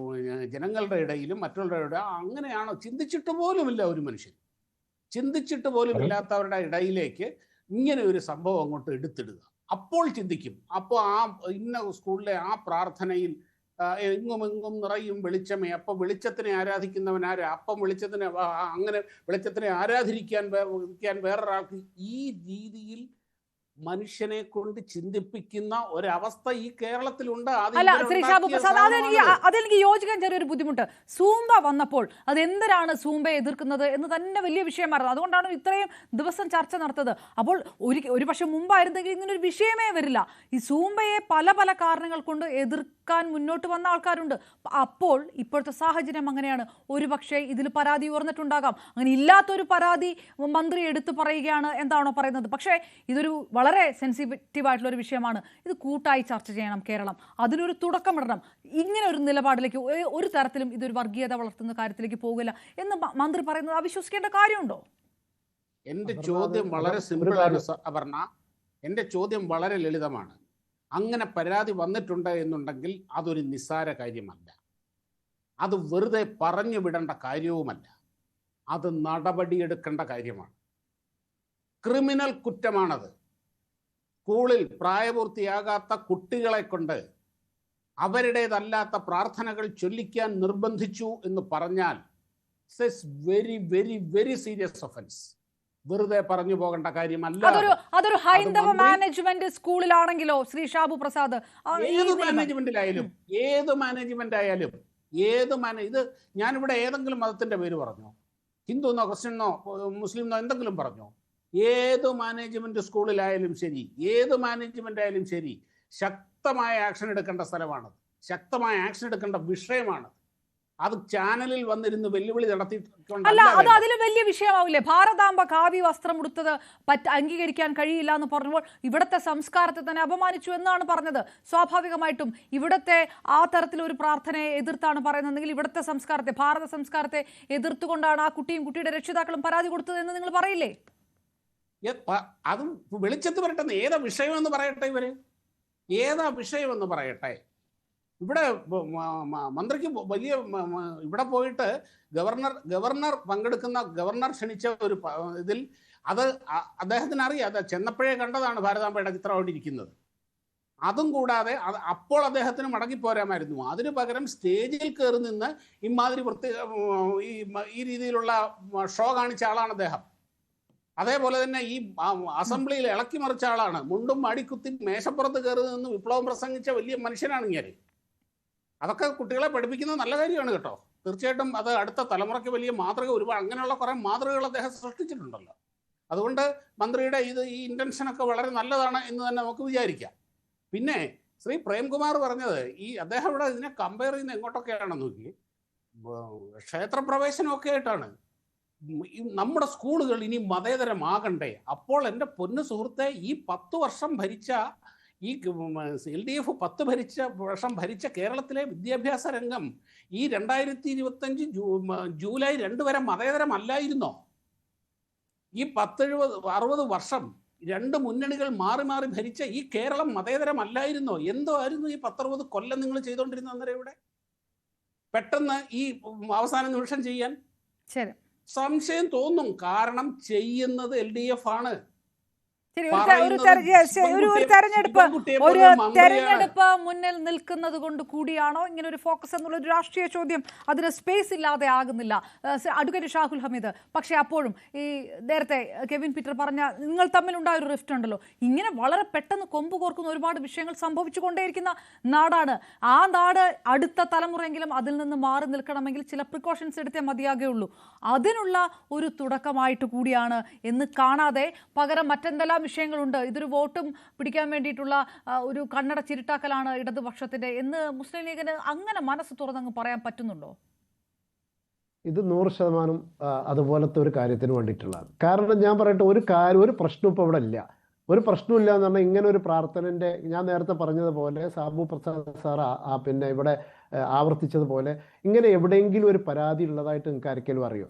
ജനങ്ങളുടെ ഇടയിലും മറ്റുള്ളവരുടെ അങ്ങനെയാണോ ചിന്തിച്ചിട്ട് പോലുമില്ല ഒരു മനുഷ്യൻ, ചിന്തിച്ചിട്ട് പോലും ഇല്ലാത്തവരുടെ ഇടയിലേക്ക് ഇങ്ങനെ ഒരു സംഭവം അങ്ങോട്ട് എടുത്തിടുക. അപ്പോൾ ചിന്തിക്കും. അപ്പോൾ ഇന്ന സ്കൂളിലെ ആ പ്രാർത്ഥനയിൽ എങ്ങും നിറയും വെളിച്ചമേ, അപ്പം വെളിച്ചത്തിനെ ആരാധിക്കുന്നവൻ ആര്? അപ്പം വെളിച്ചത്തിനെ ആരാധിക്കാൻ വേറൊരാൾക്ക് ഈ രീതിയിൽ മനുഷ്യനെ കൊണ്ട് ചിന്തിപ്പിക്കുന്ന ഒരവസ്ഥ ഈ കേരളത്തിലുണ്ട്. അല്ല ശ്രീ ഷാബു പ്രസാദ്, അതെനിക്ക് യോജിക്കാൻ ചെറിയൊരു ബുദ്ധിമുട്ട്. സൂംബ വന്നപ്പോൾ അതെന്തിനാണ് സൂംബയെ എതിർക്കുന്നത് എന്ന് തന്നെ വലിയ വിഷയമായിരുന്നു. അതുകൊണ്ടാണ് ഇത്രയും ദിവസം ചർച്ച നടത്തത്. അപ്പോൾ ഒരു പക്ഷെ മുമ്പായിരുന്നെങ്കിൽ ഇങ്ങനൊരു വിഷയമേ വരില്ല. ഈ സൂംബയെ പല കാരണങ്ങൾ കൊണ്ട് എതിർക്കാൻ മുന്നോട്ട് വന്ന ആൾക്കാരുണ്ട്. അപ്പോൾ ഇപ്പോഴത്തെ സാഹചര്യം അങ്ങനെയാണ്. ഒരു പക്ഷേ ഇതിൽ പരാതി ഉയർന്നിട്ടുണ്ടാകാം. അങ്ങനെ ഇല്ലാത്തൊരു പരാതി മന്ത്രി എടുത്തു പറയുകയാണ് എന്താണോ പറയുന്നത്. പക്ഷേ ഇതൊരു വളരെ സെൻസിറ്റീവ് ആയിട്ടുള്ള ഒരു വിഷയമാണ്. ഇത് കൂട്ടായി ചർച്ച ചെയ്യണം കേരളം. അതിനൊരു തുടക്കമിടണം. ഇങ്ങനെ ഒരു നിലപാടിലേക്ക് ഒരു തരത്തിലും ഇതൊരു വർഗീയത വളർത്തുന്ന കാര്യത്തിലേക്ക് പോകില്ല എന്ന് മന്ത്രി പറയുന്നത് അവിശ്വസിക്കേണ്ട കാര്യമുണ്ടോ? എന്റെ ചോദ്യം വളരെ സിമ്പിളാണ് അപർണ. എന്റെ ചോദ്യം വളരെ ലളിതമാണ്. അങ്ങനെ പരാതി വന്നിട്ടുണ്ട് എന്നുണ്ടെങ്കിൽ അതൊരു നിസ്സാര കാര്യമല്ല, അത് വെറുതെ പറഞ്ഞു വിടേണ്ട കാര്യവുമല്ല, അത് നടപടിയെടുക്കേണ്ട കാര്യമാണ്. ക്രിമിനൽ കുറ്റമാണത്. സ്കൂളിൽ പ്രായപൂർത്തിയാകാത്ത കുട്ടികളെ കൊണ്ട് അവരുടേതല്ലാത്ത പ്രാർത്ഥനകൾ ചൊല്ലിക്കാൻ നിർബന്ധിച്ചു എന്ന് പറഞ്ഞാൽ it's very very very serious offence. വെറുതെ പറഞ്ഞു പോകേണ്ട കാര്യമല്ല. അതൊരു ഹൈന്ദവ മാനേജ്മെന്റ് സ്കൂളിലാണെങ്കിലോ ശ്രീ ഷാബു പ്രസാദ്, ഏത് മാനേജ്മെന്റ് ആയാലും ഇത് ഞാനിവിടെ ഏതെങ്കിലും മതത്തിന്റെ പേര് പറഞ്ഞോ? ഹിന്ദു എന്നോ ക്രിസ്ത്യനോ മുസ്ലിം എന്നോ എന്തെങ്കിലും പറഞ്ഞോ? ഏത് മാനേജ്മെന്റ് സ്കൂളിലായാലും ശരി, ഏത് മാനേജ്മെന്റ് ആയാലും ശരി, ശക്തമായ ആക്ഷൻ എടുക്കേണ്ട സ്ഥലമാണ്, ശക്തമായ ആക്ഷൻ എടുക്കേണ്ട വിഷയമാണ്. അത് ചാനലിൽ വന്നിരുന്ന് വെല്ലുവിളി അല്ല, അത് അതിലും വലിയ വിഷയമാവില്ലേ? ഭാരതാംബ കാവ്യ വസ്ത്രം ഉടുത്തത് അംഗീകരിക്കാൻ കഴിയില്ല എന്ന് പറഞ്ഞപ്പോൾ ഇവിടുത്തെ സംസ്കാരത്തെ തന്നെ അപമാനിച്ചു എന്നാണ് പറഞ്ഞത്. സ്വാഭാവികമായിട്ടും ഇവിടുത്തെ ആ തരത്തിലൊരു പ്രാർത്ഥനയെ എതിർത്താണ് പറയുന്നതെങ്കിൽ ഇവിടുത്തെ സംസ്കാരത്തെ, ഭാരത സംസ്കാരത്തെ എതിർത്തുകൊണ്ടാണ് ആ കുട്ടിയും കുട്ടിയുടെ രക്ഷിതാക്കളും പരാതി കൊടുത്തത് എന്ന് നിങ്ങൾ പറയില്ലേ? അതും വെളിച്ചത്ത് വരട്ടെ. ഏതാ വിഷയമെന്ന് പറയട്ടെ, ഏതാ വിഷയമെന്ന് പറയട്ടെ. ഇവിടെ മന്ത്രിക്ക് വലിയ ഇവിടെ പോയിട്ട് ഗവർണർ പങ്കെടുക്കുന്ന, ഗവർണർ ക്ഷണിച്ച ഒരു ഇതിൽ അത് അദ്ദേഹത്തിന് അറിയാം. അത് ചെന്നപ്പോഴേ കണ്ടതാണ് ഭാരതാംബയുടെ ചിത്രം അവിടെ ഇരിക്കുന്നത്. അതും കൂടാതെ അപ്പോൾ അദ്ദേഹത്തിന് മടങ്ങിപ്പോരാമായിരുന്നു. അതിനു പകരം സ്റ്റേജിൽ കയറി നിന്ന് ഇമാതിരി ഈ രീതിയിലുള്ള ഷോ കാണിച്ച ആളാണ് അദ്ദേഹം. അതേപോലെ തന്നെ ഈ അസംബ്ലിയിൽ ഇളക്കി മറിച്ച ആളാണ്. മുണ്ടും അടിക്കുത്തി മേശപ്പുറത്ത് കയറി നിന്ന് വിപ്ലവം പ്രസംഗിച്ച വലിയ മനുഷ്യനാണ് ഇങ്ങനെ. അതൊക്കെ കുട്ടികളെ പഠിപ്പിക്കുന്നത് നല്ല കാര്യമാണ് കേട്ടോ, തീർച്ചയായിട്ടും അത് അടുത്ത തലമുറയ്ക്ക് വലിയ മാതൃക, ഒരുപാട് അങ്ങനെയുള്ള കുറേ മാതൃകകൾ അദ്ദേഹം സൃഷ്ടിച്ചിട്ടുണ്ടല്ലോ. അതുകൊണ്ട് മന്ത്രിയുടെ ഈ ഇൻറ്റൻഷനൊക്കെ വളരെ നല്ലതാണ് എന്ന് തന്നെ നമുക്ക് വിചാരിക്കാം. പിന്നെ ശ്രീ പ്രേംകുമാർ പറഞ്ഞത്, അദ്ദേഹം ഇവിടെ ഇതിനെ കമ്പയർ ചെയ്യുന്ന എങ്ങോട്ടൊക്കെയാണെന്ന് നോക്കി, ക്ഷേത്രപ്രവേശനമൊക്കെ ആയിട്ടാണ്. നമ്മുടെ സ്കൂളുകൾ ഇനി മതേതരമാകണ്ടേ? അപ്പോൾ എൻ്റെ പൊന്നു സുഹൃത്തെ, ഈ 10 വർഷം ഭരിച്ച LDF 10 വർഷം ഭരിച്ച കേരളത്തിലെ വിദ്യാഭ്യാസ രംഗം ഈ 2025 ജൂലൈ 2 വരെ മതേതരമല്ലായിരുന്നോ? ഈ 60 വർഷം 2 മുന്നണികൾ മാറി മാറി ഭരിച്ച ഈ കേരളം മതേതരമല്ലായിരുന്നോ? എന്തോ ആയിരുന്നു ഈ 10-60 കൊല്ലം നിങ്ങൾ ചെയ്തുകൊണ്ടിരുന്ന അന്നേരം ഇവിടെ പെട്ടെന്ന് ഈ അവസാന നിമിഷം ചെയ്യാൻ? ശരി, സംശയം തോന്നും. കാരണം ചെയ്യുന്നത് LDF ആണ്. ഒരു തെരഞ്ഞെടുപ്പ് മുന്നിൽ നിൽക്കുന്നത് കൊണ്ട് കൂടിയാണോ ഇങ്ങനെ ഒരു ഫോക്കസ് എന്നുള്ള ഒരു രാഷ്ട്രീയ ചോദ്യം അതിന് സ്പേസ് ഇല്ലാതെ ആകുന്നില്ല അഡ്വക്കേറ്റ് ഷാഹുൽ ഹമീദ്. പക്ഷേ അപ്പോഴും ഈ നേരത്തെ കെവിൻ പീറ്റർ പറഞ്ഞ നിങ്ങൾ തമ്മിലുണ്ടായ ഒരു റിഫ്റ്റ് ഉണ്ടല്ലോ, ഇങ്ങനെ വളരെ പെട്ടെന്ന് കൊമ്പ് കോർക്കുന്ന ഒരുപാട് വിഷയങ്ങൾ സംഭവിച്ചു കൊണ്ടേയിരിക്കുന്ന നാടാണ്. ആ നാട് അടുത്ത തലമുറയെങ്കിലും അതിൽ നിന്ന് മാറി നിൽക്കണമെങ്കിൽ ചില പ്രിക്കോഷൻസ് എടുത്തേ മതിയാകുകയുള്ളൂ. അതിനുള്ള ഒരു തുടക്കമായിട്ട് കൂടിയാണ് എന്ന് കാണാതെ പകരം മറ്റെന്തെല്ലാം വിഷയങ്ങളുണ്ട്, ഇതൊരു വോട്ടും പിടിക്കാൻ വേണ്ടിയിട്ടുള്ള ഒരു കണ്ണട ചിരിട്ടാക്കലാണ് ഇടതുപക്ഷത്തിന്റെ എന്ന് മുസ്ലിം ലീഗിന് അങ്ങനെ മനസ്സ് തുറന്നങ്ങ് പറയാൻ പറ്റുന്നുണ്ടോ? ഇത് 100% അതുപോലത്തെ ഒരു കാര്യത്തിന് വേണ്ടിയിട്ടുള്ളതാണ്. കാരണം ഞാൻ പറയട്ടെ, ഒരു പ്രശ്നം ഇപ്പോൾ ഇവിടെ ഇല്ല. ഒരു പ്രശ്നമില്ല എന്ന് പറഞ്ഞാൽ ഇങ്ങനെ ഒരു പ്രാർത്ഥനൻ്റെ, ഞാൻ നേരത്തെ പറഞ്ഞതുപോലെ സാബു പ്രസാദ് സാർ പിന്നെ ഇവിടെ ആവർത്തിച്ചതുപോലെ, ഇങ്ങനെ എവിടെയെങ്കിലും ഒരു പരാതി ഉള്ളതായിട്ട് നിങ്ങൾക്ക് ആർക്കെങ്കിലും അറിയോ?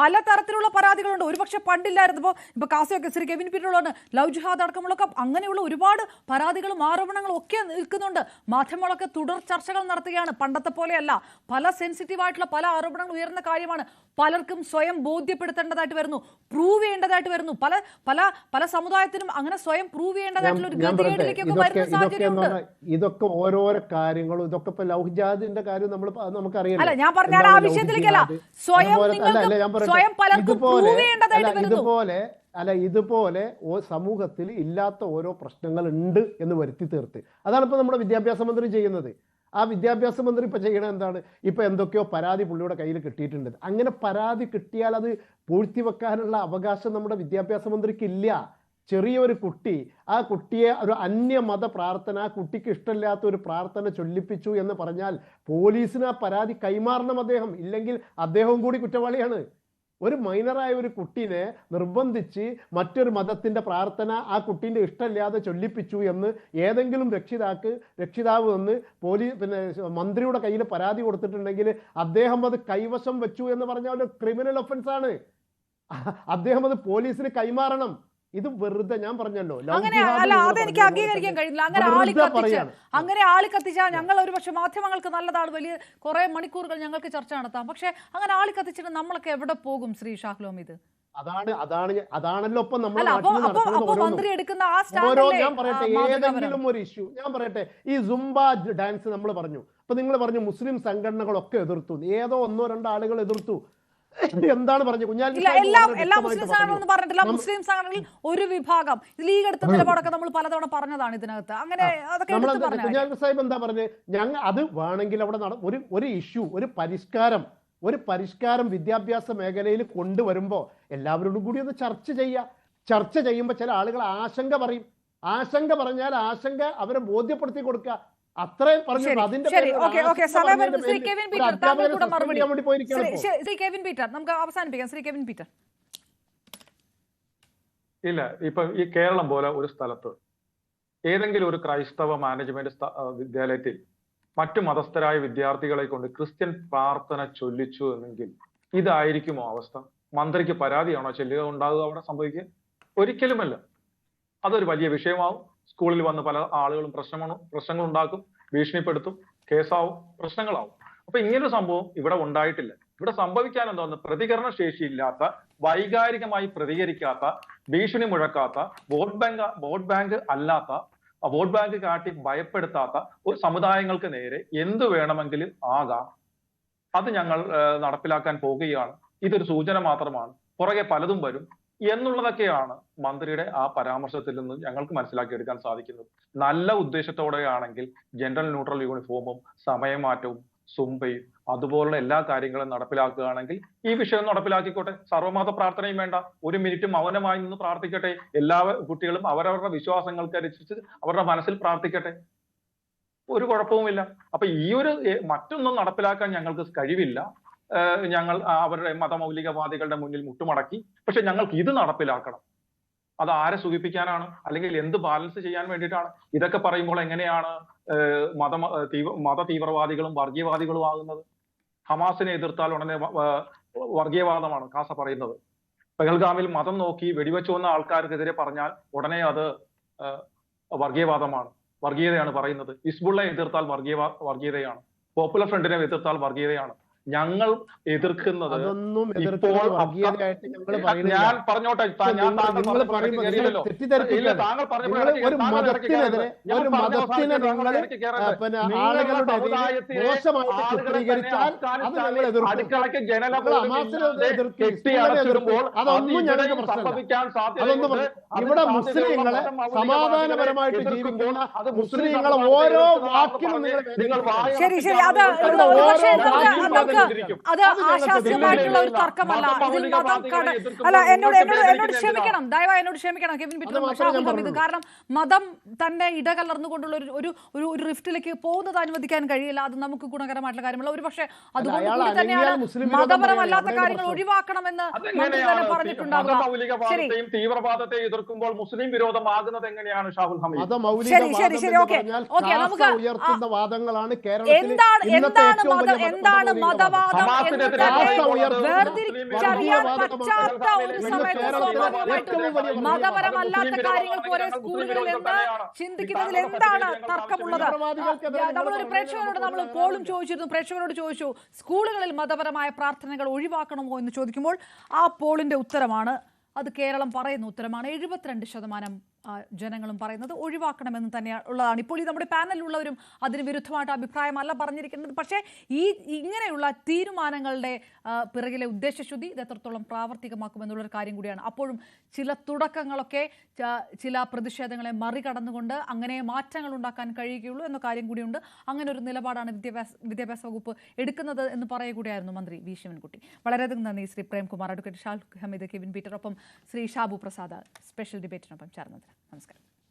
പലതരത്തിലുള്ള പരാതികളുണ്ട്. ഒരുപക്ഷെ പണ്ടില്ലായിരുന്നപ്പോ ഇപ്പൊ കാസിയൊക്കെ ശ്രീ കെവിൻ പീറ്ററുള്ളതാണ്, ലവ് ജിഹാദ് അടക്കമുള്ളൊക്കെ അങ്ങനെയുള്ള ഒരുപാട് പരാതികളും ആരോപണങ്ങളും ഒക്കെ നിൽക്കുന്നുണ്ട്. മാധ്യമങ്ങളൊക്കെ തുടർ ചർച്ചകൾ നടത്തുകയാണ്. പണ്ടത്തെ പോലെയല്ല, പല സെൻസിറ്റീവ് ആയിട്ടുള്ള പല ആരോപണങ്ങൾ ഉയർന്ന കാര്യമാണ്. പലർക്കും സ്വയം ബോധ്യപ്പെടുത്തേണ്ടതായിട്ട് വരുന്നു, പ്രൂവ് ചെയ്യേണ്ടതായിട്ട് വരുന്നു. പല പല പല സമുദായത്തിനും അങ്ങനെ സ്വയം പ്രൂവ് ചെയ്യേണ്ടതായിട്ടുള്ള ഒരു ഗതികേടിലേക്കൊക്കെ വരുന്ന സാഹചര്യമുണ്ട്. ഇതൊക്കെ ഓരോരോ കാര്യങ്ങളും, ഇതൊക്കെ ഇപ്പൊ ലവ് ജിഹാദിന്റെ കാര്യം നമുക്കറിയാം. അല്ല, ഞാൻ പറഞ്ഞ ആ വിഷയത്തിലേക്കല്ല, സ്വയം പലർക്കും പ്രൂവ് ചെയ്യേണ്ടതായിട്ട് വരുന്നു. ഇതുപോലെ സമൂഹത്തിൽ ഇല്ലാത്ത ഓരോ പ്രശ്നങ്ങൾ ഉണ്ട് എന്ന് വരുത്തി തീർത്ത്, അതാണ് ഇപ്പൊ നമ്മുടെ വിദ്യാഭ്യാസ മന്ത്രി ചെയ്യുന്നത്. ആ വിദ്യാഭ്യാസ മന്ത്രി ഇപ്പൊ ചെയ്യണത് എന്താണ്? ഇപ്പൊ എന്തൊക്കെയോ പരാതി പുള്ളിയുടെ കയ്യിൽ കിട്ടിയിട്ടുണ്ട്. അങ്ങനെ പരാതി കിട്ടിയാൽ അത് പൂഴ്ത്തിവെക്കാനുള്ള അവകാശം നമ്മുടെ വിദ്യാഭ്യാസ മന്ത്രിക്ക് ഇല്ല. ചെറിയൊരു കുട്ടി, ആ കുട്ടിയെ ഒരു അന്യമത പ്രാർത്ഥന, ആ കുട്ടിക്ക് ഇഷ്ടമില്ലാത്ത ഒരു പ്രാർത്ഥന ചൊല്ലിപ്പിച്ചു എന്ന് പറഞ്ഞാൽ പോലീസിന് ആ പരാതി കൈമാറണം അദ്ദേഹം, ഇല്ലെങ്കിൽ അദ്ദേഹവും കൂടി കുറ്റവാളിയാണ്. ഒരു മൈനറായ ഒരു കുട്ടീനെ നിർബന്ധിച്ച് മറ്റൊരു മതത്തിന്റെ പ്രാർത്ഥന ആ കുട്ടീൻ്റെ ഇഷ്ടമില്ലാതെ ചൊല്ലിപ്പിച്ചു എന്ന് ഏതെങ്കിലും രക്ഷിതാവ് വന്ന് മന്ത്രിയുടെ കയ്യിൽ പരാതി കൊടുത്തിട്ടുണ്ടെങ്കിൽ അദ്ദേഹം അത് കൈവശം വെച്ചു എന്ന് പറഞ്ഞാൽ ഒരു ക്രിമിനൽ ഒഫൻസ് ആണ്. അദ്ദേഹം അത് പോലീസിന് കൈമാറണം. ഇത് വെറുതെ, ഞാൻ പറഞ്ഞല്ലോ, അതെനിക്ക് അംഗീകരിക്കാൻ കഴിയില്ല. അങ്ങനെ ആളി കത്തിച്ചാൽ ഞങ്ങൾ ഒരുപക്ഷെ മാധ്യമങ്ങൾക്ക് നല്ലതാണ്, വലിയ കുറെ മണിക്കൂറുകൾ ഞങ്ങൾക്ക് ചർച്ച നടത്താം. പക്ഷെ അങ്ങനെ ആളി കത്തിച്ചിട്ട് നമ്മളൊക്കെ എവിടെ പോകും ശ്രീ ഷാഹുൽ ഹമീദ്? അതാണല്ലോ ഇപ്പൊ നമ്മൾ മന്ത്രി എടുക്കുന്ന ആ ഞാൻ പറയട്ടെ, ഏതെങ്കിലും ഒരു ഇഷ്യൂ ഞാൻ പറയട്ടെ, ഈ സുംബ ഡാൻസ് നമ്മൾ പറഞ്ഞു, അപ്പൊ നിങ്ങൾ പറഞ്ഞു മുസ്ലിം സംഘടനകളൊക്കെ എതിർത്തു, ഏതോ 1-2 ആളുകൾ എതിർത്തു. എന്താണ് പറഞ്ഞു? എല്ലാ മുസ്ലിം സംഘടനകളും പറഞ്ഞിട്ടില്ല. മുസ്ലിം സംഘടനകളിൽ ഒരു വിഭാഗം ലീഗ് എടുത്ത നിലപാടൊക്കെ നമ്മൾ പലതവണ പറഞ്ഞതാണ് ഇതിനകത്ത്. അങ്ങനെ കുഞ്ഞാലിക്കുട്ടി സാഹിബ് എന്താ പറഞ്ഞത്? ഞങ്ങൾ അത് വേണമെങ്കിൽ അവിടെ ഒരു ഇഷ്യൂ, ഒരു പരിഷ്കാരം വിദ്യാഭ്യാസ മേഖലയിൽ കൊണ്ടുവരുമ്പോൾ എല്ലാവരോടും കൂടി ഒന്ന് ചർച്ച ചെയ്യുമ്പോൾ ചില ആളുകൾ ആശങ്ക പറയും. ആശങ്ക പറഞ്ഞാൽ ആശങ്ക അവരെ ബോധ്യപ്പെടുത്തി കൊടുക്കുക, അത്രയും പറഞ്ഞു. അതിന്റെ ഇല്ല, ഇപ്പൊ ഈ കേരളം പോലെ ഒരു സ്ഥലത്ത് ഏതെങ്കിലും ഒരു ക്രൈസ്തവ മാനേജ്മെന്റ് വിദ്യാലയത്തിൽ മറ്റു മതസ്ഥരായ വിദ്യാർത്ഥികളെ കൊണ്ട് ക്രിസ്ത്യൻ പ്രാർത്ഥന ചൊല്ലിച്ചു എന്നെങ്കിൽ ഇതായിരിക്കുമോ അവസ്ഥ? മന്ത്രിക്ക് പരാതിയാണോ ചൊല്ലുക ഉണ്ടാകുക അവിടെ സംഭവിക്കുക? ഒരിക്കലുമല്ല. അതൊരു വലിയ വിഷയമാവും. സ്കൂളിൽ വന്ന് പല ആളുകളും പ്രശ്നങ്ങൾ ഉണ്ടാക്കും, ഭീഷണിപ്പെടുത്തും, കേസാവും, പ്രശ്നങ്ങളാവും. അപ്പൊ ഇങ്ങനൊരു സംഭവം ഇവിടെ ഉണ്ടായിട്ടില്ല. ഇവിടെ സംഭവിക്കാൻ എന്തോന്ന്, പ്രതികരണ ശേഷിയില്ലാത്ത, വൈകാരികമായി പ്രതികരിക്കാത്ത, ഭീഷണി മുഴക്കാത്ത, വോട്ട് ബാങ്ക് അല്ലാത്ത, വോട്ട് ബാങ്ക് കാട്ടി ഭയപ്പെടുത്താത്ത ഒരു സമുദായങ്ങൾക്ക് നേരെ എന്തു വേണമെങ്കിലും ആകാം. അത് ഞങ്ങൾ നടപ്പിലാക്കാൻ പോകുകയാണ്. ഇതൊരു സൂചന മാത്രമാണ്. പുറകെ പലതും വരും. എന്നുള്ളതൊക്കെയാണ് മന്ത്രിയുടെ ആ പരാമർശത്തിൽ നിന്ന് ഞങ്ങൾക്ക് മനസ്സിലാക്കിയെടുക്കാൻ സാധിക്കുന്നത്. നല്ല ഉദ്ദേശത്തോടെയാണെങ്കിൽ ജെൻഡർ ന്യൂട്രൽ യൂണിഫോമും സമയമാറ്റവും സുംബയും അതുപോലുള്ള എല്ലാ കാര്യങ്ങളും നടപ്പിലാക്കുകയാണെങ്കിൽ ഈ വിഷയം നടപ്പിലാക്കിക്കോട്ടെ. സർവ്വമത പ്രാർത്ഥനയും വേണ്ട, 1 മിനിറ്റ് മൗനമായി നിന്ന് പ്രാർത്ഥിക്കട്ടെ. എല്ലാ കുട്ടികളും അവരവരുടെ വിശ്വാസങ്ങൾക്കനുസരിച്ച് അവരുടെ മനസ്സിൽ പ്രാർത്ഥിക്കട്ടെ, ഒരു കുഴപ്പവുമില്ല. അപ്പൊ ഈ ഒരു മറ്റൊന്നും നടപ്പിലാക്കാൻ ഞങ്ങൾക്ക് കഴിവില്ല. ഞങ്ങൾ അവരുടെ മതമൗലികവാദികളുടെ മുന്നിൽ മുട്ടുമടക്കി. പക്ഷെ ഞങ്ങൾക്ക് ഇത് നടപ്പിലാക്കണം. അത് ആരെ സൂചിപ്പിക്കാനാണ്, അല്ലെങ്കിൽ എന്ത് ബാലൻസ് ചെയ്യാൻ വേണ്ടിയിട്ടാണ്? ഇതൊക്കെ പറയുമ്പോൾ എങ്ങനെയാണ് മത തീവ്രവാദികളും വർഗീയവാദികളും ആകുന്നത്? ഹമാസിനെ എതിർത്താൽ ഉടനെ വർഗീയവാദമാണ് കാസ പറയുന്നത്. പെഹൽഗാമിൽ മതം നോക്കി വെടിവെച്ചു വന്ന ആൾക്കാർക്കെതിരെ പറഞ്ഞാൽ ഉടനെ അത് വർഗീയവാദമാണ്, വർഗീയതയാണ് പറയുന്നത്. ഹിസ്ബുള്ളയെ എതിർത്താൽ വർഗീയതയാണ്, പോപ്പുലർ ഫ്രണ്ടിനെ എതിർത്താൽ വർഗീയതയാണ്. ഞങ്ങൾ എതിർക്കുന്നത് ഇപ്പോൾ ഞാൻ പറഞ്ഞോട്ടെ, അടുക്കളയ്ക്ക് കെട്ടിയടച്ചിടുമ്പോൾ സംഭവിക്കാൻ സാധ്യതയുണ്ട്. ഇവിടെ മുസ്ലിങ്ങളെ സമാധാനപരമായിട്ട് ജീവിക്കുന്ന മുസ്ലിങ്ങളെ ഓരോ വാക്കിലും നിങ്ങൾ അത് ആശാസ്യമായിട്ടുള്ള ഒരു തർക്കമല്ല. ഇതിൽ മതം അല്ല, എന്നോട് ക്ഷമിക്കണം, ദയവായി എന്നോട് ക്ഷമിക്കണം കെവിൻ പീറ്ററും ഷാഹുൽ ഹമീദ്. കാരണം മതം തന്നെ ഇടകലർന്നുകൊണ്ടുള്ള ഒരു റിഫ്റ്റിലേക്ക് പോകുന്നത് അനുവദിക്കാൻ കഴിയില്ല. അത് നമുക്ക് ഗുണകരമായിട്ടുള്ള കാര്യമല്ല. ഒരു പക്ഷേ അതുകൊണ്ട് കൂടി തന്നെയാണ് മതപരമല്ലാത്ത കാര്യങ്ങൾ ഒഴിവാക്കണമെന്ന് മന്ത്രി തന്നെ പറഞ്ഞിട്ടുണ്ടാവുക. തീവ്രവാദത്തെ എതിർക്കുമ്പോൾ മുസ്ലിം വിരോധമാകുന്നത് എങ്ങനെയാണ് ഷാഹുൽ ഹമീദ്? ശരി, ഓക്കെ, നമുക്ക് എന്താണ് മതവാദം വേർതിരിച്ചറിയാൻ പറ്റാത്ത ഒരു സമയത്ത് സ്വാഭാവികമായിട്ടും മതപരമല്ലാത്ത കാര്യങ്ങൾക്ക് ഒരേ സ്കൂളുകളിൽ എന്ന് ചിന്തിക്കുന്നതിൽ എന്താണ് തർക്കമുള്ളത്? നമ്മളൊരു പ്രേക്ഷകരോട് നമ്മൾ പോളും ചോദിച്ചിരുന്നു, പ്രേക്ഷകരോട് ചോദിച്ചു സ്കൂളുകളിൽ മതപരമായ പ്രാർത്ഥനകൾ ഒഴിവാക്കണമോ എന്ന് ചോദിക്കുമ്പോൾ ആ പോളിന്റെ ഉത്തരമാണ്, അത് കേരളം പറയുന്ന ഉത്തരമാണ്. 72% ജനങ്ങളും പറയുന്നത് ഒഴിവാക്കണമെന്ന് തന്നെ ഉള്ളതാണ്. ഇപ്പോൾ ഈ നമ്മുടെ പാനലിലുള്ളവരും അതിന് വിരുദ്ധമായിട്ട് അഭിപ്രായമല്ല പറഞ്ഞിരിക്കുന്നത്. പക്ഷേ ഇങ്ങനെയുള്ള തീരുമാനങ്ങളുടെ പിറകിലെ ഉദ്ദേശശുദ്ധി ഇത് എത്രത്തോളം പ്രാവർത്തികമാക്കുമെന്നുള്ളൊരു കാര്യം കൂടിയാണ്. അപ്പോഴും ചില തുടക്കങ്ങളൊക്കെ ചില പ്രതിഷേധങ്ങളെ മറികടന്നുകൊണ്ട് അങ്ങനെ മാറ്റങ്ങൾ ഉണ്ടാക്കാൻ കഴിയുകയുള്ളൂ എന്ന കാര്യം കൂടിയുണ്ട്. അങ്ങനെ ഒരു നിലപാടാണ് വിദ്യാഭ്യാസ വകുപ്പ് എടുക്കുന്നത് എന്ന് പറയുകയായിരുന്നു മന്ത്രി വി ശിവൻകുട്ടി. വളരെയധികം നന്ദി Shri Premkumar, advocate Shahul Hameed, Kevin Peter, ഒപ്പം ശ്രീ ഷാബു പ്രസാദ് സ്പെഷ്യൽ ഡിബേറ്റിനൊപ്പം ചേർന്നത്. നമസ്കാരം.